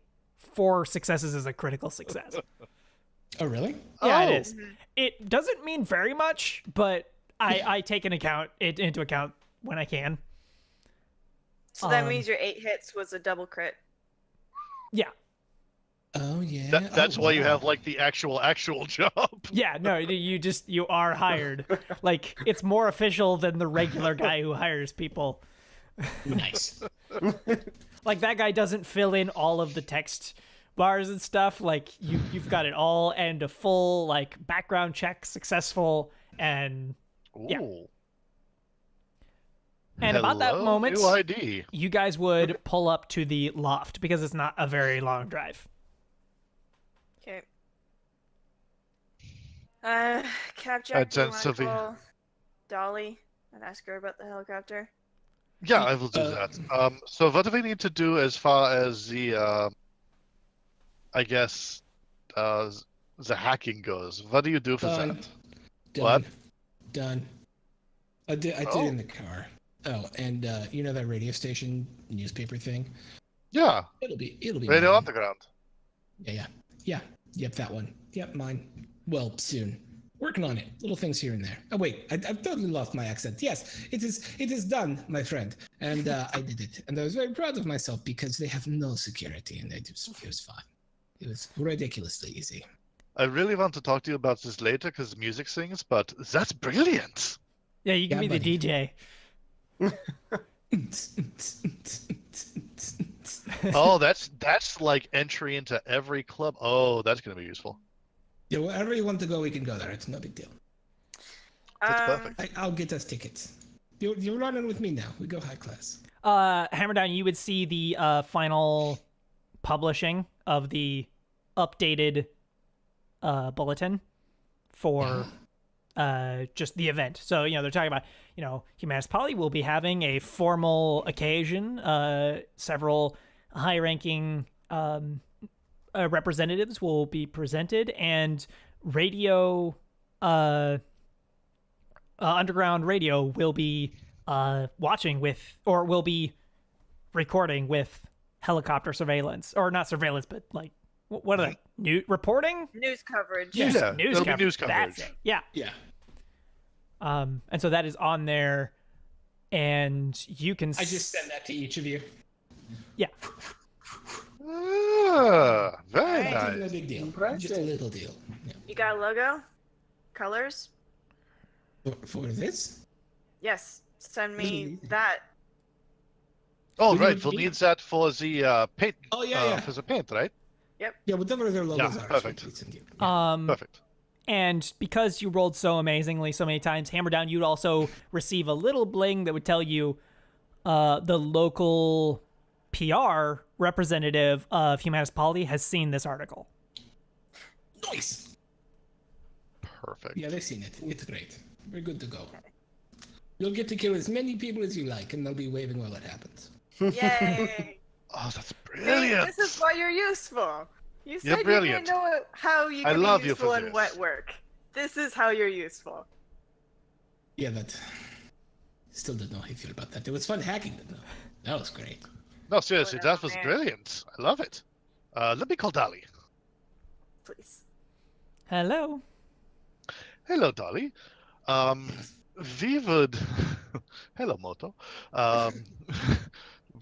4 successes is a critical success. Oh, really? Yeah, Oh. it is. It doesn't mean very much, but I take into account when I can. So that Um, means your 8 hits was a double crit. Yeah. Oh, yeah. That's Oh, why you wow. have like the actual job. Yeah, no, you are hired. Like, it's more official than the regular guy who hires people. Nice. Like, that guy doesn't fill in all of the text bars and stuff. Like, you've got it all, and a full like background check successful, and Yeah. Ooh. about that Hello, moment, new ID. you guys would pull up to the loft because it's not a very long drive. Okay. Cap Jack, I'd do you send want to Sophie. call Dolly and ask her about the helicopter? Yeah, I will do that. So what do we need to do as far as the, I guess, the hacking goes? What do you do for Done. that? Done. What? Done. I did Oh. it in the car. Oh, and you know that radio station newspaper thing? Yeah, It'll be Radio mine. Underground. Yeah. Yep, that one. Yep, mine. Well, soon. Working on it. Little things here and there. Oh wait, I've totally lost my accent. Yes, it is done, my friend. And I did it, and I was very proud of myself because they have no security, and it was fine. It was ridiculously easy. I really want to talk to you about this later because music sings, but that's brilliant. Yeah, you can Yeah, be buddy. the DJ. Oh, that's like entry into every club. Oh, that's gonna be useful. Yeah, wherever you want to go, we can go there. It's no big deal. That's perfect. I'll get us tickets. You're running with me now. We go high class. Hammerdown, you would see the final publishing of the updated bulletin for just the event. So, they're talking about, Humanist Poly will be having a formal occasion. Several high-ranking representatives will be presented, and underground radio will be watching with, or will be recording with helicopter surveillance, or not surveillance, but like, what are they? Reporting? News coverage. Yeah, News it'll be coverage. news That's coverage. it. Yeah. Yeah. And so that is on there, and you can. I just send that to each of you. Yeah. Very Alright. Not even a nice. big deal. Impressive. Just a little deal. Yeah. You got a logo? Colors? For this? Yes. Send me Really? that. Oh, What do you right. We'll need? need that for the paint. Oh, yeah. For the paint, right? Yeah, whatever their logos are. perfect. Please send you. Yeah. Perfect. And because you rolled so amazingly so many times, Hammer Down, you'd also receive a little bling that would tell you the local PR representative of Humanist Polity has seen this article. Nice. Perfect. Yeah, they've seen it. It's great. We're good to go. You'll get to kill as many people as you like, and they'll be waving while it happens. Yay! Oh, that's See, brilliant. this is why you're useful. You said you brilliant. didn't know how you I could love be you for useful in this. wet work. This is how you're useful. Yeah, but still don't know how you feel about that. It was fun hacking them, though. That was great. No, seriously, Whatever, that was man. brilliant. I love it. Let me call Dolly. Please. Hello. Hello, Dolly. We would. Hello, Moto.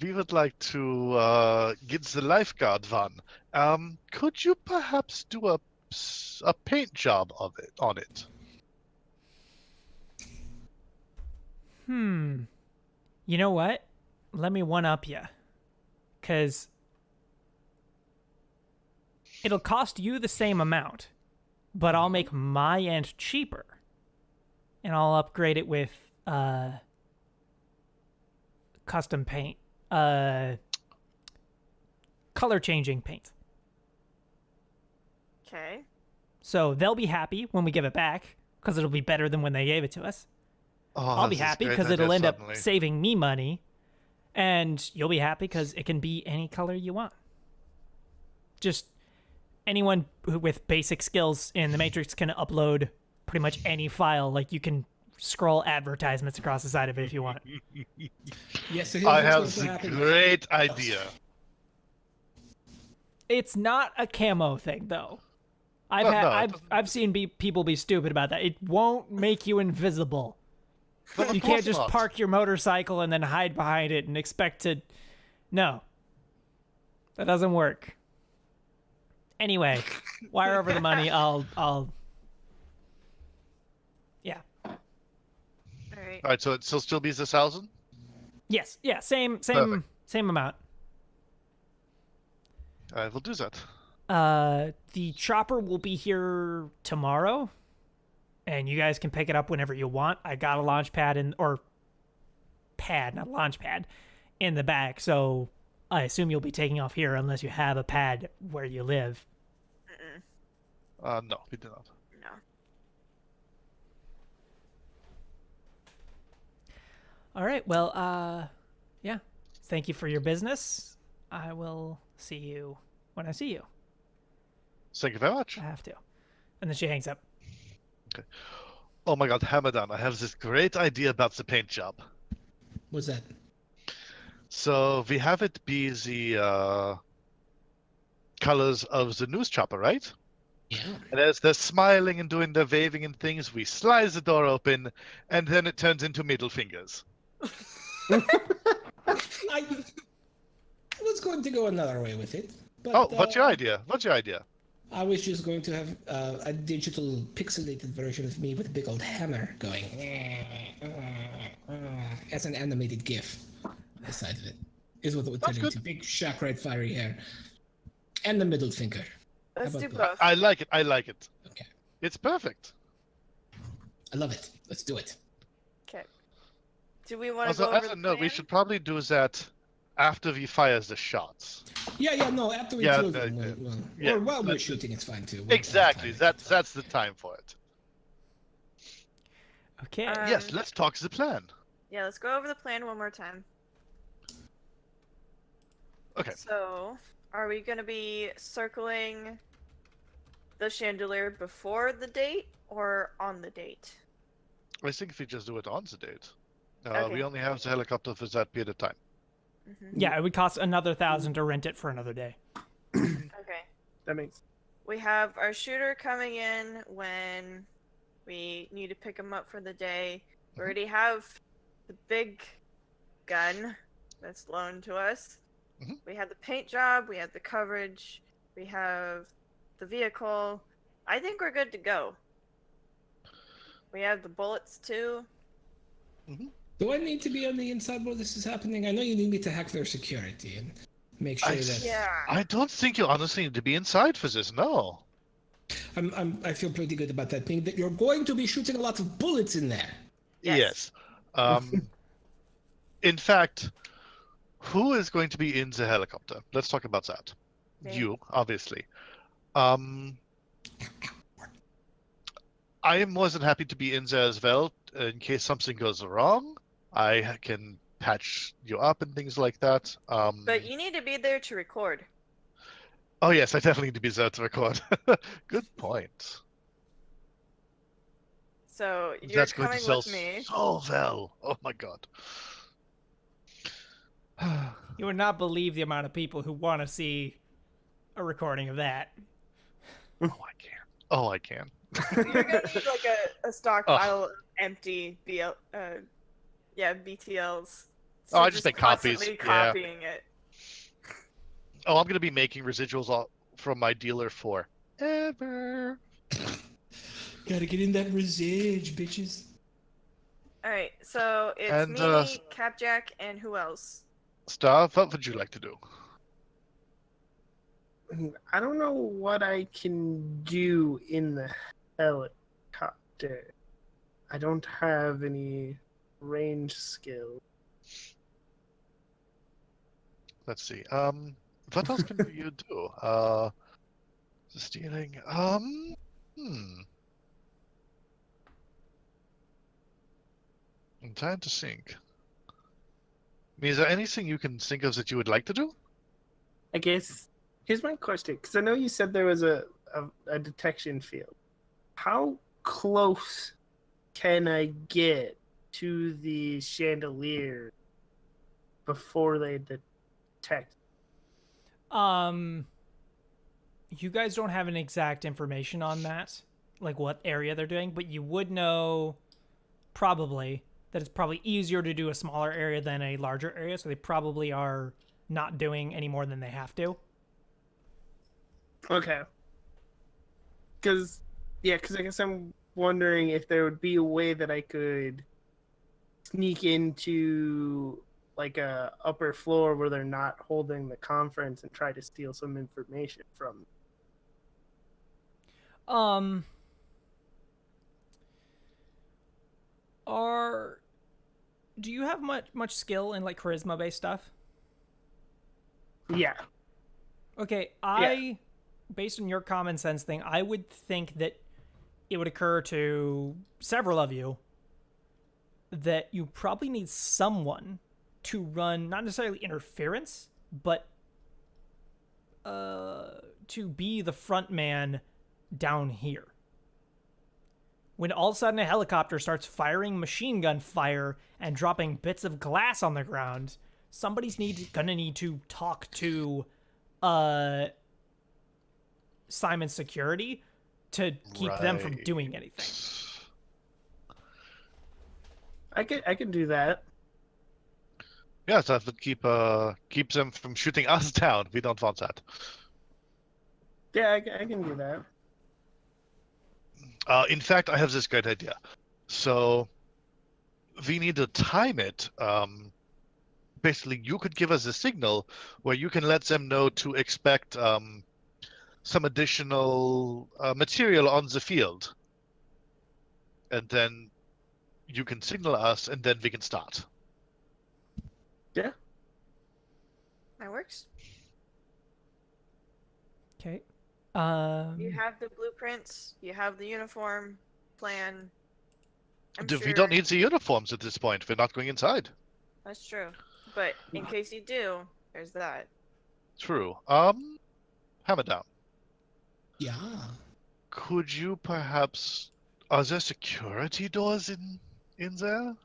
We would like to get the lifeguard one. Could you perhaps do a paint job of it on it? You know what? Let me one-up you. Because it'll cost you the same amount, but I'll make my end cheaper. And I'll upgrade it with custom paint. Color-changing paint. Okay. So they'll be happy when we give it back, because it'll be better than when they gave it to us. Oh, I'll be this is happy great because idea it'll end up suddenly. saving me money, and you'll be happy because it can be any color you want. Just anyone with basic skills in the Matrix can upload pretty much any file. Like, you can scroll advertisements across the side of it if you want. Yeah, so here's I what's have going to the happen. great idea. It's not a camo thing, though. No, it doesn't- I've seen people be stupid about that. It won't make you invisible. But of You can't course just not. park your motorcycle and then hide behind it and expect to. No, that doesn't work. Anyway, wire over the money. I'll. Yeah. Alright. All right, so it still be the 1,000. Yes. Yeah. Same Perfect. amount. I will do that. The chopper will be here tomorrow, and you guys can pick it up whenever you want. I got a launch pad not launch pad, in the back, so I assume you'll be taking off here unless you have a pad where you live. No, we do not. No. All right. Well, yeah. Thank you for your business. I will see you when I see you. Thank you very much. I have to. And then she hangs up. Oh my God, Hamadan, I have this great idea about the paint job. What's that? So we have it be the colors of the news chopper, right? Yeah. And as they're smiling and doing their waving and things, we slide the door open, and then it turns into middle fingers. I was going to go another way with it. But, Oh, what's your idea? What's your idea? I was just going to have a digital pixelated version of me with a big old hammer going as an animated GIF on the side of it. Is what it would turn That's into. Big shock red fiery hair. And the middle finger. Let's How do about both. I like it. I like it. Okay. It's perfect. I love it. Let's do it. Okay. Do we want to Also, go over as the a note, we plan? should probably do that after we fire the shots. Yeah, no, after we Yeah, kill the- them. the- Well, yeah, or while we're that's- shooting, it's fine too. Exactly. One time, That's the time for it. Okay. Yes, let's talk the plan. Yeah, let's go over the plan one more time. Okay. So, are we going to be circling the chandelier before the date or on the date? I think if we just do it on the date, Okay. we only have the helicopter for that period of time. Yeah, it would cost another 1,000 to rent it for another day. Okay. That makes We have our shooter coming in when we need to pick him up for the day. We already have the big gun that's loaned to us. Mhm. We have the paint job, we have the coverage, we have the vehicle. I think we're good to go. We have the bullets too. Do I need to be on the inside while this is happening? I know you need me to hack their security and make sure that Yeah. I don't think you honestly need to be inside for this. No. I feel pretty good about that. Meaning that you're going to be shooting a lot of bullets in there. Yes. In fact, who is going to be in the helicopter? Let's talk about that. Me. You, obviously. I am more than happy to be in there as well in case something goes wrong. I can patch you up and things like that. But you need to be there to record. Oh yes, I definitely need to be there to record. Good point. So you're That's going to coming sell with me. so well. Oh my god. You would not believe the amount of people who want to see a recording of that. Oh, I can. Oh, I can. You're gonna need like a stockpile of empty BTLs. Oh, I just make copies, constantly yeah. copying it. Oh, I'm gonna be making residuals from my dealer forever. Gotta get in that resage, bitches. Alright, so it's And, me, Capjack, and who else? Star, what would you like to do? I don't know what I can do in the helicopter. I don't have any range skill. Let's see. What else can you do? Stealing. I'm trying to think. I mean, is there anything you can think of that you would like to do? I guess here's my question, because I know you said there was a detection field. How close can I get to the chandelier before they detect? You guys don't have an exact information on that, like what area they're doing, but you would know probably that it's probably easier to do a smaller area than a larger area, so they probably are not doing any more than they have to. Okay. Because I guess I'm wondering if there would be a way that I could sneak into like a upper floor where they're not holding the conference and try to steal some information from them. Do you have much skill in like charisma based stuff? Yeah. Okay, based on your common sense thing, I would think that it would occur to several of you that you probably need someone to run not necessarily interference, but to be the front man down here. When all of a sudden a helicopter starts firing machine gun fire and dropping bits of glass on the ground, somebody's gonna need to talk to Simon's security to keep them from doing anything. I can do that. Yes, that would keep them from shooting us down. We don't want that. Yeah, I can do that. In fact, I have this great idea. So we need to time it. Basically, you could give us a signal where you can let them know to expect some additional material on the field. And then you can signal us, and then we can start. Yeah. That works. Okay. You have the blueprints, you have the uniform plan. We don't need the uniforms at this point. We're not going inside. That's true. But in case you do, there's that. True. Hammer down. Yeah. Could you perhaps... Are there security doors in there?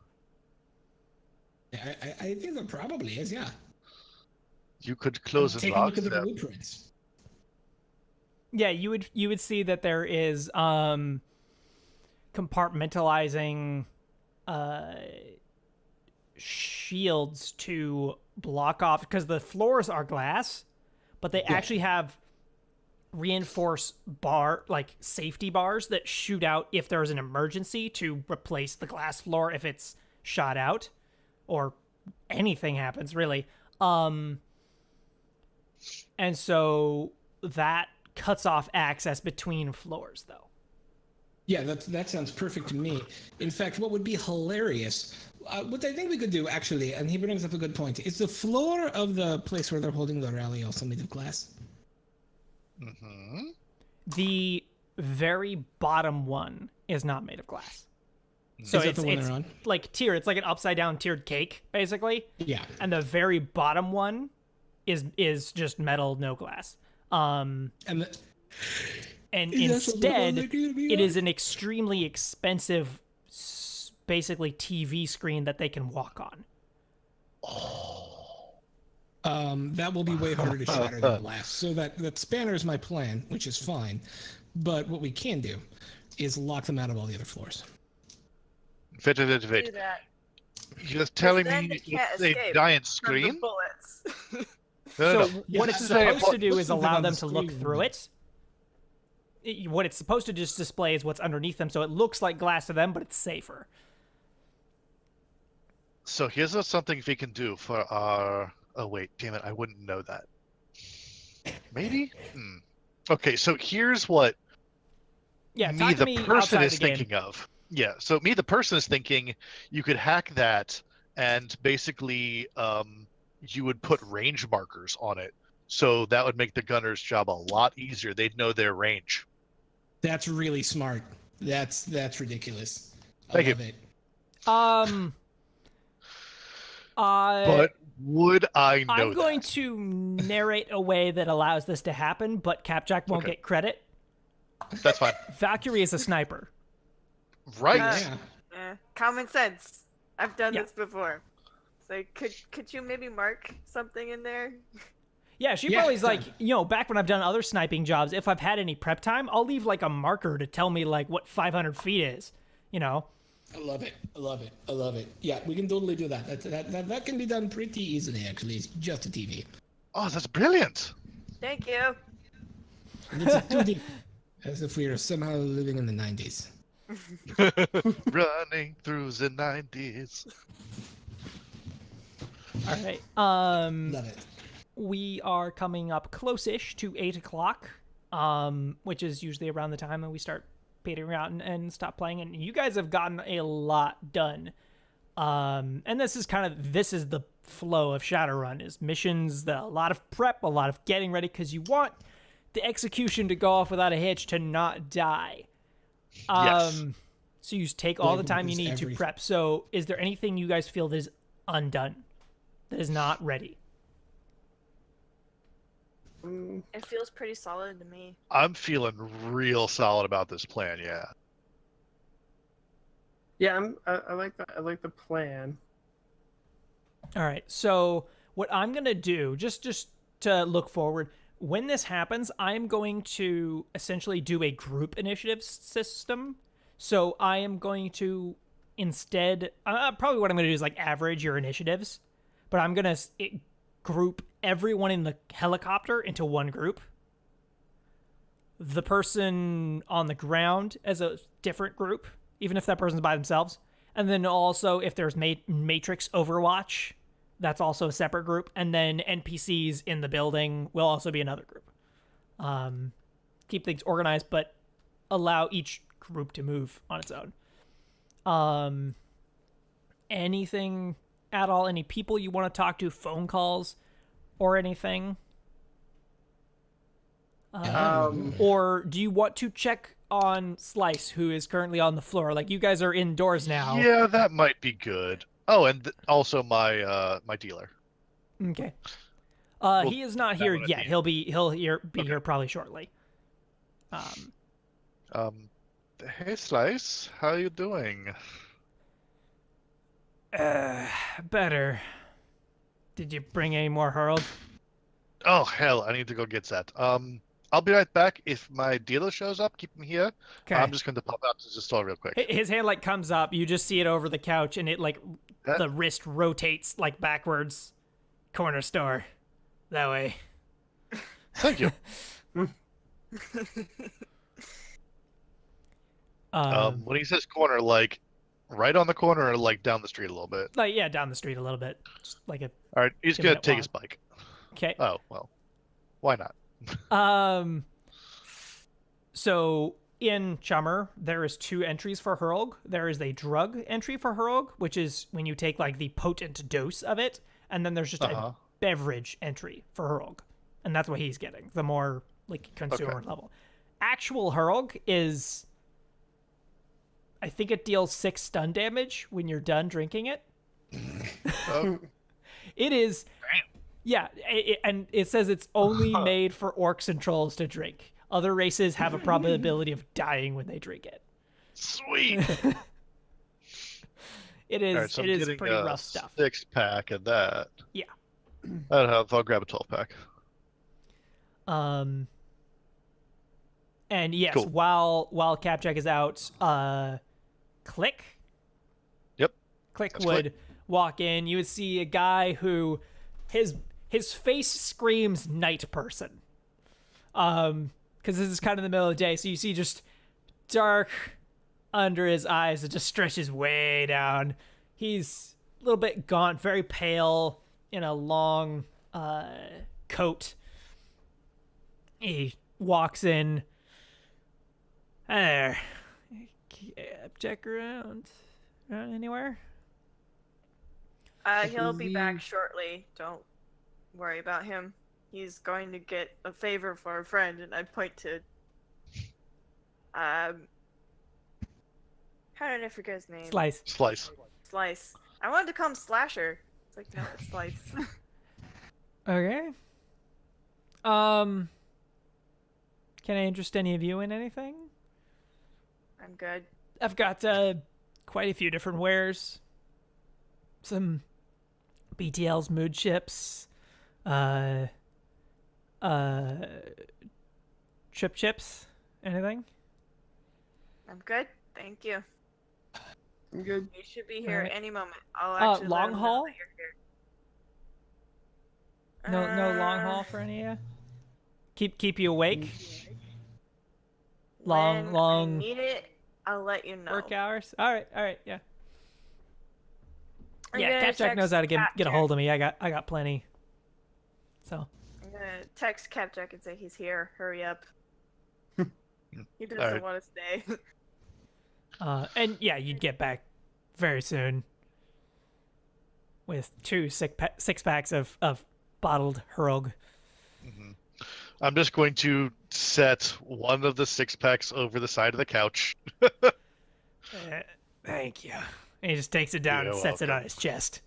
I think there probably is, yeah. You could close and Take a lock look at the them. blueprints. Yeah, you would see that there is compartmentalizing shields to block off, because the floors are glass, but they actually have reinforced safety bars that shoot out if there's an emergency to replace the glass floor if it's shot out or anything happens, really. And so that cuts off access between floors, though. Yeah, that sounds perfect to me. In fact, what would be hilarious, what I think we could do, actually, and he brings up a good point, is the floor of the place where they're holding the rally also made of glass? Mm-hmm. The very bottom one is not made of glass. So Is that it's the one they're on? like tiered. It's like an upside down tiered cake, basically. Yeah. And the very bottom one is just metal, no glass. And And That's what instead, they're gonna be it on? is an extremely expensive, basically TV screen that they can walk on. that will be way harder to shatter than glass. So that spanner is my plan, which is fine. But what we can do is lock them out of all the other floors. Fit. Do that. You're telling then me they can't it's a escape giant from the screen? bullets. No. So Yeah, what this it's is very supposed to important. do Looks is like allow on them the to look screen, through but- it. What it's supposed to just display is what's underneath them, so it looks like glass to them, but it's safer. So here's something we can do for our... Oh, wait, damn it, I wouldn't know that. Maybe? Okay, so here's what Yeah, me, talk to the me person, outside is the game. thinking of. Yeah, so me, the person, is thinking you could hack that and basically you would put range markers on it. So that would make the gunner's job a lot easier. They'd know their range. That's really smart. That's ridiculous. I Thank you. love it. But would I know I'm going that? to narrate a way that allows this to happen, but Capjack won't Okay. get credit. That's fine. Valkyrie is a sniper. Right. Yeah. Common sense. I've done Yeah. this before. So could you maybe mark something in there? Yeah, she Yeah, probably's like, done. back when I've done other sniping jobs, if I've had any prep time, I'll leave like a marker to tell me like what 500 feet is, I love it. I love it. I love it. Yeah, we can totally do that. That can be done pretty easily, actually. It's just a TV. Oh, that's brilliant. Thank you. And it's a 2D. As if we were somehow living in the 90s. Running through the 90s. All right. Love it. We are coming up close-ish to 8 o'clock, which is usually around the time when we start petering out and stop playing. And you guys have gotten a lot done. And this is the flow of Shadowrun, is missions, a lot of prep, a lot of getting ready, because you want the execution to go off without a hitch, to not die. Yes. So you take all the Like, time you is need to every- prep. So is there anything you guys feel that is undone, that is not ready? It feels pretty solid to me. I'm feeling real solid about this plan, yeah. Yeah, I like that. I like the plan. All right. So what I'm going to do, just to look forward, when this happens, I'm going to essentially do a group initiative system. So I am going to instead, probably what I'm going to do is like average your initiatives, but I'm going to group everyone in the helicopter into one group. The person on the ground as a different group, even if that person's by themselves. And then also, if there's Matrix Overwatch, that's also a separate group. And then NPCs in the building will also be another group. Keep things organized, but allow each group to move on its own. Anything at all? Any people you want to talk to? Phone calls or anything? Or do you want to check on Slice, who is currently on the floor? Like, you guys are indoors now. Yeah, that might be good. Oh, and also my my dealer. Okay. Well, He is not that here one at yet. the end. He'll be Okay. here probably shortly. Hey Slice, how you doing? Better. Did you bring any more Hurled? Oh hell, I need to go get that. I'll be right back. If my dealer shows up, keep him here. Okay. I'm just going to pop out to the store real quick. His hand like comes up. You just see it over the couch, and it like the wrist rotates like backwards. Corner store, that way. Thank you. When he says corner, like right on the corner or like down the street a little bit? Like, yeah, down the street a little bit. Just like a All right, he's 2 gonna minute take walk. his bike. Okay. Oh, well. Why not? So in Chummer, there is 2 entries for Hurlg. There is a drug entry for Hurlg, which is when you take like the potent dose of it, and then there's just a beverage entry for Hurlg, and that's what he's getting. The more like consumer level. Actual Hurlg is, I think it deals 6 stun damage when you're done drinking it. Oh, It is. Yeah, and it says it's only made for orcs and trolls to drink. Other races have a probability of dying when they drink it. sweet. It is. All right, so it I'm is getting pretty a rough stuff. 6-pack of that. Yeah. I'll grab a 12-pack. And yes, Cool. while Capjack is out, Click. Yep. Click That's would Click. walk in. You would see a guy who his face screams night person. Because this is kind of the middle of the day, so you see just dark under his eyes. It just stretches way down. He's a little bit gaunt, very pale, in a long coat. He walks in. There. Check around anywhere? He'll be back shortly. Don't worry about him. He's going to get a favor for a friend, and I point to how did I forget his name? Slice. Slice. I wanted to call him Slasher. It's like, no, it's Slice. Okay. Can I interest any of you in anything? I'm good. I've got quite a few different wares. Some BTL's mood chips, trip chips. Anything? I'm good. Thank you. I'm good. You should be here Alright. any moment. I'll actually let long him know haul? that you're here. No long haul for any of you? Keep you awake? Long When I need it, I'll let you know. work hours? Alright, yeah. I'm Yeah, gonna Capjack knows how to get a Capjack. hold of me. I got plenty. So I'm gonna text Capjack and say he's here. Hurry up. He doesn't Alright. want to stay. and yeah, you'd get back very soon with 2 six packs of bottled Hurlg. I'm just going to set one of the 6-packs over the side of the couch. Thank you. And he just takes it down You're and sets it welcome. on his chest.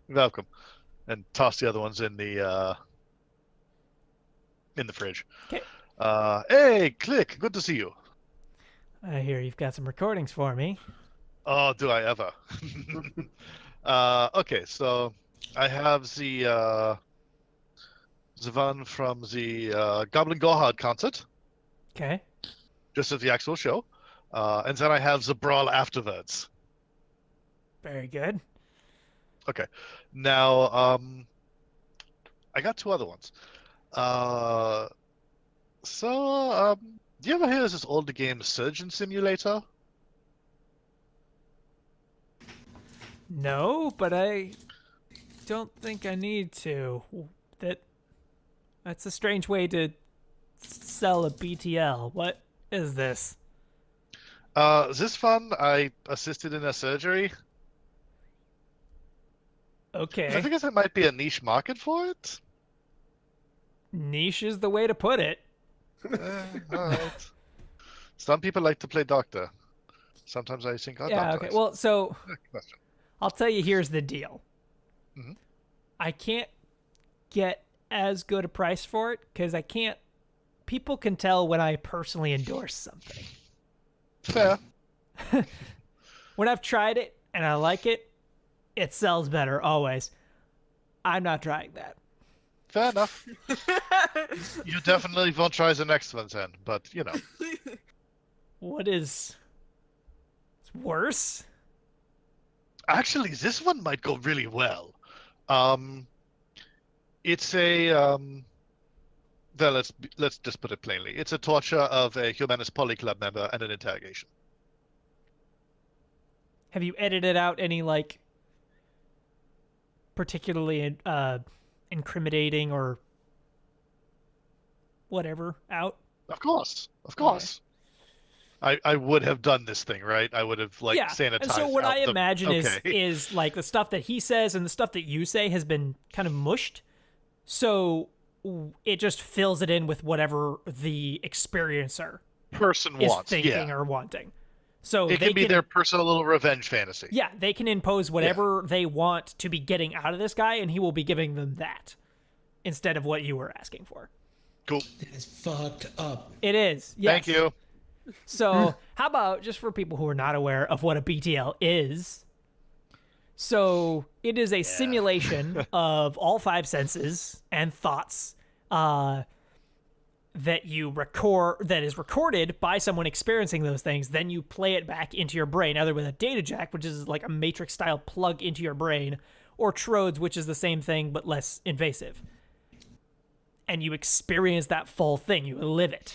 Welcome. And toss the other ones in the fridge. Okay. Hey, Click, good to see you. I hear you've got some recordings for me. Oh, do I ever? Okay, so I have the one from the Goblin Gohard concert, Okay. just as the actual show, and then I have the brawl afterwards. Very good. Okay, now I got 2 other ones. Do you ever hear of this old game Surgeon Simulator? No, but I don't think I need to. That's a strange way to sell a BTL. What is this? This one I assisted in a surgery. I Okay. think there might be a niche market for it. Niche is the way to put it. All right. Some people like to play doctor. Sometimes I think, Yeah, doctor. okay. Well, so Question. I'll tell you, here's the deal. Mhm. I can't get as good a price for it because I can't. People can tell when I personally endorse something. Fair. When I've tried it and I like it, it sells better always. I'm not trying that. Fair enough. You definitely won't try the next one then, but you know. What is? It's worse. Actually, this one might go really well. It's a let's just put it plainly. It's a torture of a Humanist Poly Club member and an interrogation. Have you edited out any like particularly incriminating or whatever out? Of course. I would have done this thing, right? I would have like Yeah. sanitized. And so what out I imagine okay. is like the stuff that he says and the stuff that you say has been kind of mushed. So it just fills it in with whatever the experiencer person is wants. thinking Yeah, or wanting. So it they can be their personal little revenge fantasy. Yeah, they can impose whatever they want to be getting out of this guy, and he will be giving them that instead of what you were asking for. Cool. That is fucked up. It is. Yes. Thank you. So, how about just for people who are not aware of what a BTL is? So, it is a simulation of all five senses and thoughts that you record, that is recorded by someone experiencing those things. Then you play it back into your brain, either with a data jack, which is like a matrix style plug into your brain, or trodes, which is the same thing but less invasive. And you experience that full thing. You live it.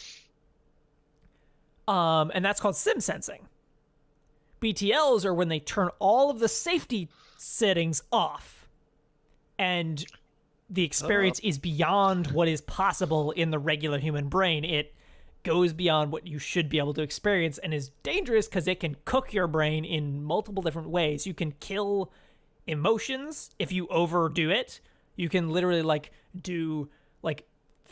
And that's called sim sensing. BTLs are when they turn all of the safety settings off, and the experience is beyond what is possible in the regular human brain. It goes beyond what you should be able to experience and is dangerous because it can cook your brain in multiple different ways. You can kill emotions if you overdo it. You can literally like do like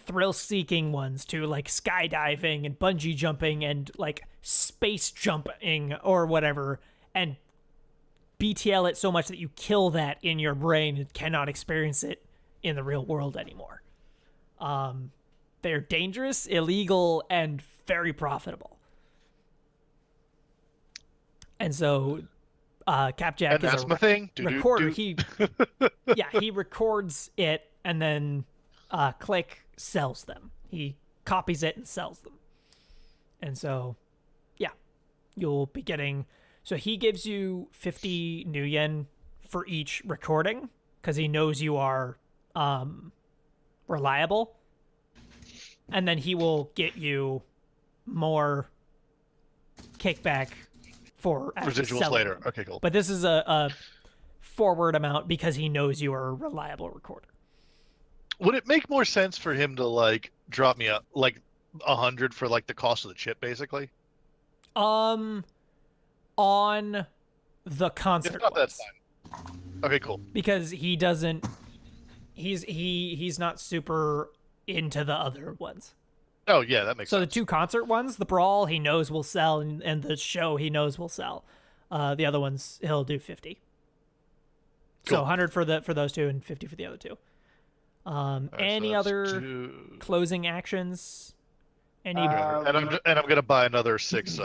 thrill-seeking ones to like skydiving and bungee jumping and like space jumping or whatever, and BTL it so much that you kill that in your brain and cannot experience it in the real world anymore. They're dangerous, illegal, and very profitable. And so Capjack And that's is my thing. recorder. He records it and then Click sells them. He copies it and sells them. And so, yeah, you'll be getting... So he gives you 50 new yen for each recording because he knows you are reliable. And then he will get you more kickback for residuals selling later. them. Okay, cool. But this is a forward amount because he knows you are a reliable recorder. Would it make more sense for him to like drop me a like 100 for like the cost of the chip, basically? On the concert If not, that's ones. fine. Okay, cool. Because he doesn't he's not super into the other ones. Oh yeah, that makes So sense. the two concert ones, the brawl he knows will sell and the show he knows will sell. The other ones he'll do 50. So Cool. 100 for those two and 50 for the other two. Alright, so Any that's other two. closing actions? Any And I'm gonna buy another 6.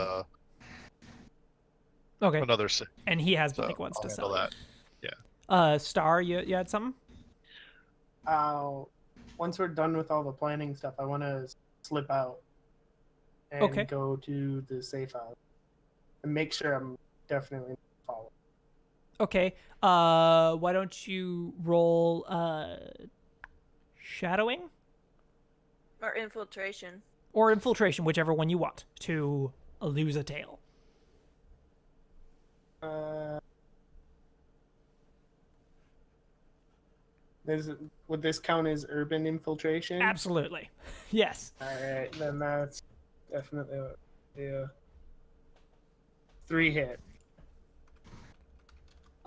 Okay. Another 6. And he has So blank ones I'll to handle sell. that. Star, you had something? Once we're done with all the planning stuff, I want to slip out and Okay. go to the safe house and make sure I'm definitely following. Okay. Why don't you roll shadowing Or infiltration. or infiltration, whichever one you want, to lose a tail. Would this count as urban infiltration? Absolutely. Yes. All right, then that's definitely yeah. 3 hit.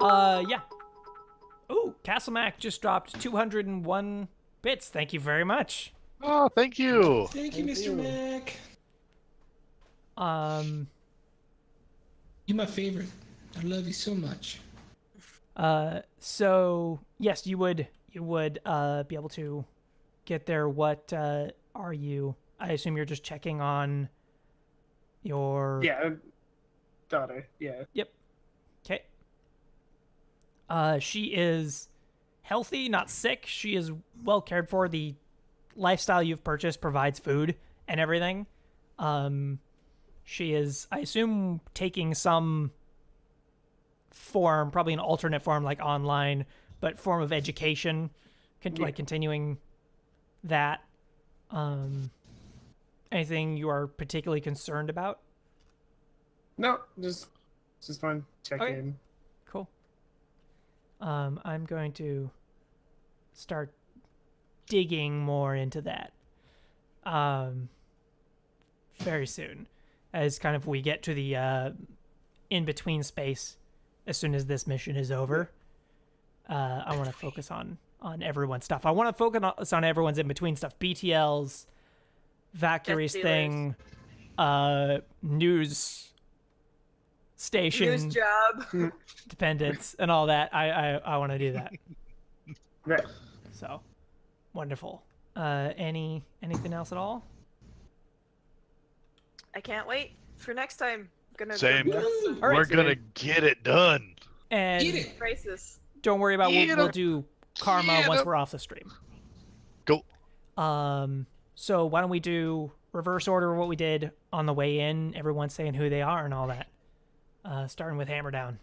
Yeah. Ooh, Castle Mac just dropped 201 bits. Thank you very much. Oh, thank you. Thank you, Thank Mr. you. Mac. You're my favorite. I love you so much. So yes, you would be able to get there. What are you? I assume you're just checking on your Yeah, daughter. Yeah. Yep. Okay. She is healthy, not sick. She is well cared for. The lifestyle you've purchased provides food and everything. She is, I assume, taking some form, probably an alternate form like online, but form of education, like continuing that. Anything you are particularly concerned about? No, just want to check Okay. in. Cool. I'm going to start digging more into that very soon, as kind of we get to the in-between space as soon as this mission is over. I want to focus on everyone's stuff. I want to focus on everyone's in-between stuff. BTL's, Valkyrie's Death thing, news station News job. dependence, and all that. I want to do that. Right. So, wonderful. Anything else at all? I can't wait for next time. Gonna Same. go All right, We're so gonna get it done. And Get it. crisis. don't worry about Get we'll 'em. do karma Get once 'em. we're off the stream. Go. So why don't we do reverse order of what we did on the way in? Everyone saying who they are and all that. Starting with Hammer Down.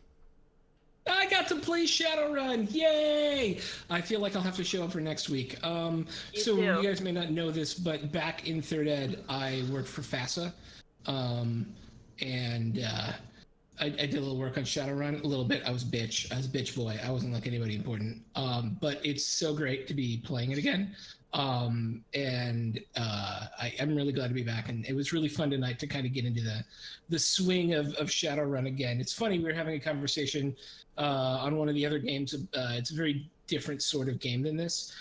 I got to play Shadowrun! Yay! I feel like I'll have to show up for next week. So too. you guys may not know this, but back in third ed, I worked for FASA, and I did a little work on Shadowrun, a little bit. I was a bitch boy. I wasn't like anybody important. But it's so great to be playing it again. I'm really glad to be back, and it was really fun tonight to kind of get into the swing of Shadowrun again. It's funny, we were having a conversation on one of the other games. It's a very different sort of game than this,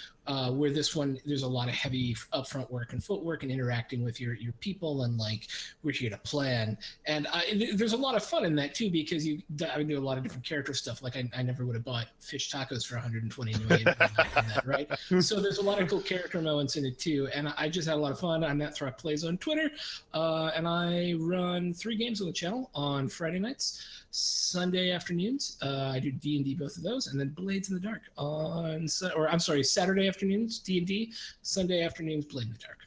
where this one there's a lot of heavy upfront work and footwork and interacting with your people, and like we're here to plan, and there's a lot of fun in that too, because I do a lot of different character stuff. Like I never would have bought fish tacos for 120 million that, right? So there's a lot of cool character moments in it too, and I just had a lot of fun. I'm at Throck Plays on Twitter, and I run 3 games on the channel on Friday nights, Sunday afternoons. I do D&D both of those, and then Blades in the Dark on Saturday afternoons D&D, Sunday afternoons Blade in the Dark.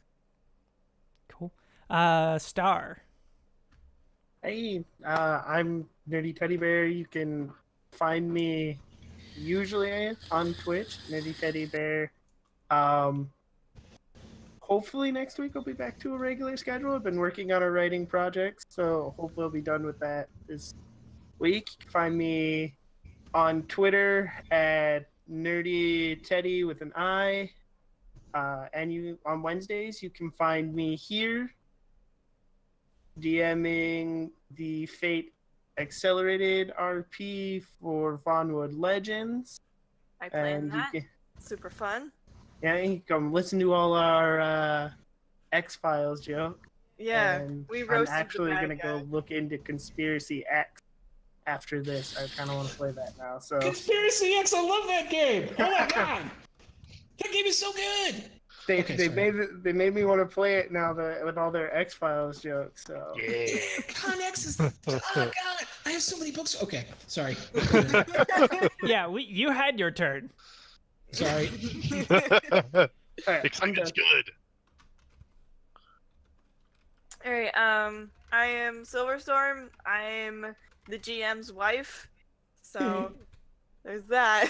Cool. Star. Hey, I'm Nerdy Teddy Bear. You can find me usually on Twitch, Nerdy Teddy Bear. Hopefully next week I'll be back to a regular schedule. I've been working on a writing project, so hopefully I'll be done with that this week. You can find me on Twitter at Nerdy Teddy with an I. And on Wednesdays you can find me here DMing the Fate Accelerated RP for Vonwood Legends. I planned And that. you can, Super fun. yeah, you can come listen to all our X-Files joke. Yeah, And we I'm roasted actually the going to bad go guy. look into Conspiracy X after this. I kind of want to play that now. So Conspiracy X, I love that game! Oh my god! That game is so good! they Okay, they sorry. made me want to play it now with all their X-Files jokes. So Yeah. Con X is... Oh god! I have so many books. Okay, sorry. Yeah, you had your turn. Sorry. all right, I'm Excitement's done. good. Alright, I am Silverstorm. I'm the GM's wife. So there's that.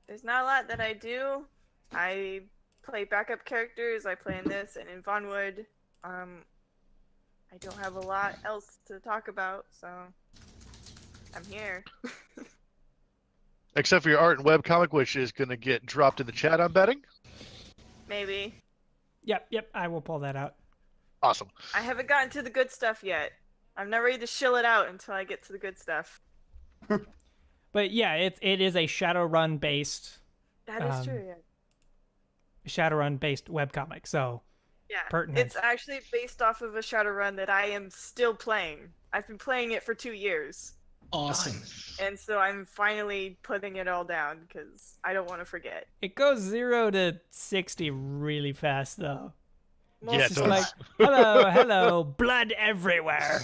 There's not a lot that I do. I play backup characters. I play in this and in Vonwood. I don't have a lot else to talk about, so I'm here. Except for your art and webcomic, which is going to get dropped in the chat, I'm betting. Maybe. Yep, I will pull that out. Awesome. I haven't gotten to the good stuff yet. I'm not ready to shill it out until I get to the good stuff. But yeah, it is a Shadowrun based That is true, yeah. Shadowrun based webcomic. So Yeah, pertinent. it's actually based off of a Shadowrun that I am still playing. I've been playing it for 2 years, Awesome. and so I'm finally putting it all down because I don't want to forget. it goes 0 to 60 really fast though. Yeah, It's it just does. like hello, blood everywhere.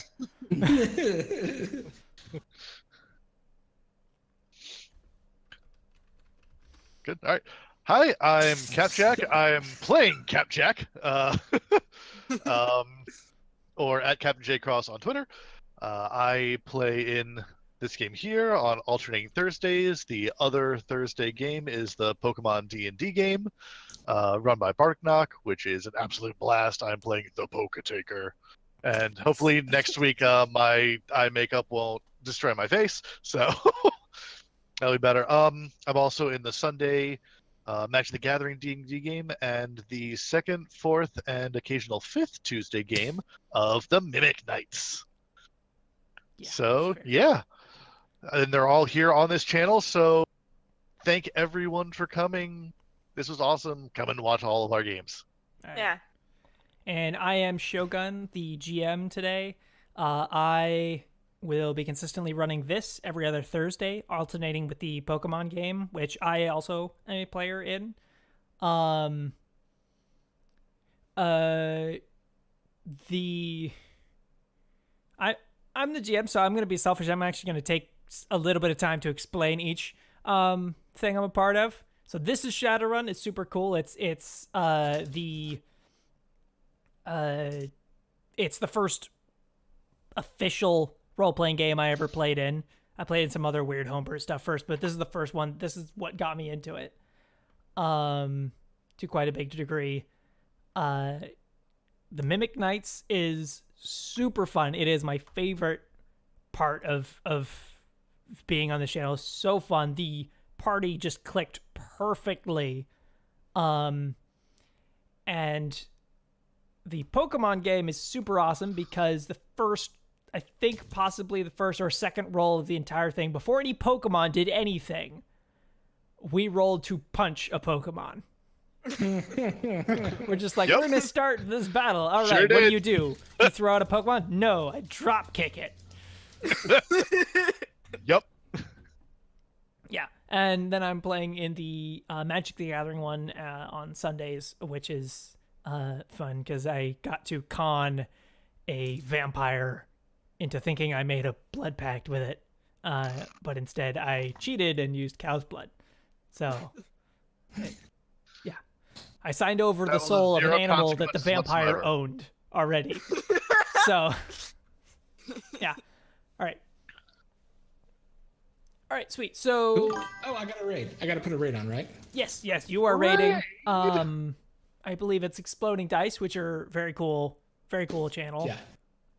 Good. All right. Hi, I'm Capjack. I'm playing Capjack, or at Captain J Cross on Twitter. I play in this game here on alternating Thursdays. The other Thursday game is the Pokemon D&D game, run by Barknock, which is an absolute blast. I'm playing the Poke-Taker. And hopefully next week my eye makeup won't destroy my face, so that'll be better. I'm also in the Sunday Magic the Gathering D&D game and the second, fourth, and occasional fifth Tuesday game of the Mimic Knights. Yeah, So, fair. yeah. And they're all here on this channel, so thank everyone for coming. This was awesome. Come and watch all of our games. All right. Yeah. And I am Shogun, the GM today. I will be consistently running this every other Thursday, alternating with the Pokemon game, which I also am a player in. I'm the GM, so I'm going to be selfish. I'm actually going to take a little bit of time to explain each thing I'm a part of. So this is Shadowrun. It's super cool. It's the first official role-playing game I ever played in. I played in some other weird homebrew stuff first, but this is the first one. This is what got me into it to quite a big degree. The Mimic Knights is super fun. It is my favorite part of being on the channel. So fun. The party just clicked perfectly. And the Pokemon game is super awesome because I think possibly the first or second roll of the entire thing, before any Pokemon did anything, we rolled to punch a Pokemon. We're just like, Yep. we're going to start this battle. All right, Sure what do did. you do? You throw out a Pokemon? No, I drop kick it. Yep. Yeah, and then I'm playing in the Magic the Gathering one on Sundays, which is fun because I got to con a vampire into thinking I made a blood pact with it, but instead I cheated and used cow's blood. So, yeah, I signed over That the was a soul of an zero animal that the consequences vampire whatsoever. owned already. So, yeah, all right. All right, sweet. So, Oh, I got a raid. I got to put a raid on, right? yes, you are rating. I believe it's Exploding Dice, which are very cool channel. Yeah.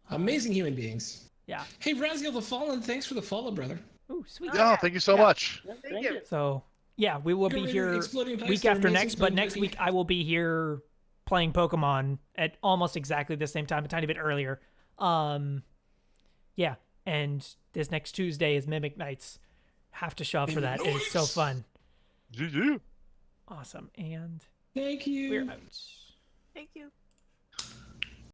Amazing human beings. Yeah. Hey, Raziel the Fallen, thanks for the follow, brother. Ooh, sweet. Yeah, thank you so much. Thank you. So, yeah, we will be Go here Exploding Dice, week they're after amazing, next, but they're next mighty. week I will be here playing Pokemon at almost exactly the same time, a tiny bit earlier. Yeah, and this next Tuesday is Mimic Nights. Have to show up for that. It is so Nice. fun. Yeah. Awesome. And Thank you. we're out. Thank you.